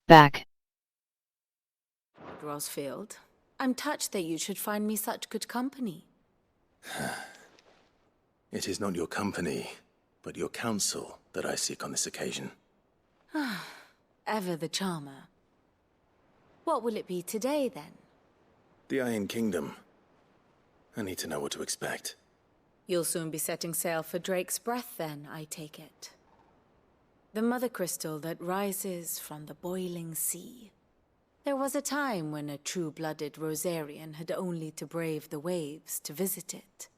back. Rosfield, I'm touched that you should find me such good company. It is not your company, but your counsel that I seek on this occasion. Ever the charmer. What will it be today, then? The Iron Kingdom. I need to know what to expect. You'll soon be setting sail for Drake's Breath, then, I take it. The mother crystal that rises from the boiling sea. There was a time when a true-blooded Rosarian had only to brave the waves to visit it.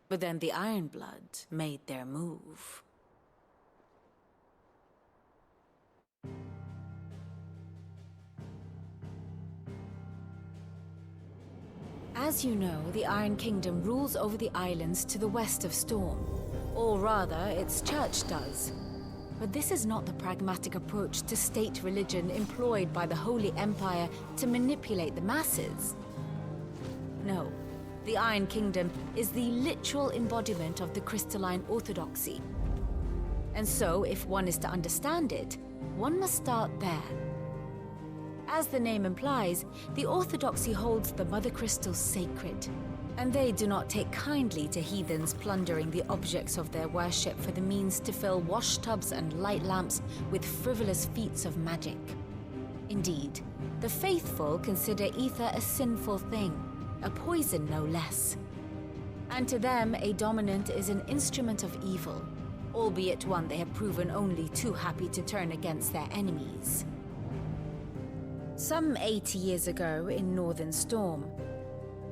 But then the Ironblood made their move. As you know, the Iron Kingdom rules over the islands to the west of Storm. Or rather, its church does. But this is not the pragmatic approach to state religion employed by the Holy Empire to manipulate the masses. No, the Iron Kingdom is the literal embodiment of the crystalline orthodoxy. And so, if one is to understand it, one must start there. As the name implies, the orthodoxy holds the Mother Crystals sacred, and they do not take kindly to heathens plundering the objects of their worship for the means to fill washtubs and light lamps with frivolous feats of magic. Indeed, the faithful consider ether a sinful thing, a poison no less. And to them, a dominant is an instrument of evil, albeit one they have proven only too happy to turn against their enemies. Some 80 years ago in Northern Storm,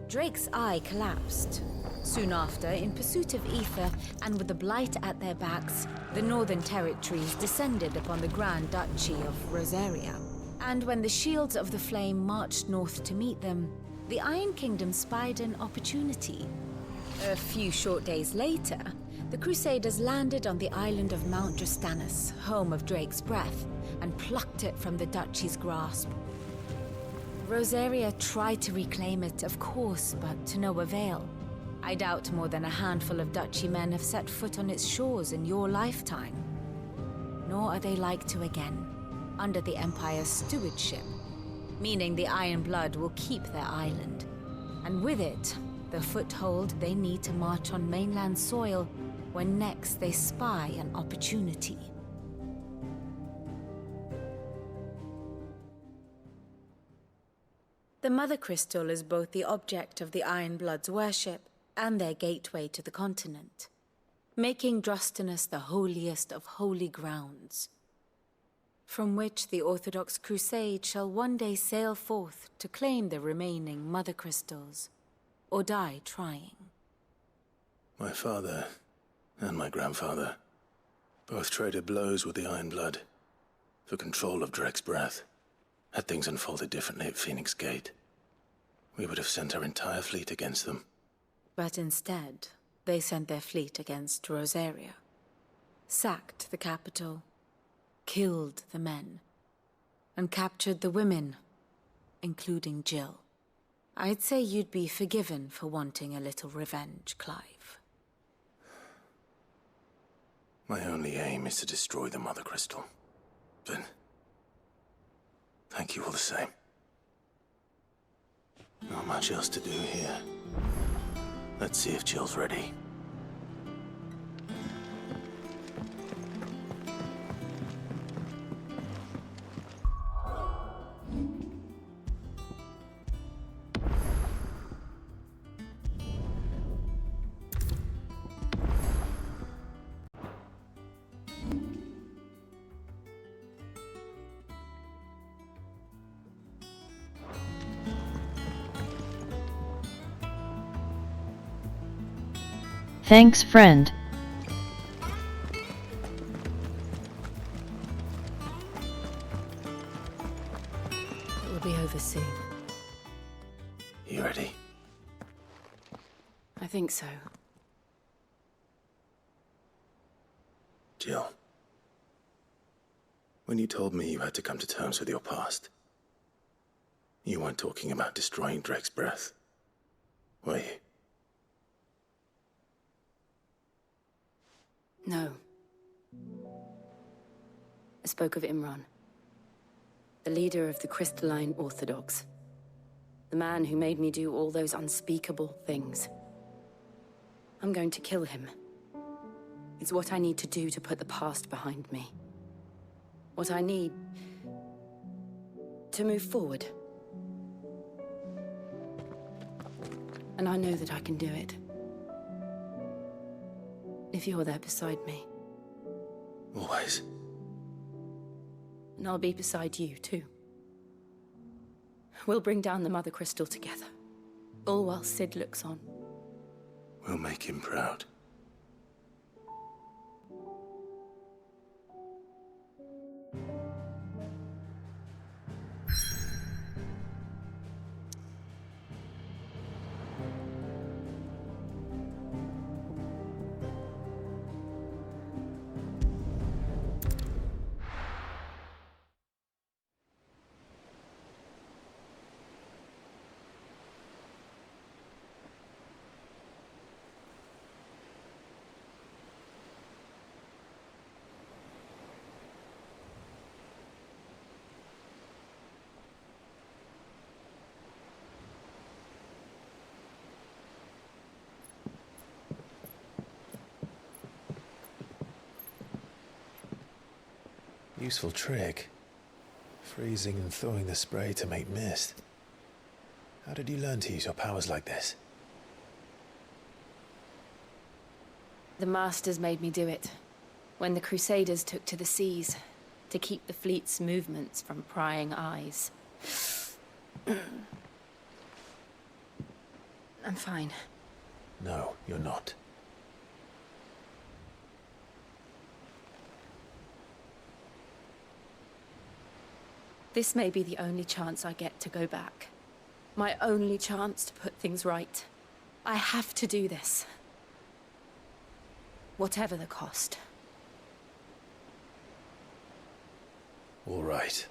Drake's eye collapsed. Soon after, in pursuit of ether and with the blight at their backs, the Northern Territories descended upon the Grand Duchy of Rosaria. And when the Shields of the Flame marched north to meet them, the Iron Kingdom spied an opportunity. A few short days later, the Crusaders landed on the island of Mount Drastanus, home of Drake's Breath, and plucked it from the Duchy's grasp. Rosaria tried to reclaim it, of course, but to no avail. I doubt more than a handful of Duchy men have set foot on its shores in your lifetime. Nor are they like to again, under the Empire's stewardship, meaning the Iron Blood will keep their island, and with it, the foothold they need to march on mainland soil when next they spy an opportunity. The Mother Crystal is both the object of the Iron Blood's worship and their gateway to the continent, making Drastanus the holiest of holy grounds, from which the Orthodox Crusade shall one day sail forth to claim the remaining Mother Crystals, or die trying. My father and my grandfather both traded blows with the Iron Blood for control of Drake's Breath. Had things unfolded differently at Phoenix Gate, we would have sent our entire fleet against them. But instead, they sent their fleet against Rosaria, sacked the capital, killed the men, and captured the women, including Jill. I'd say you'd be forgiven for wanting a little revenge, Clive. My only aim is to destroy the Mother Crystal. But thank you all the same. Not much else to do here. Let's see if Jill's ready. Thanks, friend. It will be over soon. You ready? I think so. Jill, when you told me you had to come to terms with your past, you weren't talking about destroying Drake's Breath, were you? No. I spoke of Imran. The leader of the Crystalline Orthodox. The man who made me do all those unspeakable things. I'm going to kill him. It's what I need to do to put the past behind me. What I need to move forward. And I know that I can do it. If you're there beside me. Always. And I'll be beside you, too. We'll bring down the Mother Crystal together. All while Sid looks on. We'll make him proud. Useful trick. Freezing and thawing the spray to make mist. How did you learn to use your powers like this? The Masters made me do it. When the Crusaders took to the seas, to keep the fleet's movements from prying eyes. I'm fine. No, you're not. This may be the only chance I get to go back. My only chance to put things right. I have to do this. Whatever the cost. All right.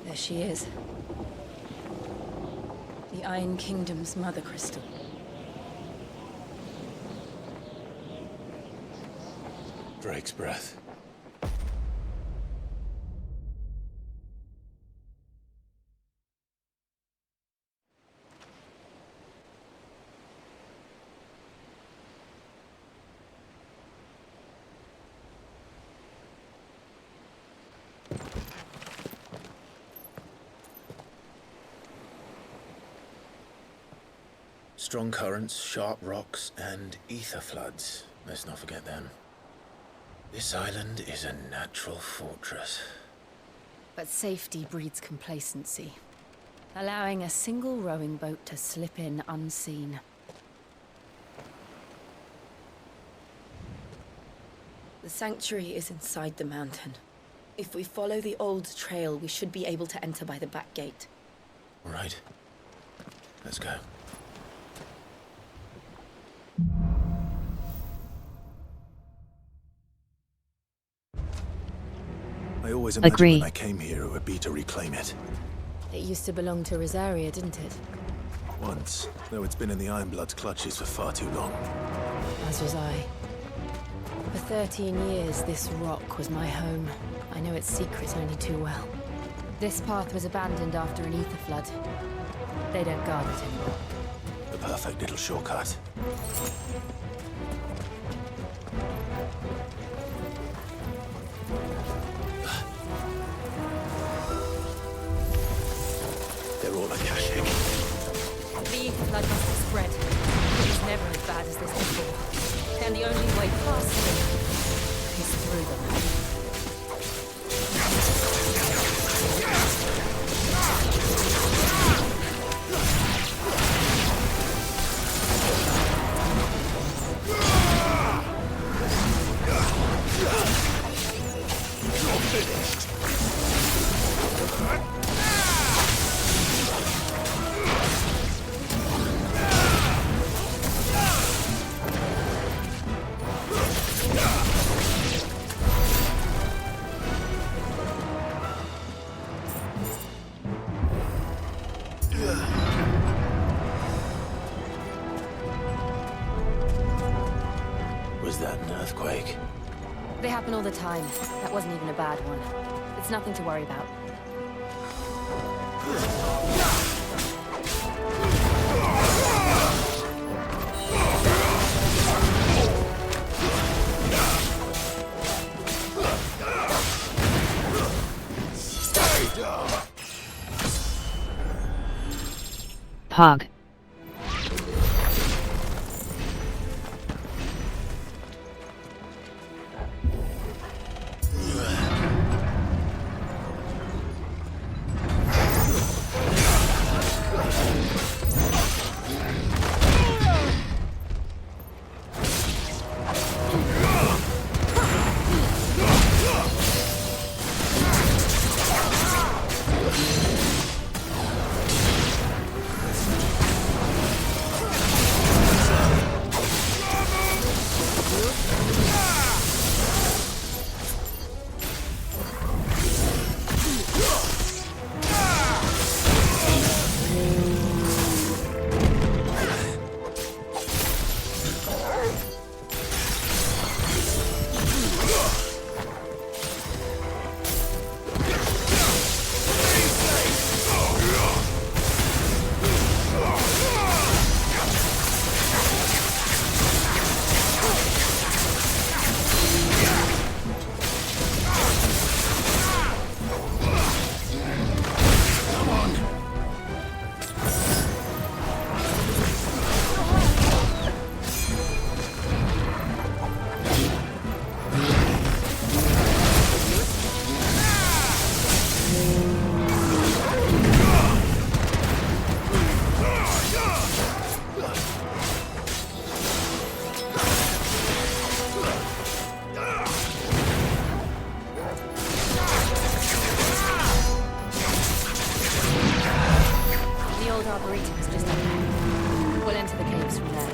There she is. The Iron Kingdom's Mother Crystal. Drake's breath. Strong currents, sharp rocks, and ether floods. Let's not forget them. This island is a natural fortress. But safety breeds complacency. Allowing a single rowing boat to slip in unseen. The sanctuary is inside the mountain. If we follow the old trail, we should be able to enter by the back gate. All right. Let's go. I always imagined Agree. when I came here it would be to reclaim it. It used to belong to Rosaria, didn't it? Once, though it's been in the Ironblood's clutches for far too long. As was I. For 13 years, this rock was my home. I know its secrets only too well. This path was abandoned after an ether flood. They don't guard it anymore. The perfect little shortcut. They're all Akashic. The ether flood must have spread. It was never as bad as this before. And the only way past them is through them. Was that an earthquake? They happen all the time. That wasn't even a bad one. It's nothing to worry about. Pog. We'll enter the caves from there.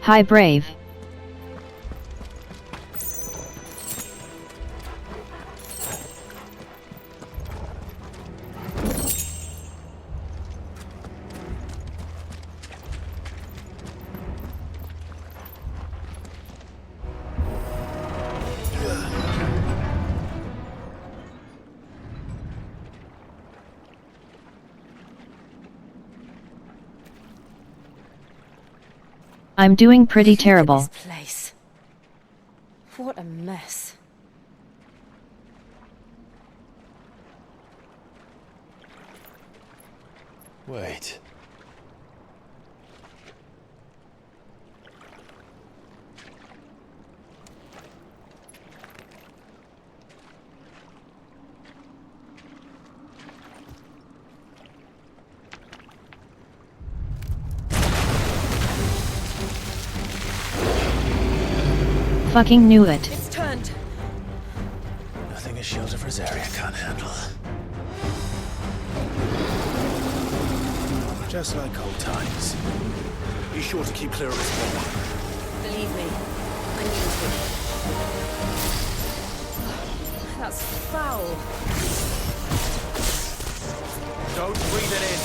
Hi, Brave. I'm doing pretty terrible. This place. What a mess. Wait. Fucking knew it. It's turned. Nothing a shield of Rosaria can't handle. Just like old times. Be sure to keep clear of this wall. Believe me, I need to. That's foul. Don't breathe it in.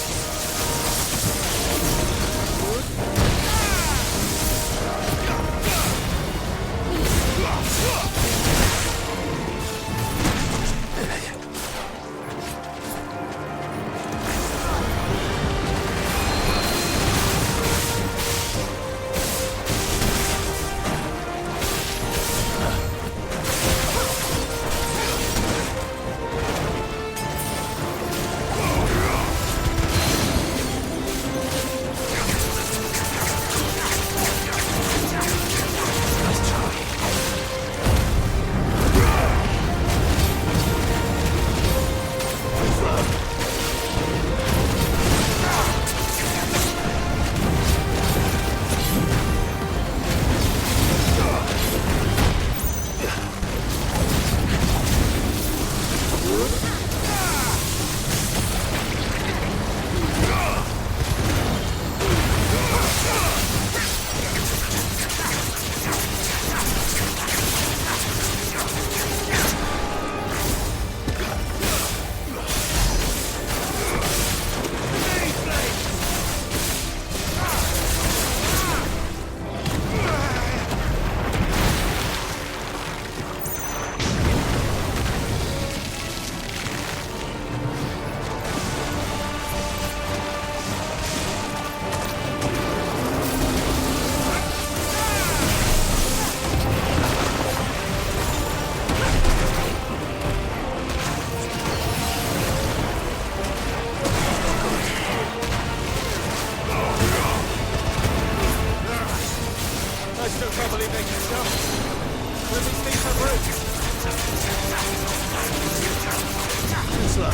really making stuff. Let me see some room. Slow.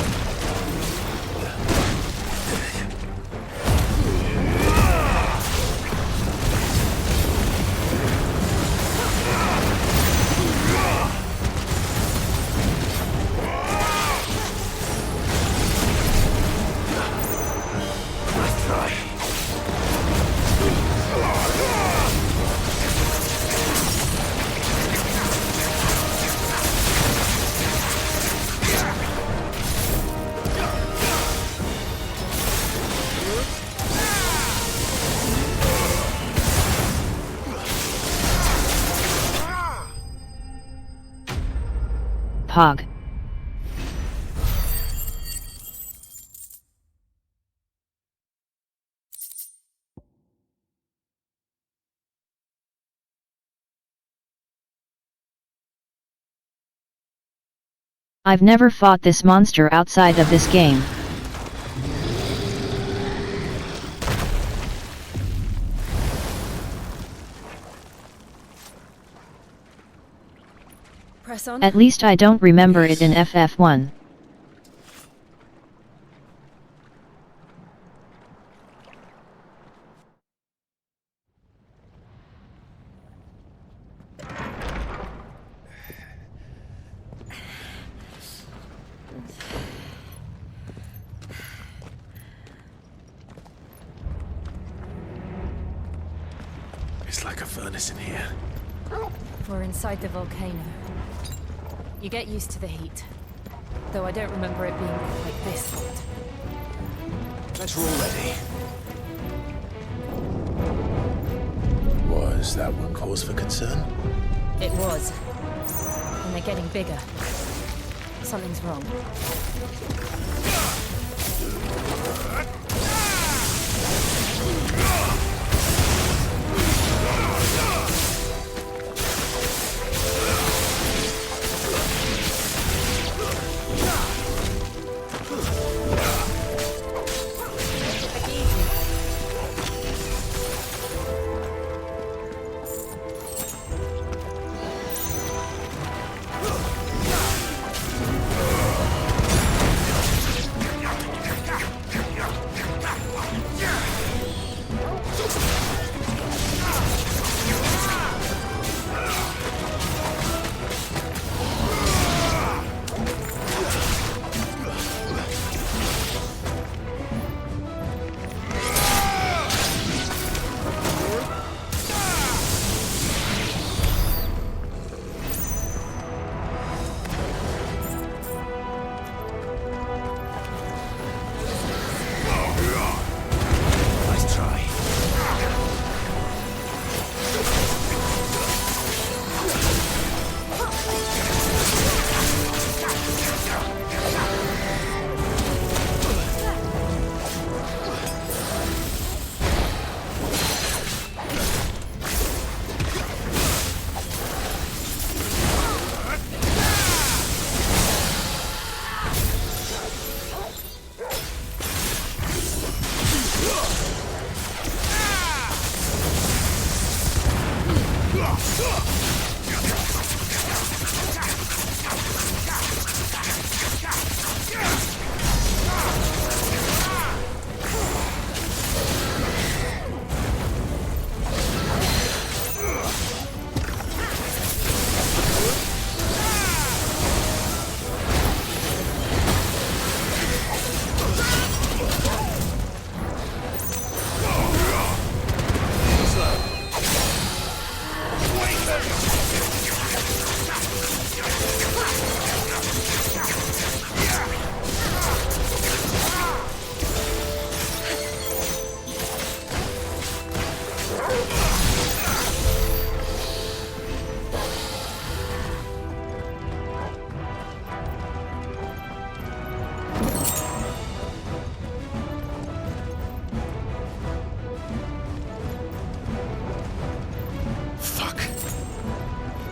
Pog. I've never fought this monster outside of this game. Press on. At least I don't remember it in FF1. It's like a furnace in here. We're inside the volcano. You get used to the heat. Though I don't remember it being quite this hot. Glad you're all ready. Was that one cause for concern? It was. And they're getting bigger. Something's wrong.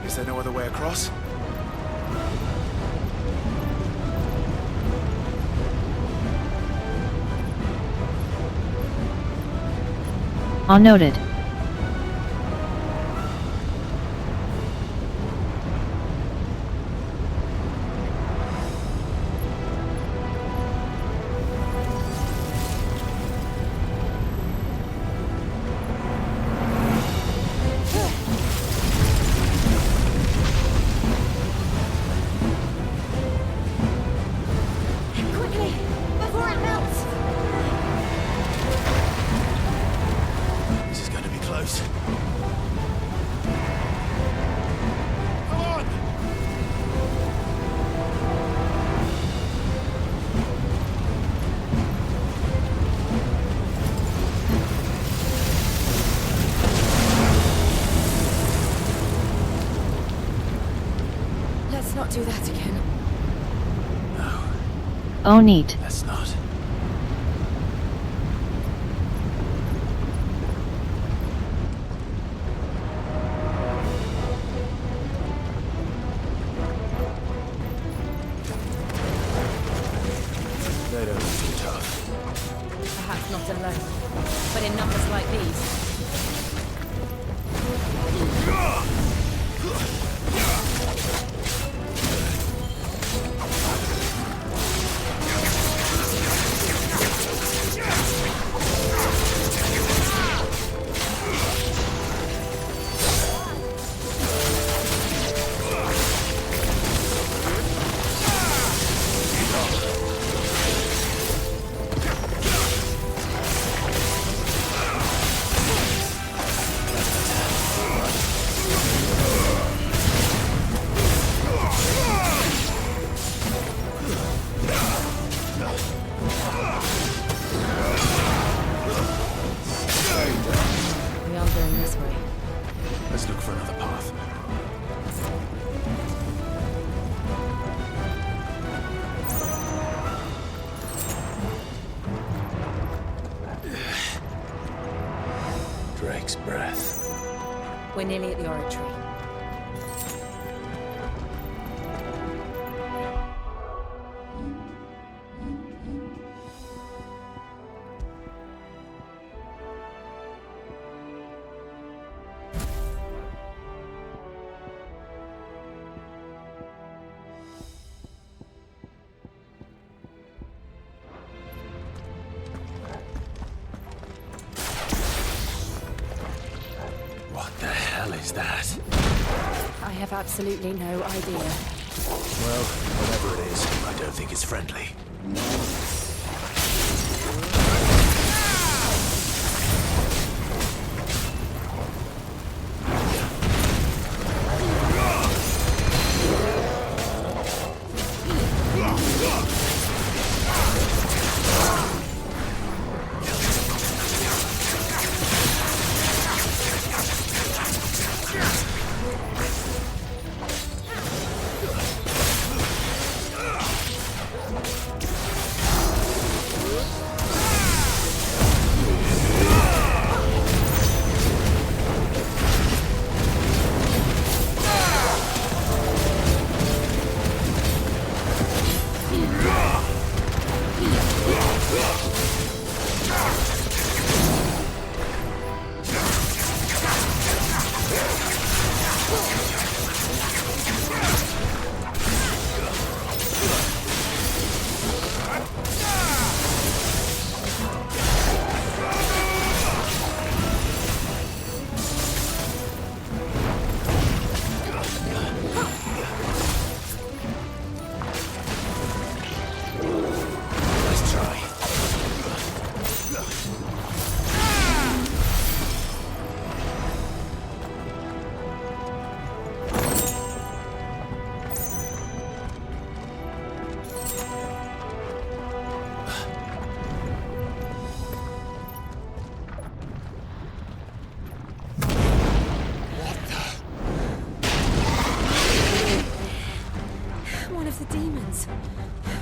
Is there no other way across? Noted. close. Come on! Let's not do that again. Oh neat. Let's not. They don't look too tough. Perhaps not alone, but in numbers like these. Let's look for another path. Drake's breath. We're nearly at the oratory. What the hell is that? I have absolutely no idea. Well, whatever it is, I don't think it's friendly.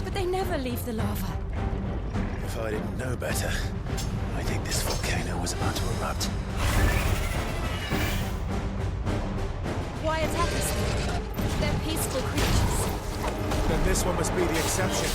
But they never leave the lava. If I didn't know better, I think this volcano was about to erupt. Why attack us then? They're peaceful creatures. Then this one must be the exception.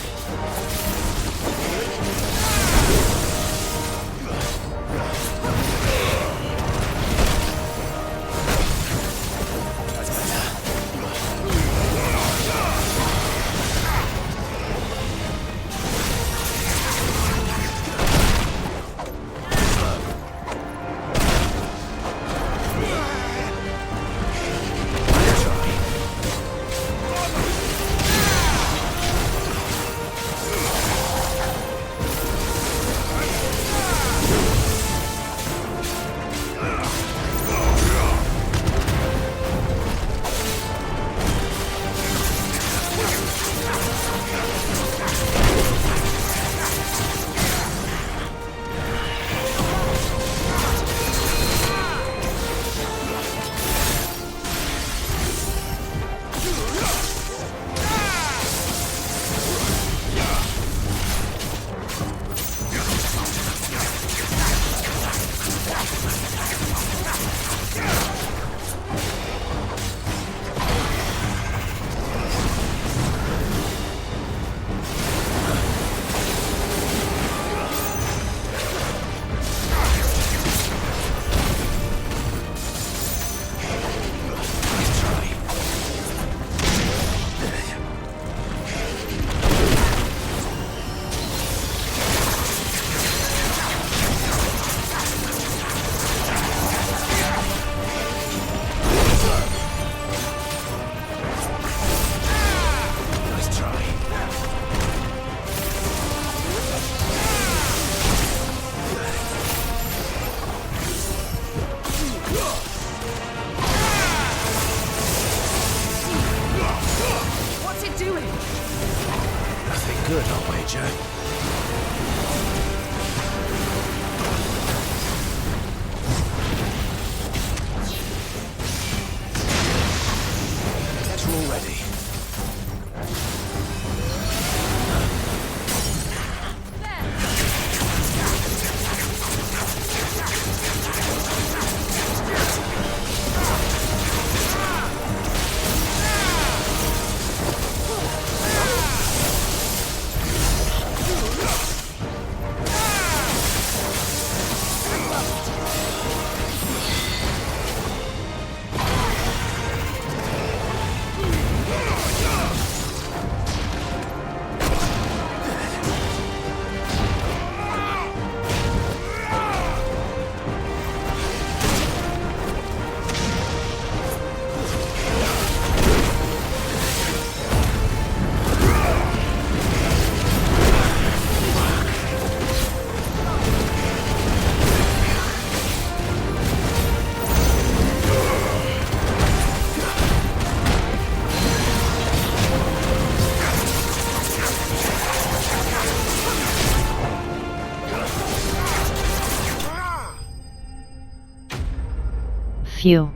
Phew.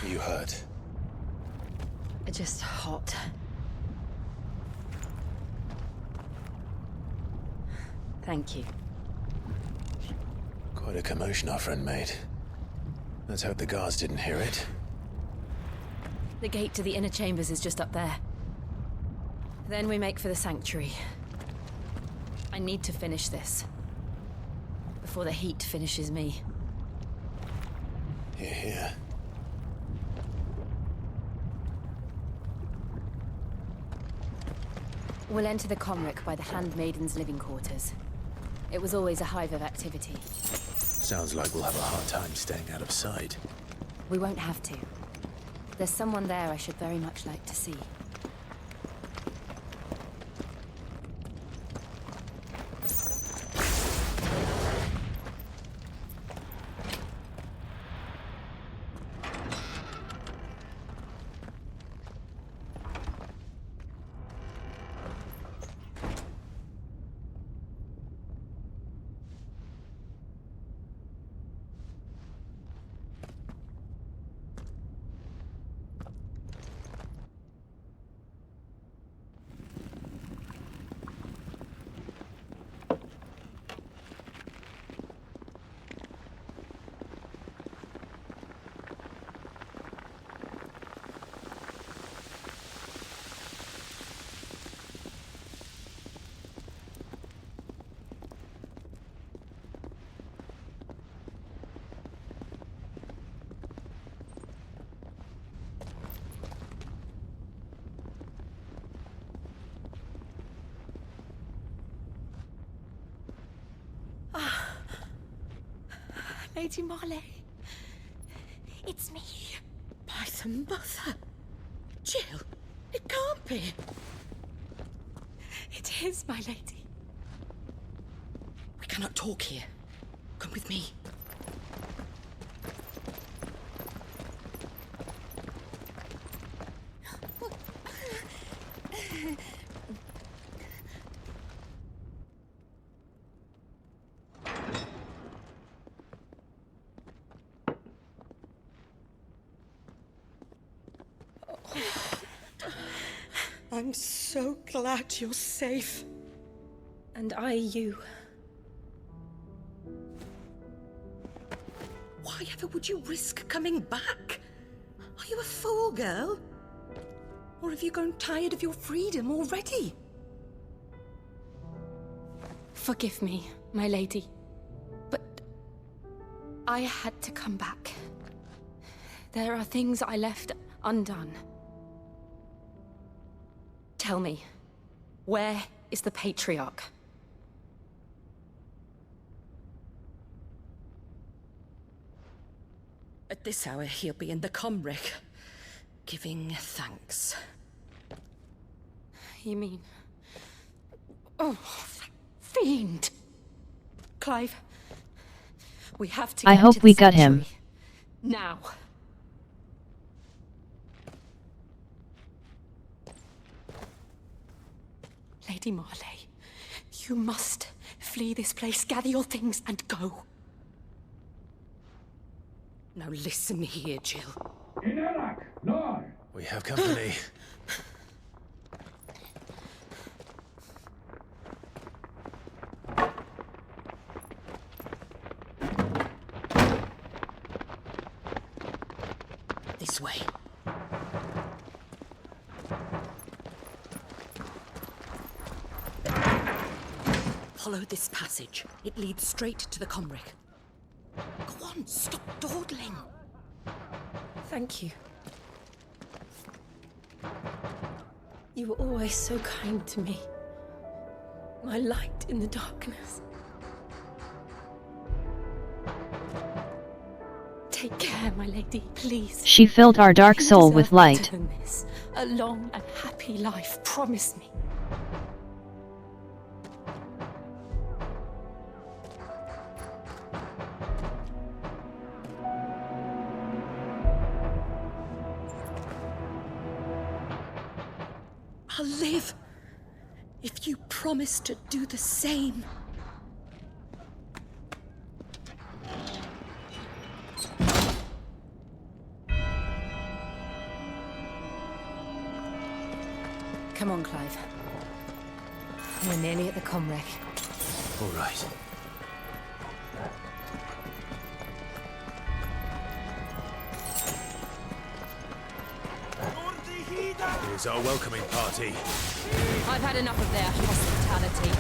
You hurt? Just hot. Thank you. Quite a commotion our friend made. Let's hope the guards didn't hear it. The gate to the inner chambers is just up there. Then we make for the sanctuary. I need to finish this. Before the heat finishes me. Hear, hear. We'll enter the Comric by the Handmaiden's living quarters. It was always a hive of activity. Sounds like we'll have a hard time staying out of sight. We won't have to. There's someone there I should very much like to see. Lady Marley. It's me. By the mother. Jill, it can't be. It is, my lady. We cannot talk here. Come with me. I'm so glad you're safe. And I you. Why ever would you risk coming back? Are you a fool, girl? Or have you grown tired of your freedom already? Forgive me, my lady. But I had to come back. There are things I left undone. Tell me, where is the Patriarch? At this hour, he'll be in the Comric, giving thanks. You mean... Oh, fiend! Clive, we have to I get hope to the we got him. sanctuary. Now. Lady Marley, you must flee this place, gather your things, and go. Now listen here, Jill. We have company. This way. Follow this passage. It leads straight to the Comric. Go on, stop dawdling. Thank you. You were always so kind to me. My light in the darkness. Take care, my lady, please. She filled our dark soul with light. Better than this. A long and happy life, promise me. I'll live if you promise to do the same. Come on, Clive. We're nearly at the comwreck. All right. Here's our welcoming party. I've had enough of their hospitality.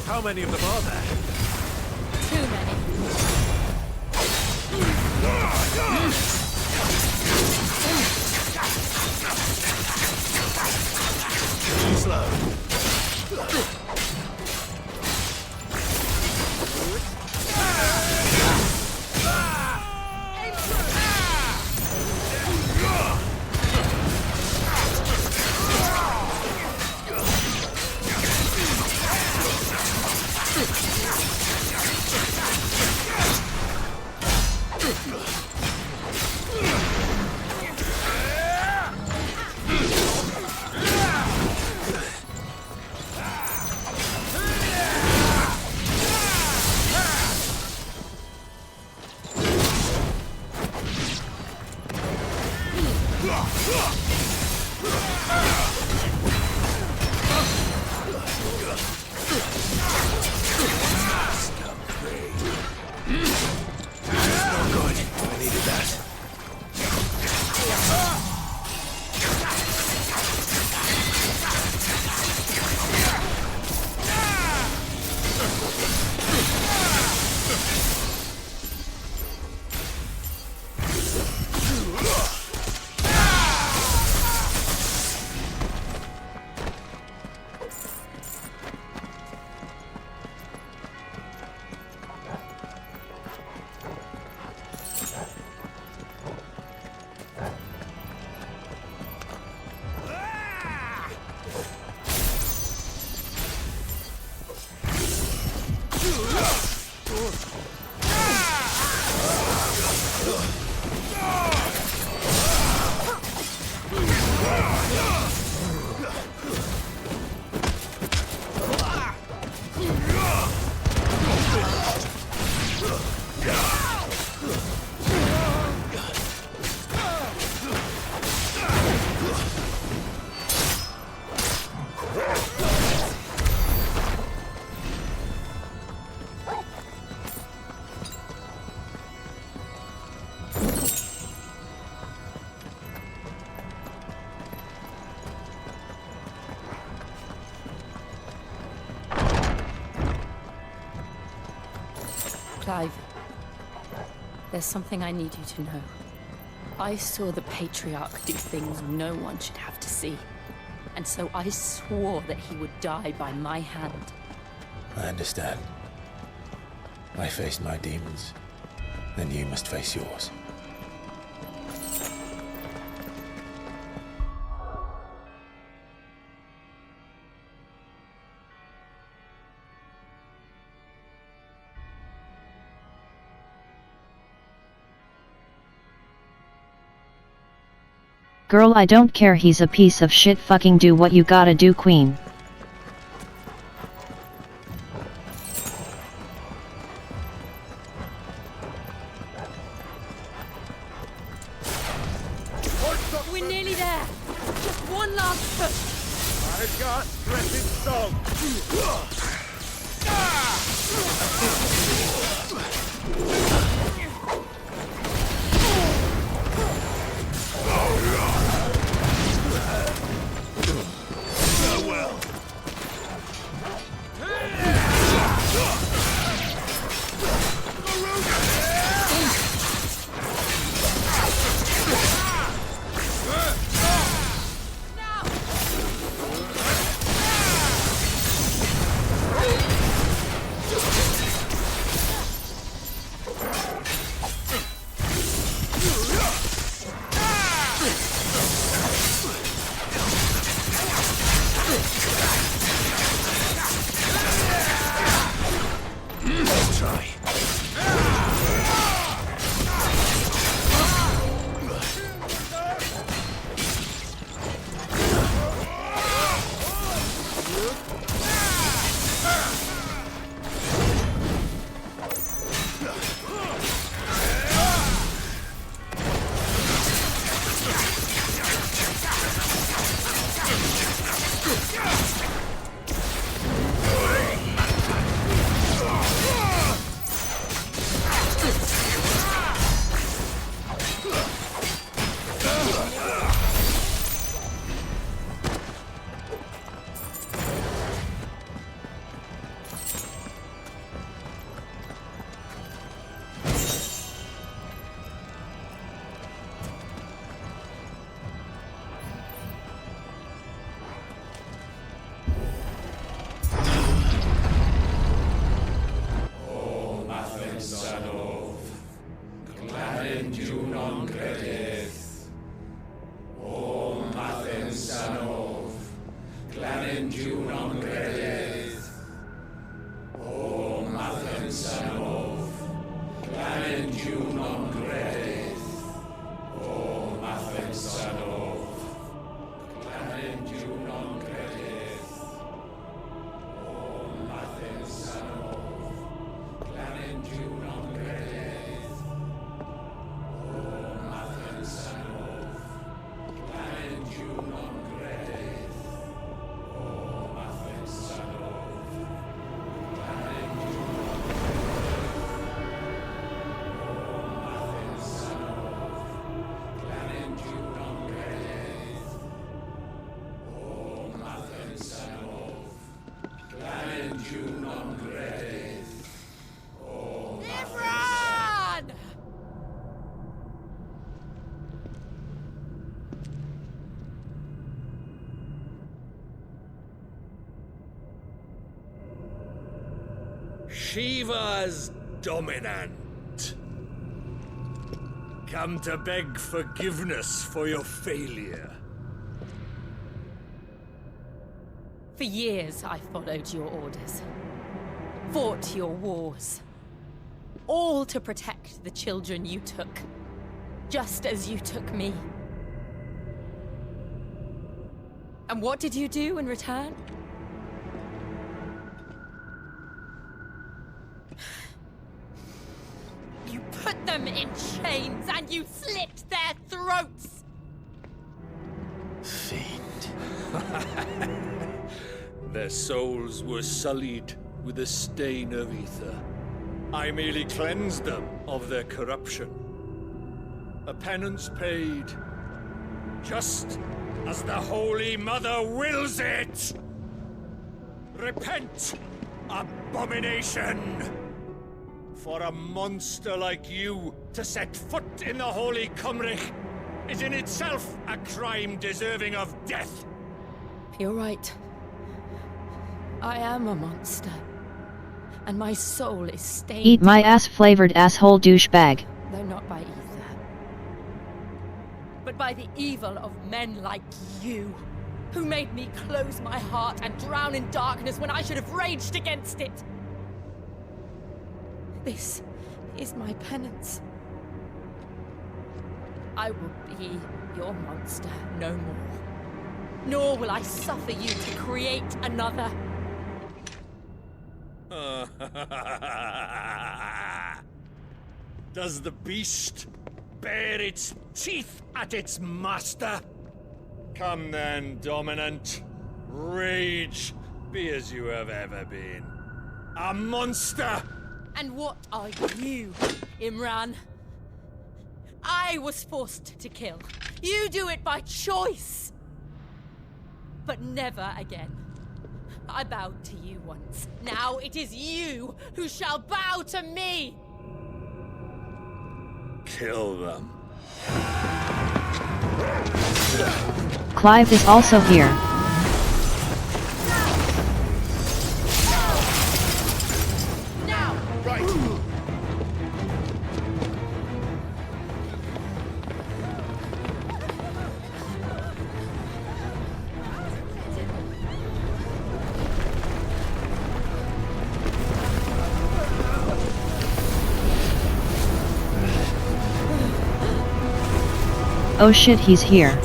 How many of them are there? Too many. Slow. Clive, there's something I need you to know. I saw the Patriarch do things no one should have to see. And so I swore that he would die by my hand. I understand. I faced my demons, then you must face yours. Girl, I don't care, he's a piece of shit. Fucking do what you gotta do, queen. We're nearly there. Just one last push. I've got blessed song. Farewell. Shiva's dominant. Come to beg forgiveness for your failure. For years, I followed your orders. Fought your wars. All to protect the children you took. Just as you took me. And what did you do in return? You put them in chains and you slit their throats! Fiend. Their souls were sullied with a stain of ether. I merely cleansed them of their corruption. A penance paid, just as the Holy Mother wills it! Repent, abomination! For a monster like you to set foot in the Holy Cymric is in itself a crime deserving of death. You're right. I am a monster. And my soul is stained. Eat my ass-flavored asshole douchebag. Though not by ether. But by the evil of men like you, who made me close my heart and drown in darkness when I should have raged against it. This is my penance. I will be your monster no more. Nor will I suffer you to create another. Does the beast bare its teeth at its master? Come then, Dominant. Rage, be as you have ever been. A monster! And what are you, Imran? I was forced to kill. You do it by choice. But never again. I bowed to you once. Now it is you who shall bow to me! Kill them. Clive is also here. Now! Right! Oh shit, he's here.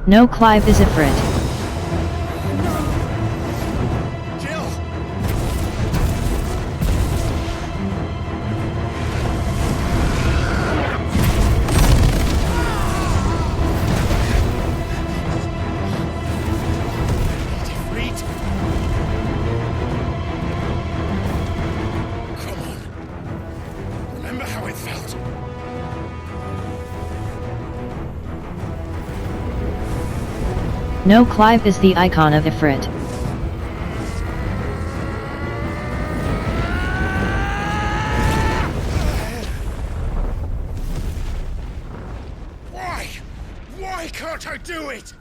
No, Clive is Ifrit. No, Clive is the icon of Ifrit. Why? Why can't I do it?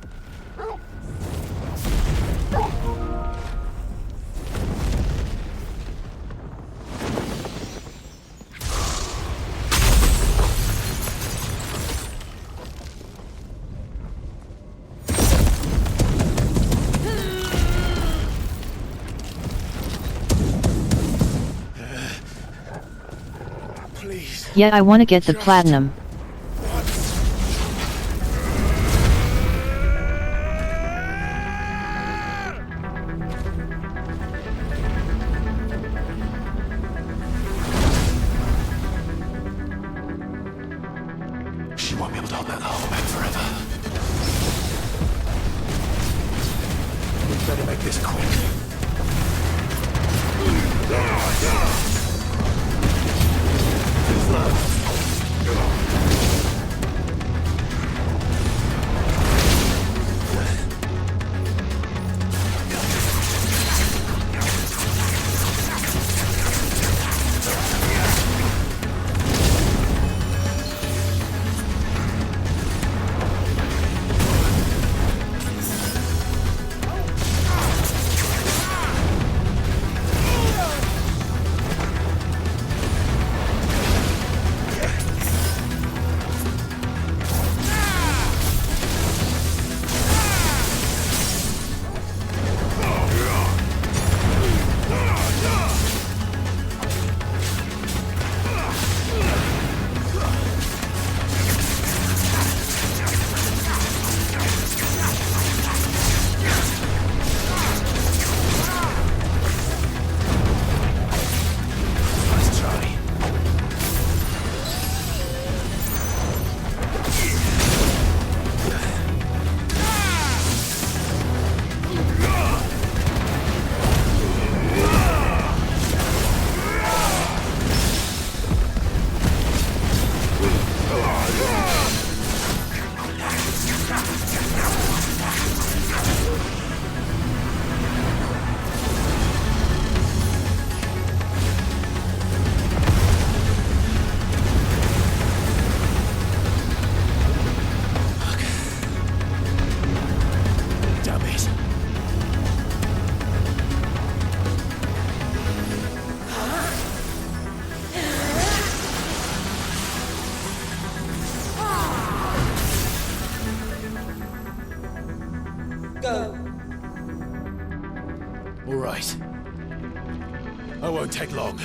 Yeah, I wanna get the platinum. She won't be able to hold that hole back forever. We better make this quick. right. I won't take long.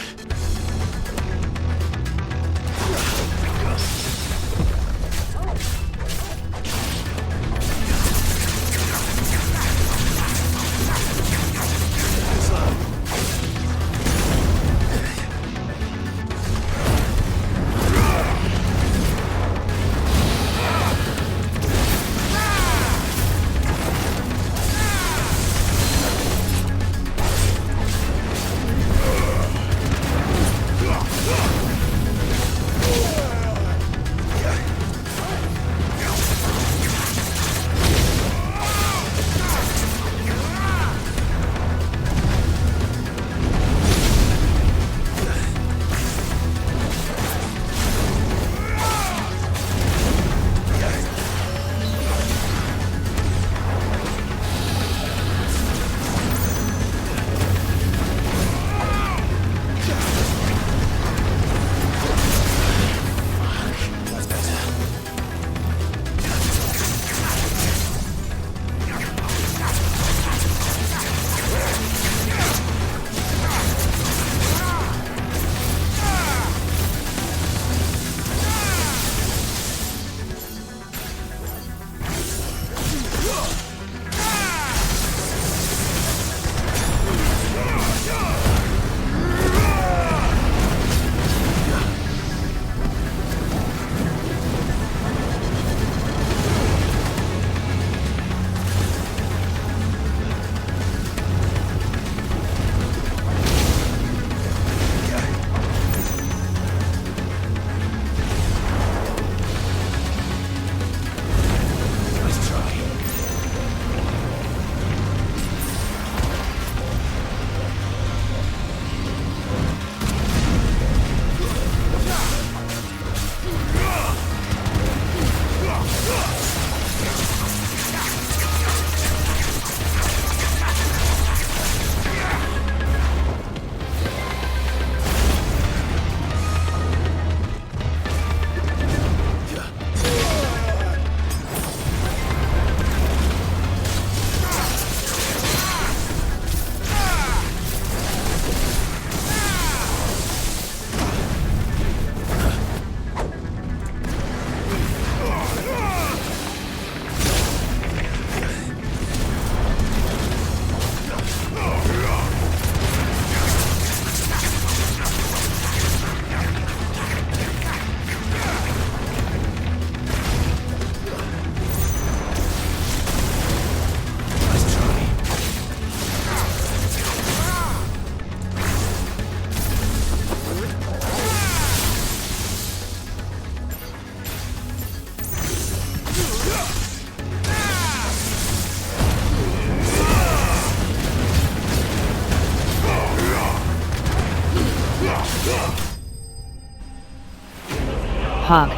Hog.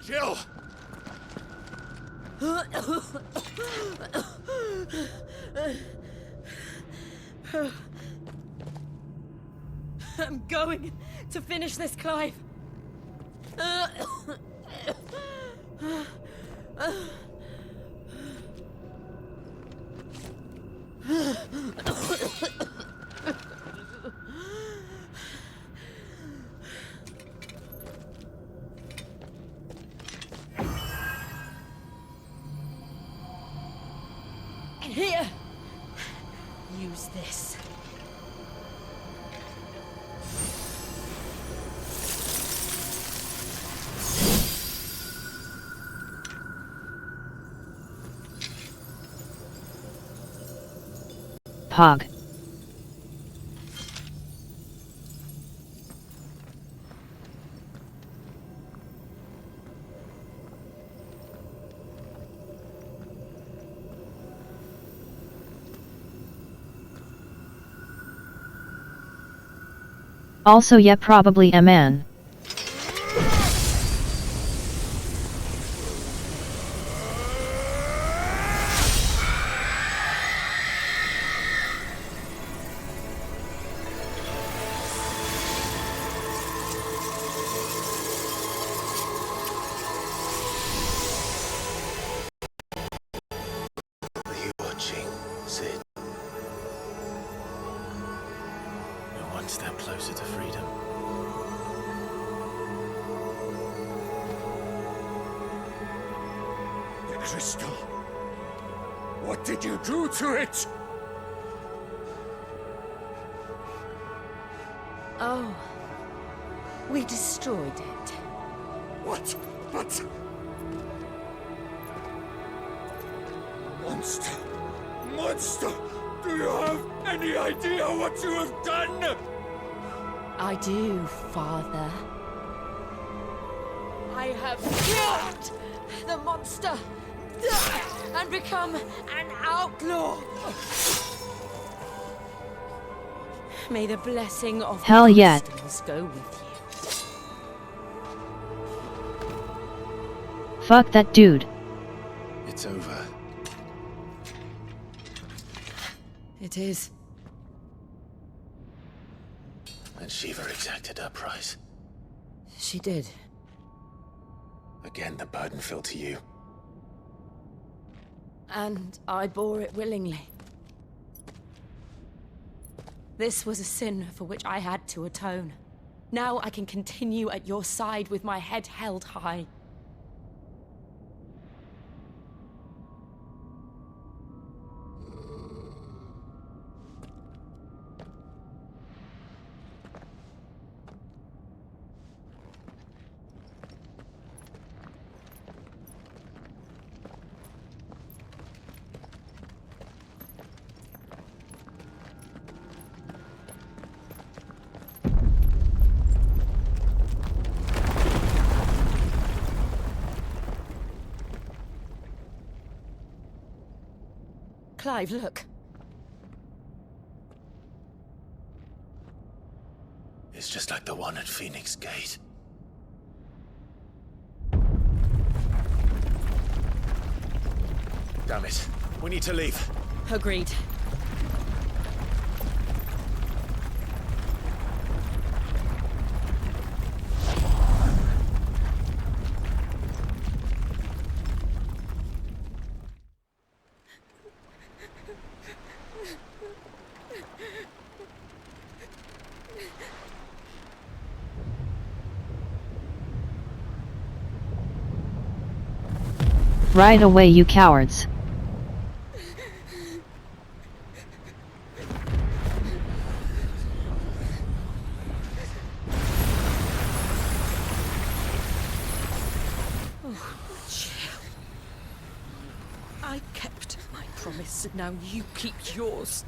Jill! I'm going to finish this, Clive. Here. Use this. Pog. Also yeah, probably a man. Are you watching, Sid? We're one step closer to freedom. The crystal. What did you do to it? Oh. We destroyed it. What? But... Monster! Monster! Do you have any idea what you have done? I do, Father. I have killed the monster and become an outlaw. May the blessing of Hell the yeah. crystals go with you. Fuck that dude. It's over. It is. And Shiva exacted her price. She did. Again, the burden fell to you. And I bore it willingly. This was a sin for which I had to atone. Now I can continue at your side with my head held high. Clive, look. It's just like the one at Phoenix Gate. Damn it. We need to leave. Agreed. Right away, you cowards. Oh, chill. I kept my promise, and now you keep yours.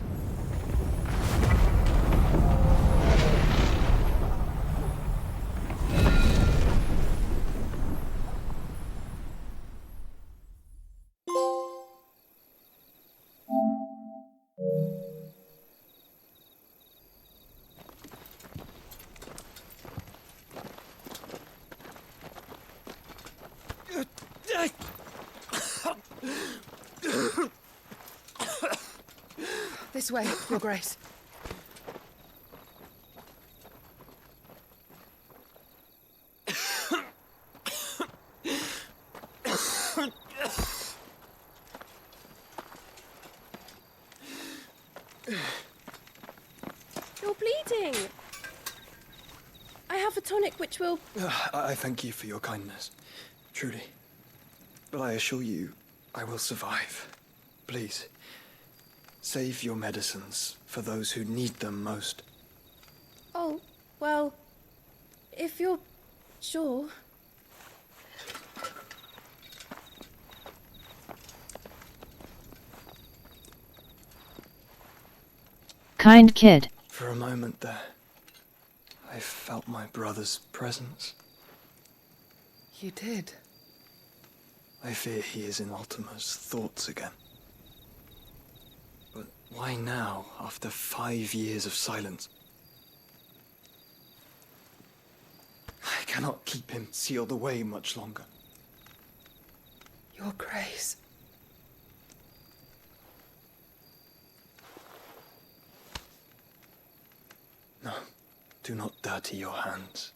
This way, Your Grace. You're bleeding. I have a tonic which will... I thank you for your kindness, truly. But I assure you, I will survive. Please, save your medicines for those who need them most. Oh, well, if you're sure... Kind kid. For a moment there, I felt my brother's presence. You did? I fear he is in Ultima's thoughts again. But why now, after 5 years of silence? cannot keep him sealed away much longer. Your Grace. No, do not dirty your hands.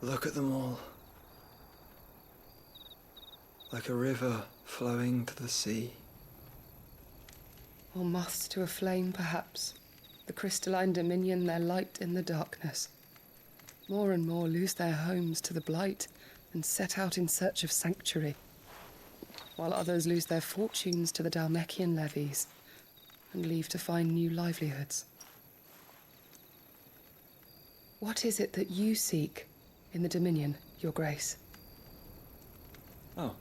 Look at them all. Like a river flowing to the sea. Or moths to a flame, perhaps. The crystalline dominion their light in the darkness. More and more lose their homes to the blight and set out in search of sanctuary, while others lose their fortunes to the Dhalmekian levies and leave to find new livelihoods. What is it that you seek in the Dominion, Your Grace? Oh,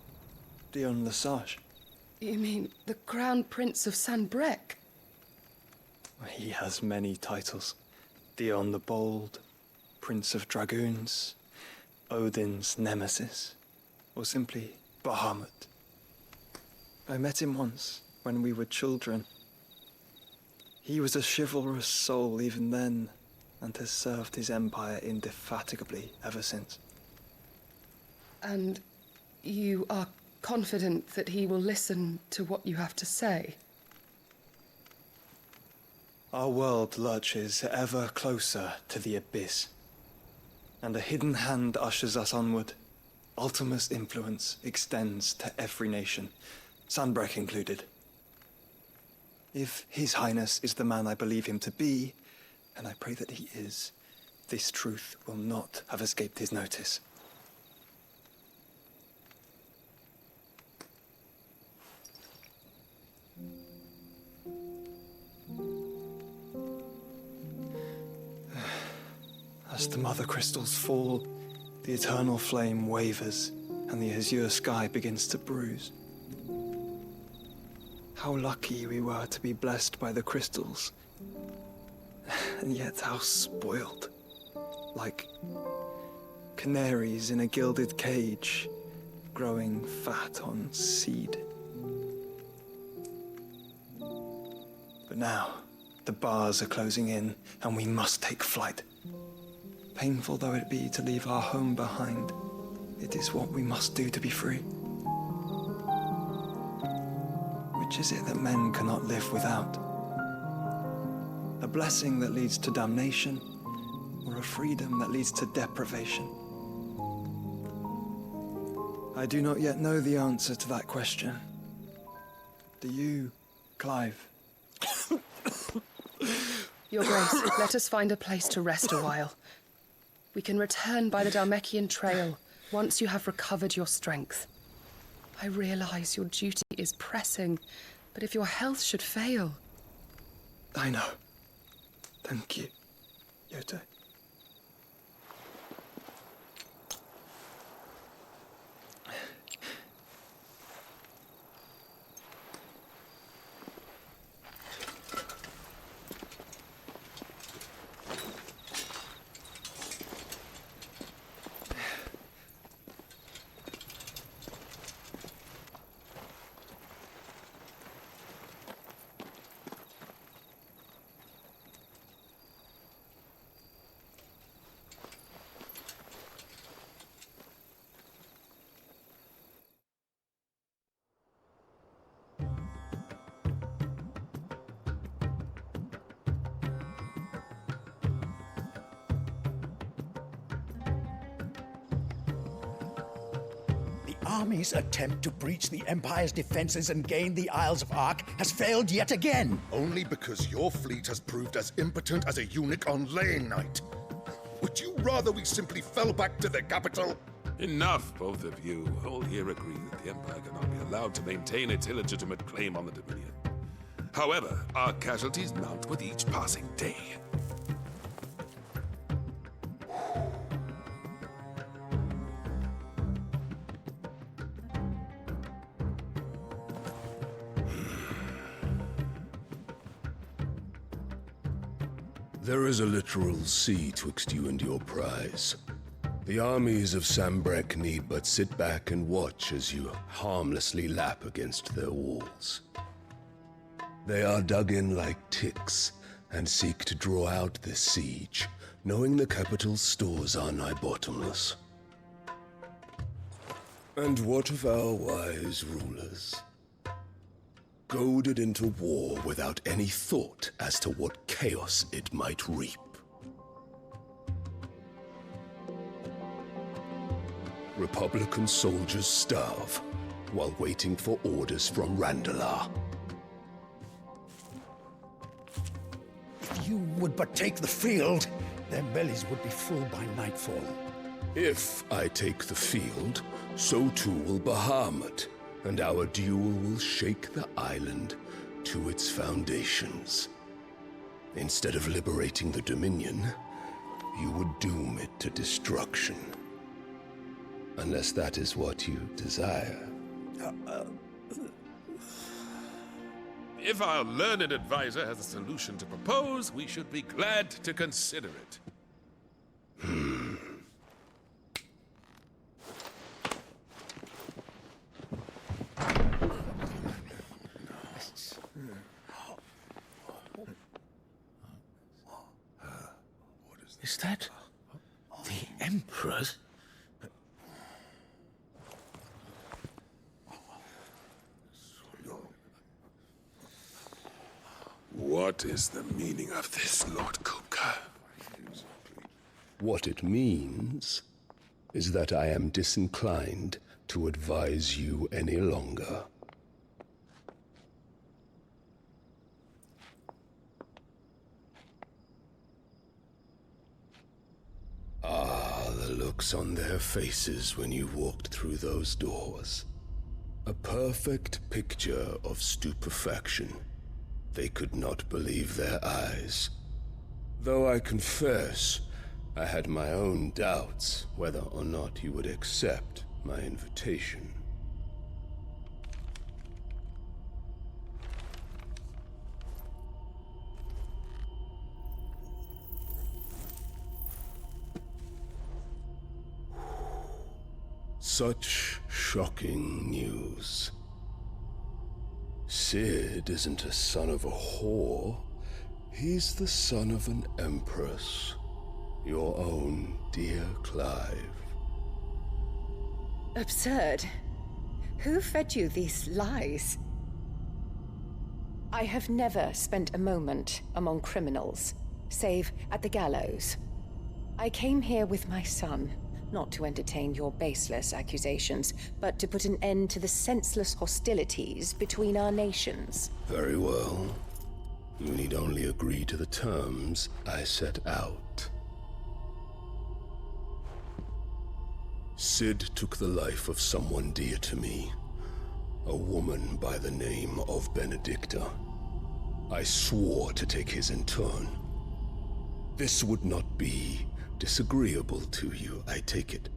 Dion Lesage. You mean the Crown Prince of Sanbrec? He has many titles. Dion the Bold, Prince of Dragoons, Odin's Nemesis, or simply Bahamut. I met him once, when we were children. He was a chivalrous soul even then, and has served his empire indefatigably ever since. And you are confident that he will listen to what you have to say? Our world lurches ever closer to the abyss, and a hidden hand ushers us onward. Ultima's influence extends to every nation, Sanbrec included. If His Highness is the man I believe him to be, and I pray that he is, this truth will not have escaped his notice. As the mother crystals fall, the eternal flame wavers, and the azure sky begins to bruise. How lucky we were to be blessed by the crystals, and yet how spoiled. Like canaries in a gilded cage, growing fat on seed. But now, the bars are closing in, and we must take flight. Painful though it be to leave our home behind, it is what we must do to be free. Which is it that men cannot live without? A blessing that leads to damnation, or a freedom that leads to deprivation? I do not yet know the answer to that question. Do you, Clive? Your Grace, let us find a place to rest a while. We can return by the Dhalmekian trail once you have recovered your strength. I realize your duty is pressing, but if your health should fail... I know. Thank you, Yote. Army's attempt to breach the Empire's defenses and gain the Isles of Ark has failed yet again. Only because your fleet has proved as impotent as a eunuch on laying night. Would you rather we simply fell back to the capital? Enough, both of you. All here agree that the Empire cannot be allowed to maintain its illegitimate claim on the Dominion. However, our casualties mount with each passing day. There is a literal sea twixt you and your prize. The armies of Sambrek need but sit back and watch as you harmlessly lap against their walls. They are dug in like ticks and seek to draw out this siege, knowing the capital's stores are nigh bottomless. And what of our wise rulers? Goaded into war without any thought as to what chaos it might reap. Republican soldiers starve while waiting for orders from Randalar. If you would but take the field, their bellies would be full by nightfall. If I take the field, so too will Bahamut, and our duel will shake the island to its foundations. Instead of liberating the Dominion, you would doom it to destruction. Unless that is what you desire. If our learned advisor has a solution to propose, we should be glad to consider it. Is that the Emperor's? What is the meaning of this, Lord Kupka? What it means is that I am disinclined to advise you any longer. Ah, the looks on their faces when you walked through those doors. A perfect picture of stupefaction. They could not believe their eyes. Though I confess, I had my own doubts whether or not you would accept my invitation. Such shocking news. Sid isn't a son of a whore. He's the son of an empress. Your own dear Clive. Absurd. Who fed you these lies? I have never spent a moment among criminals, save at the gallows. I came here with my son, not to entertain your baseless accusations, but to put an end to the senseless hostilities between our nations. Very well. You need only agree to the terms I set out. Sid took the life of someone dear to me, a woman by the name of Benedicta. I swore to take his in turn. This would not be disagreeable to you, I take it.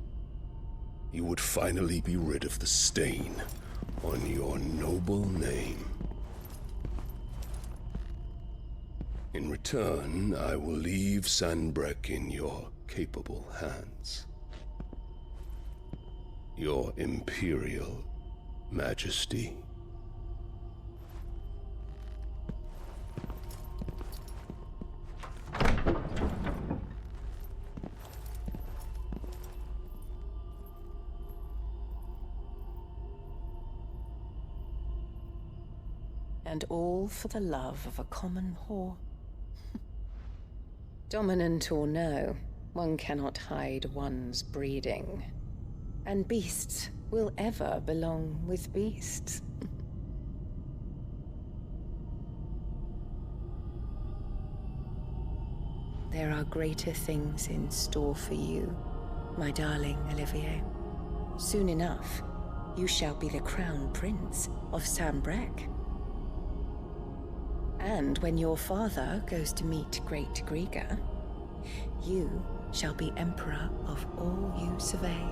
You would finally be rid of the stain on your noble name. In return, I will leave Sanbrek in your capable hands. Your Imperial Majesty. And all for the love of a common whore. Dominant or no, one cannot hide one's breeding. And beasts will ever belong with beasts. There are greater things in store for you, my darling Olivier. Soon enough, you shall be the crown prince of Sambrek. And when your father goes to meet Great Griga, you shall be emperor of all you survey.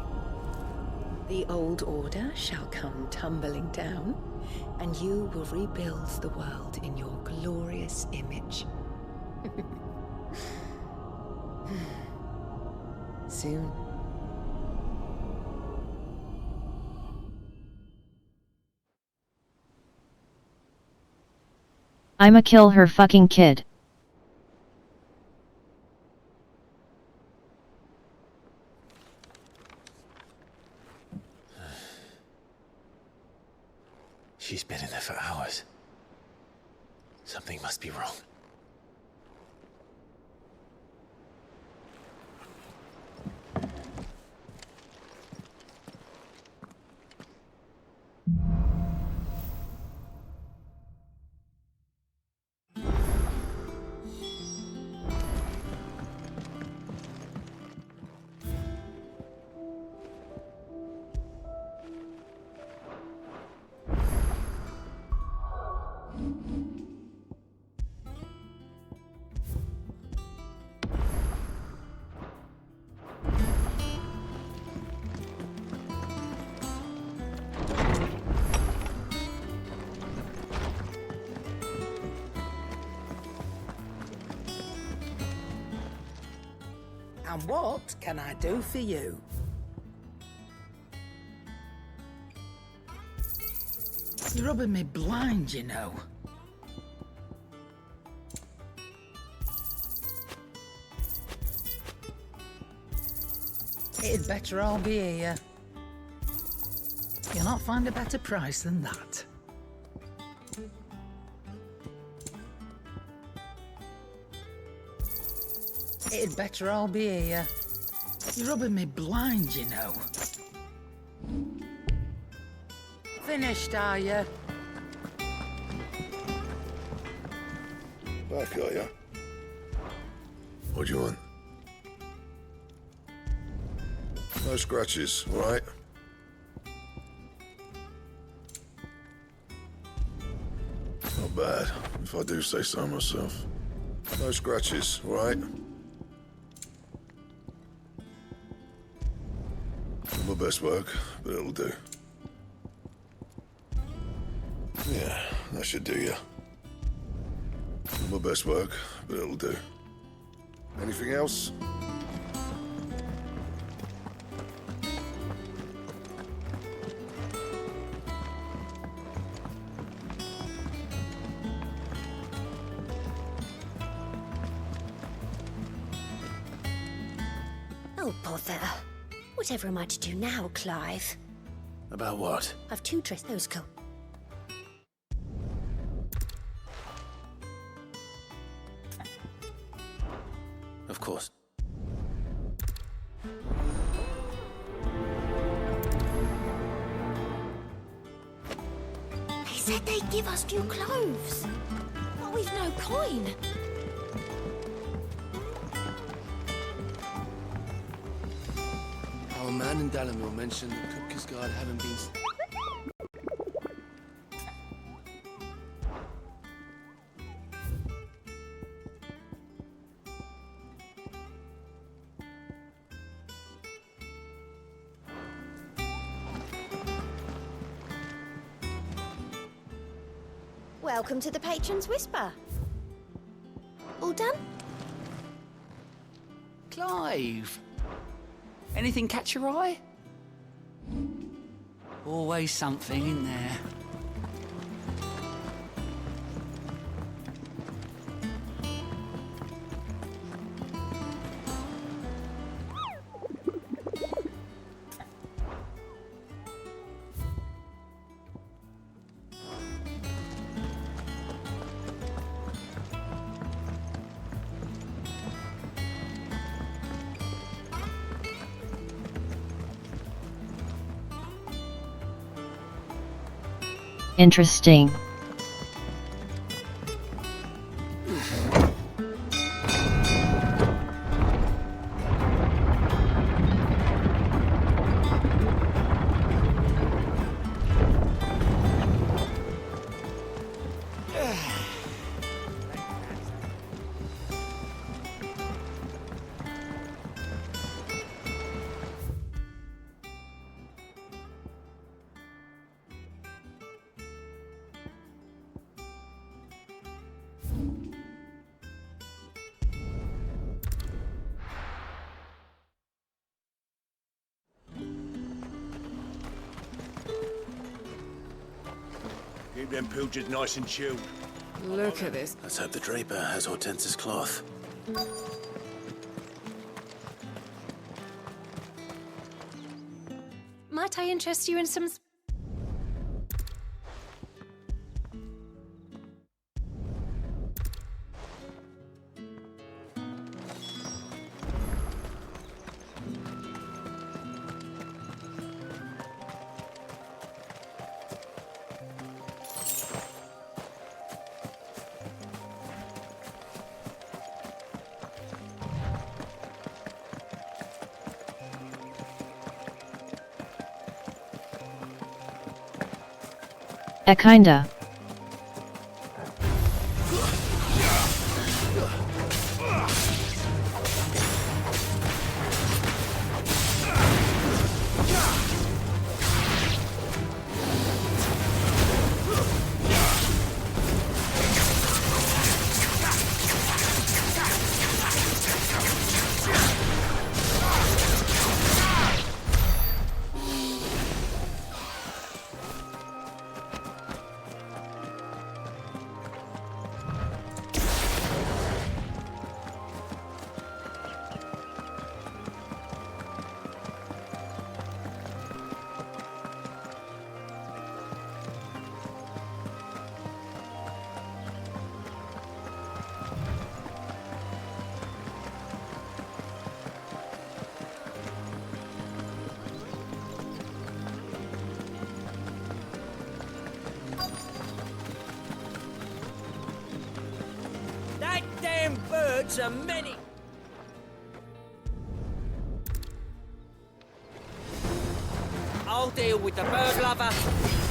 The old order shall come tumbling down, and you will rebuild the world in your glorious image. Soon, I'ma kill her fucking kid. She's been in there for hours. Something must be wrong. And what can I do for you? You're rubbing me blind, you know. It'd better all be here. You'll not find a better price than that. It'd better all be here. You're rubbing me blind, you know. Finished, are you? Back, are ya? What do you want? No scratches, all right? Not bad, if I do say so myself. No scratches, all right? My best work, but it'll do. Yeah, that should do ya. My best work, but it'll do. Anything else? Oh, bother. Whatever am I to do now, Clive? About what? I've two dressed those coat. Of course. They said they'd give us new clothes. But we've no coin. Our man in Dalamil mentioned that Kupka's guard haven't been... Welcome to the Patron's Whisper. All done? Clive! Anything catch your eye? Always something in there. Interesting. Keep them pilchards nice and chilled. Look at this. Let's hope the Draper has Hortense's cloth. Might I interest you in some... Kinda. That damn bird's a many. I'll deal with the bird lover.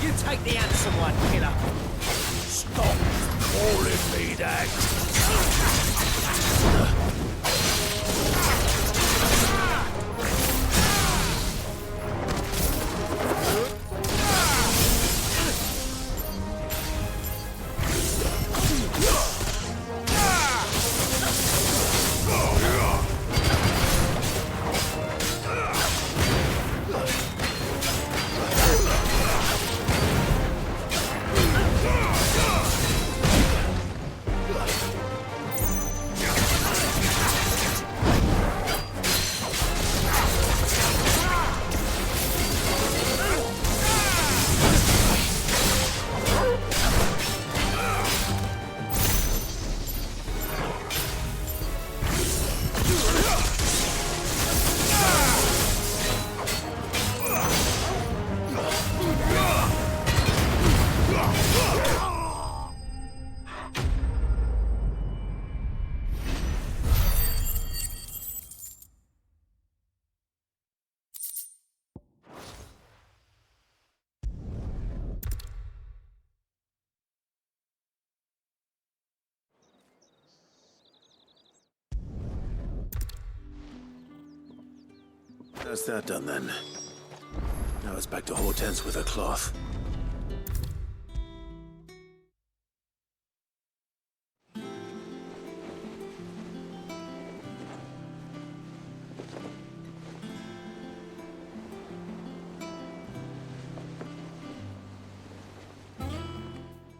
You take the handsome one, killer. Stop calling me that. That's that done then. Now it's back to Hortense with her cloth.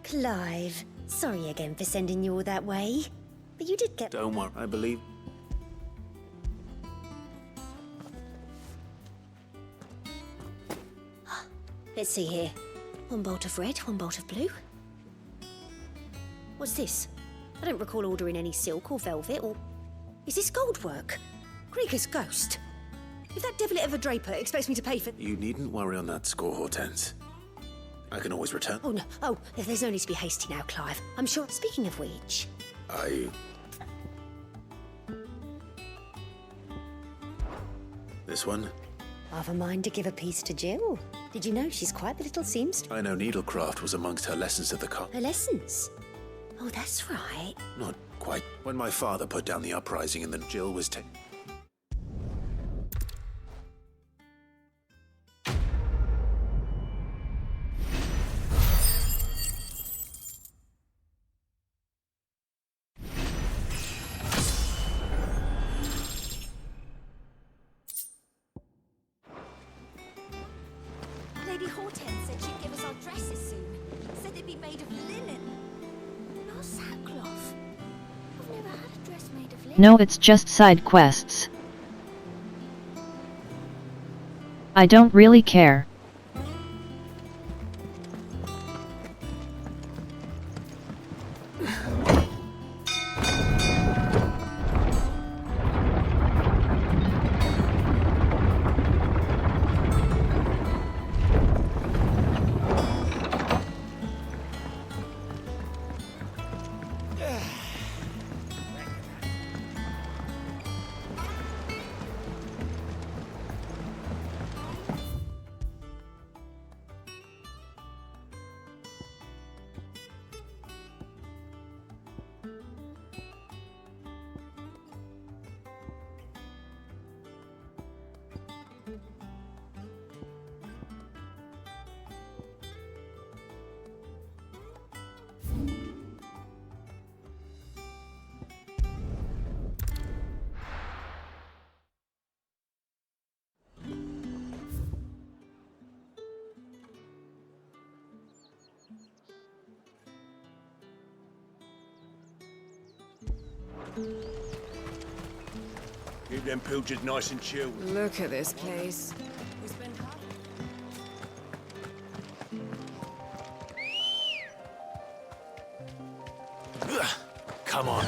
Clive, sorry again for sending you all that way. But you did get... Don't worry, I believe... Let's see here. One bolt of red, one bolt of blue. What's this? I don't recall ordering any silk or velvet or... Is this gold work? Krieger's ghost. If that devilit of a draper expects me to pay for... You needn't worry on that score, Hortense. I can always return. Oh, no. Oh, there's no need to be hasty now, Clive. I'm sure... Speaking of which... This one? I've a mind to give a piece to Jill. Did you know she's quite the little seamstress? I know needlecraft was amongst her lessons at the college. Her lessons? Oh, that's right. Not quite. When my father put down the uprising and then Jill was Lady Hortense said she'd give us our dresses soon. Said they'd be made of linen. sackcloth. I've never had a dress made of linen. No, it's just side quests. I don't really care. Keep them pilchards nice and chilled. Look at this place. Come on.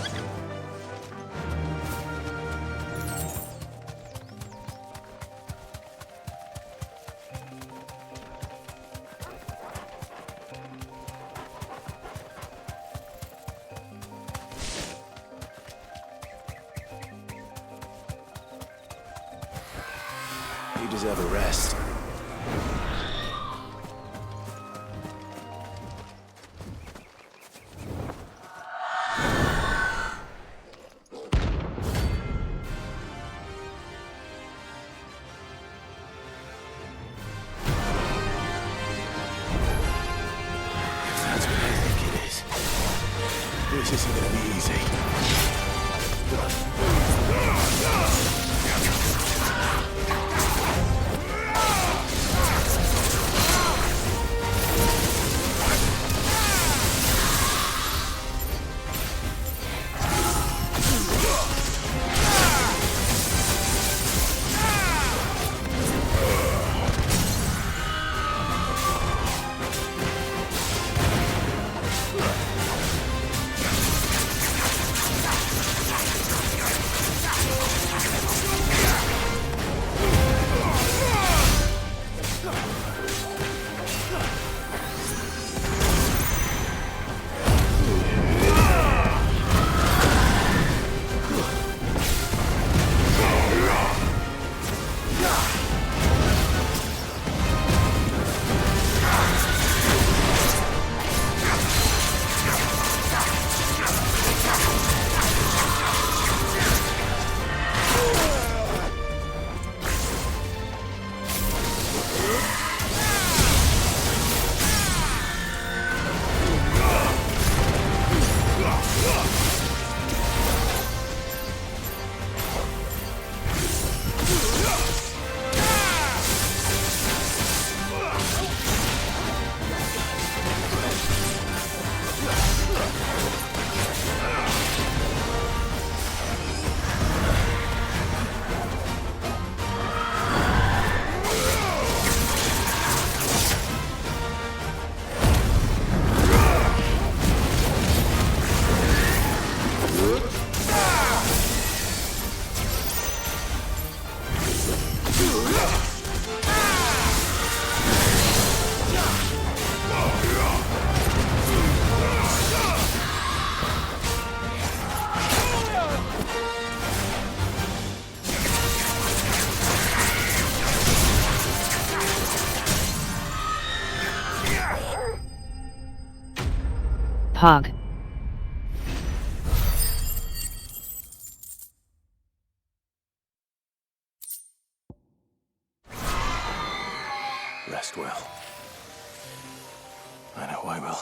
You deserve a rest. That's what I think it is. This isn't gonna be easy. Pog. Rest well. I know I will.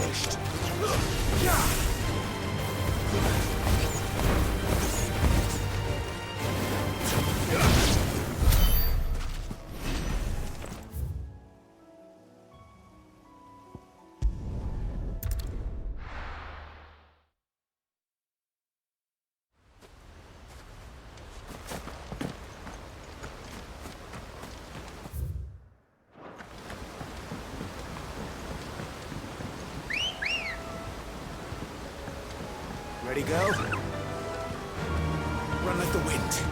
finished. Ready, go? Run like the wind.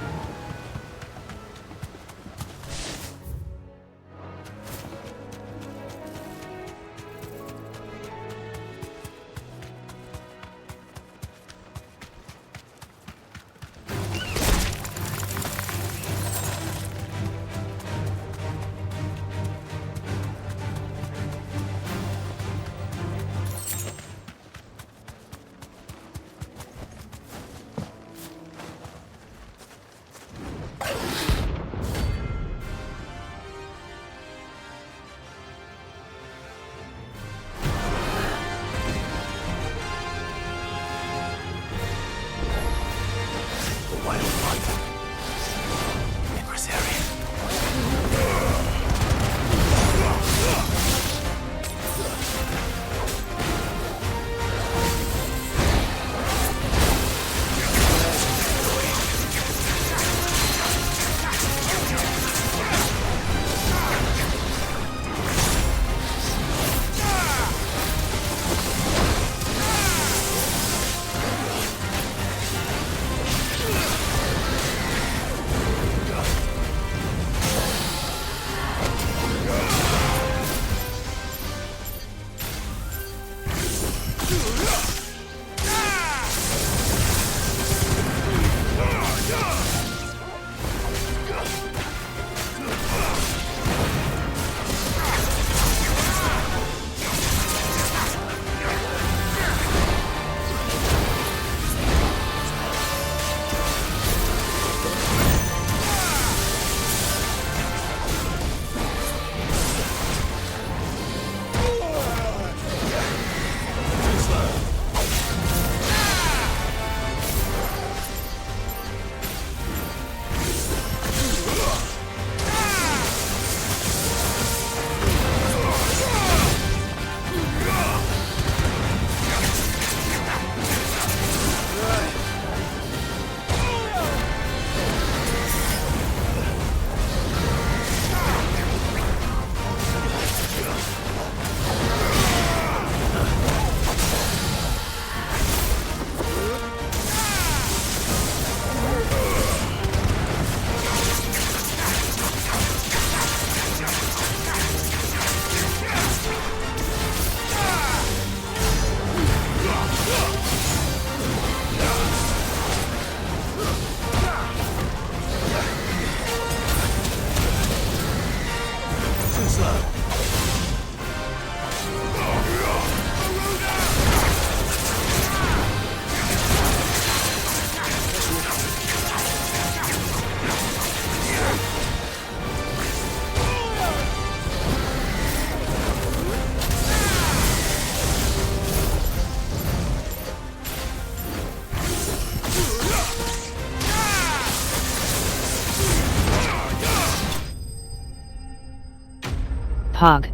Pog.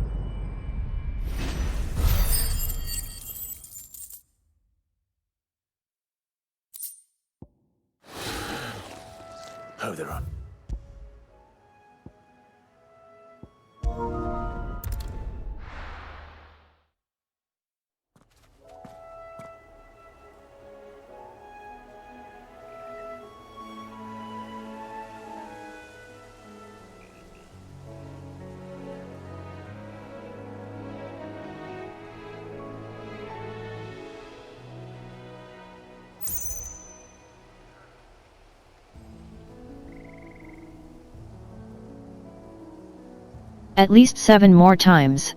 Oh, they're on. At least 7 more times.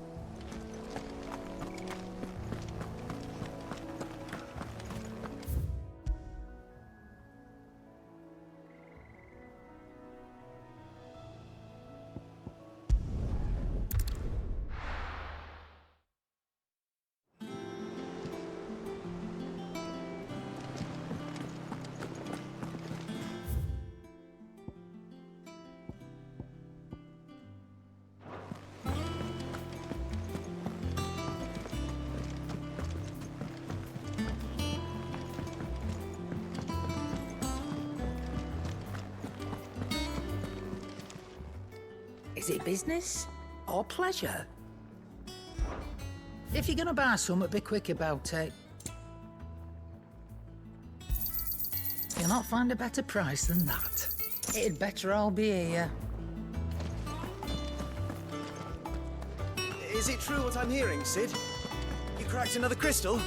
Is it business or pleasure? If you're gonna buy something, be quick about it. You'll not find a better price than that. It'd better all be here. Is it true what I'm hearing, Sid? You cracked another crystal?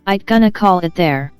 I'd gonna call it there.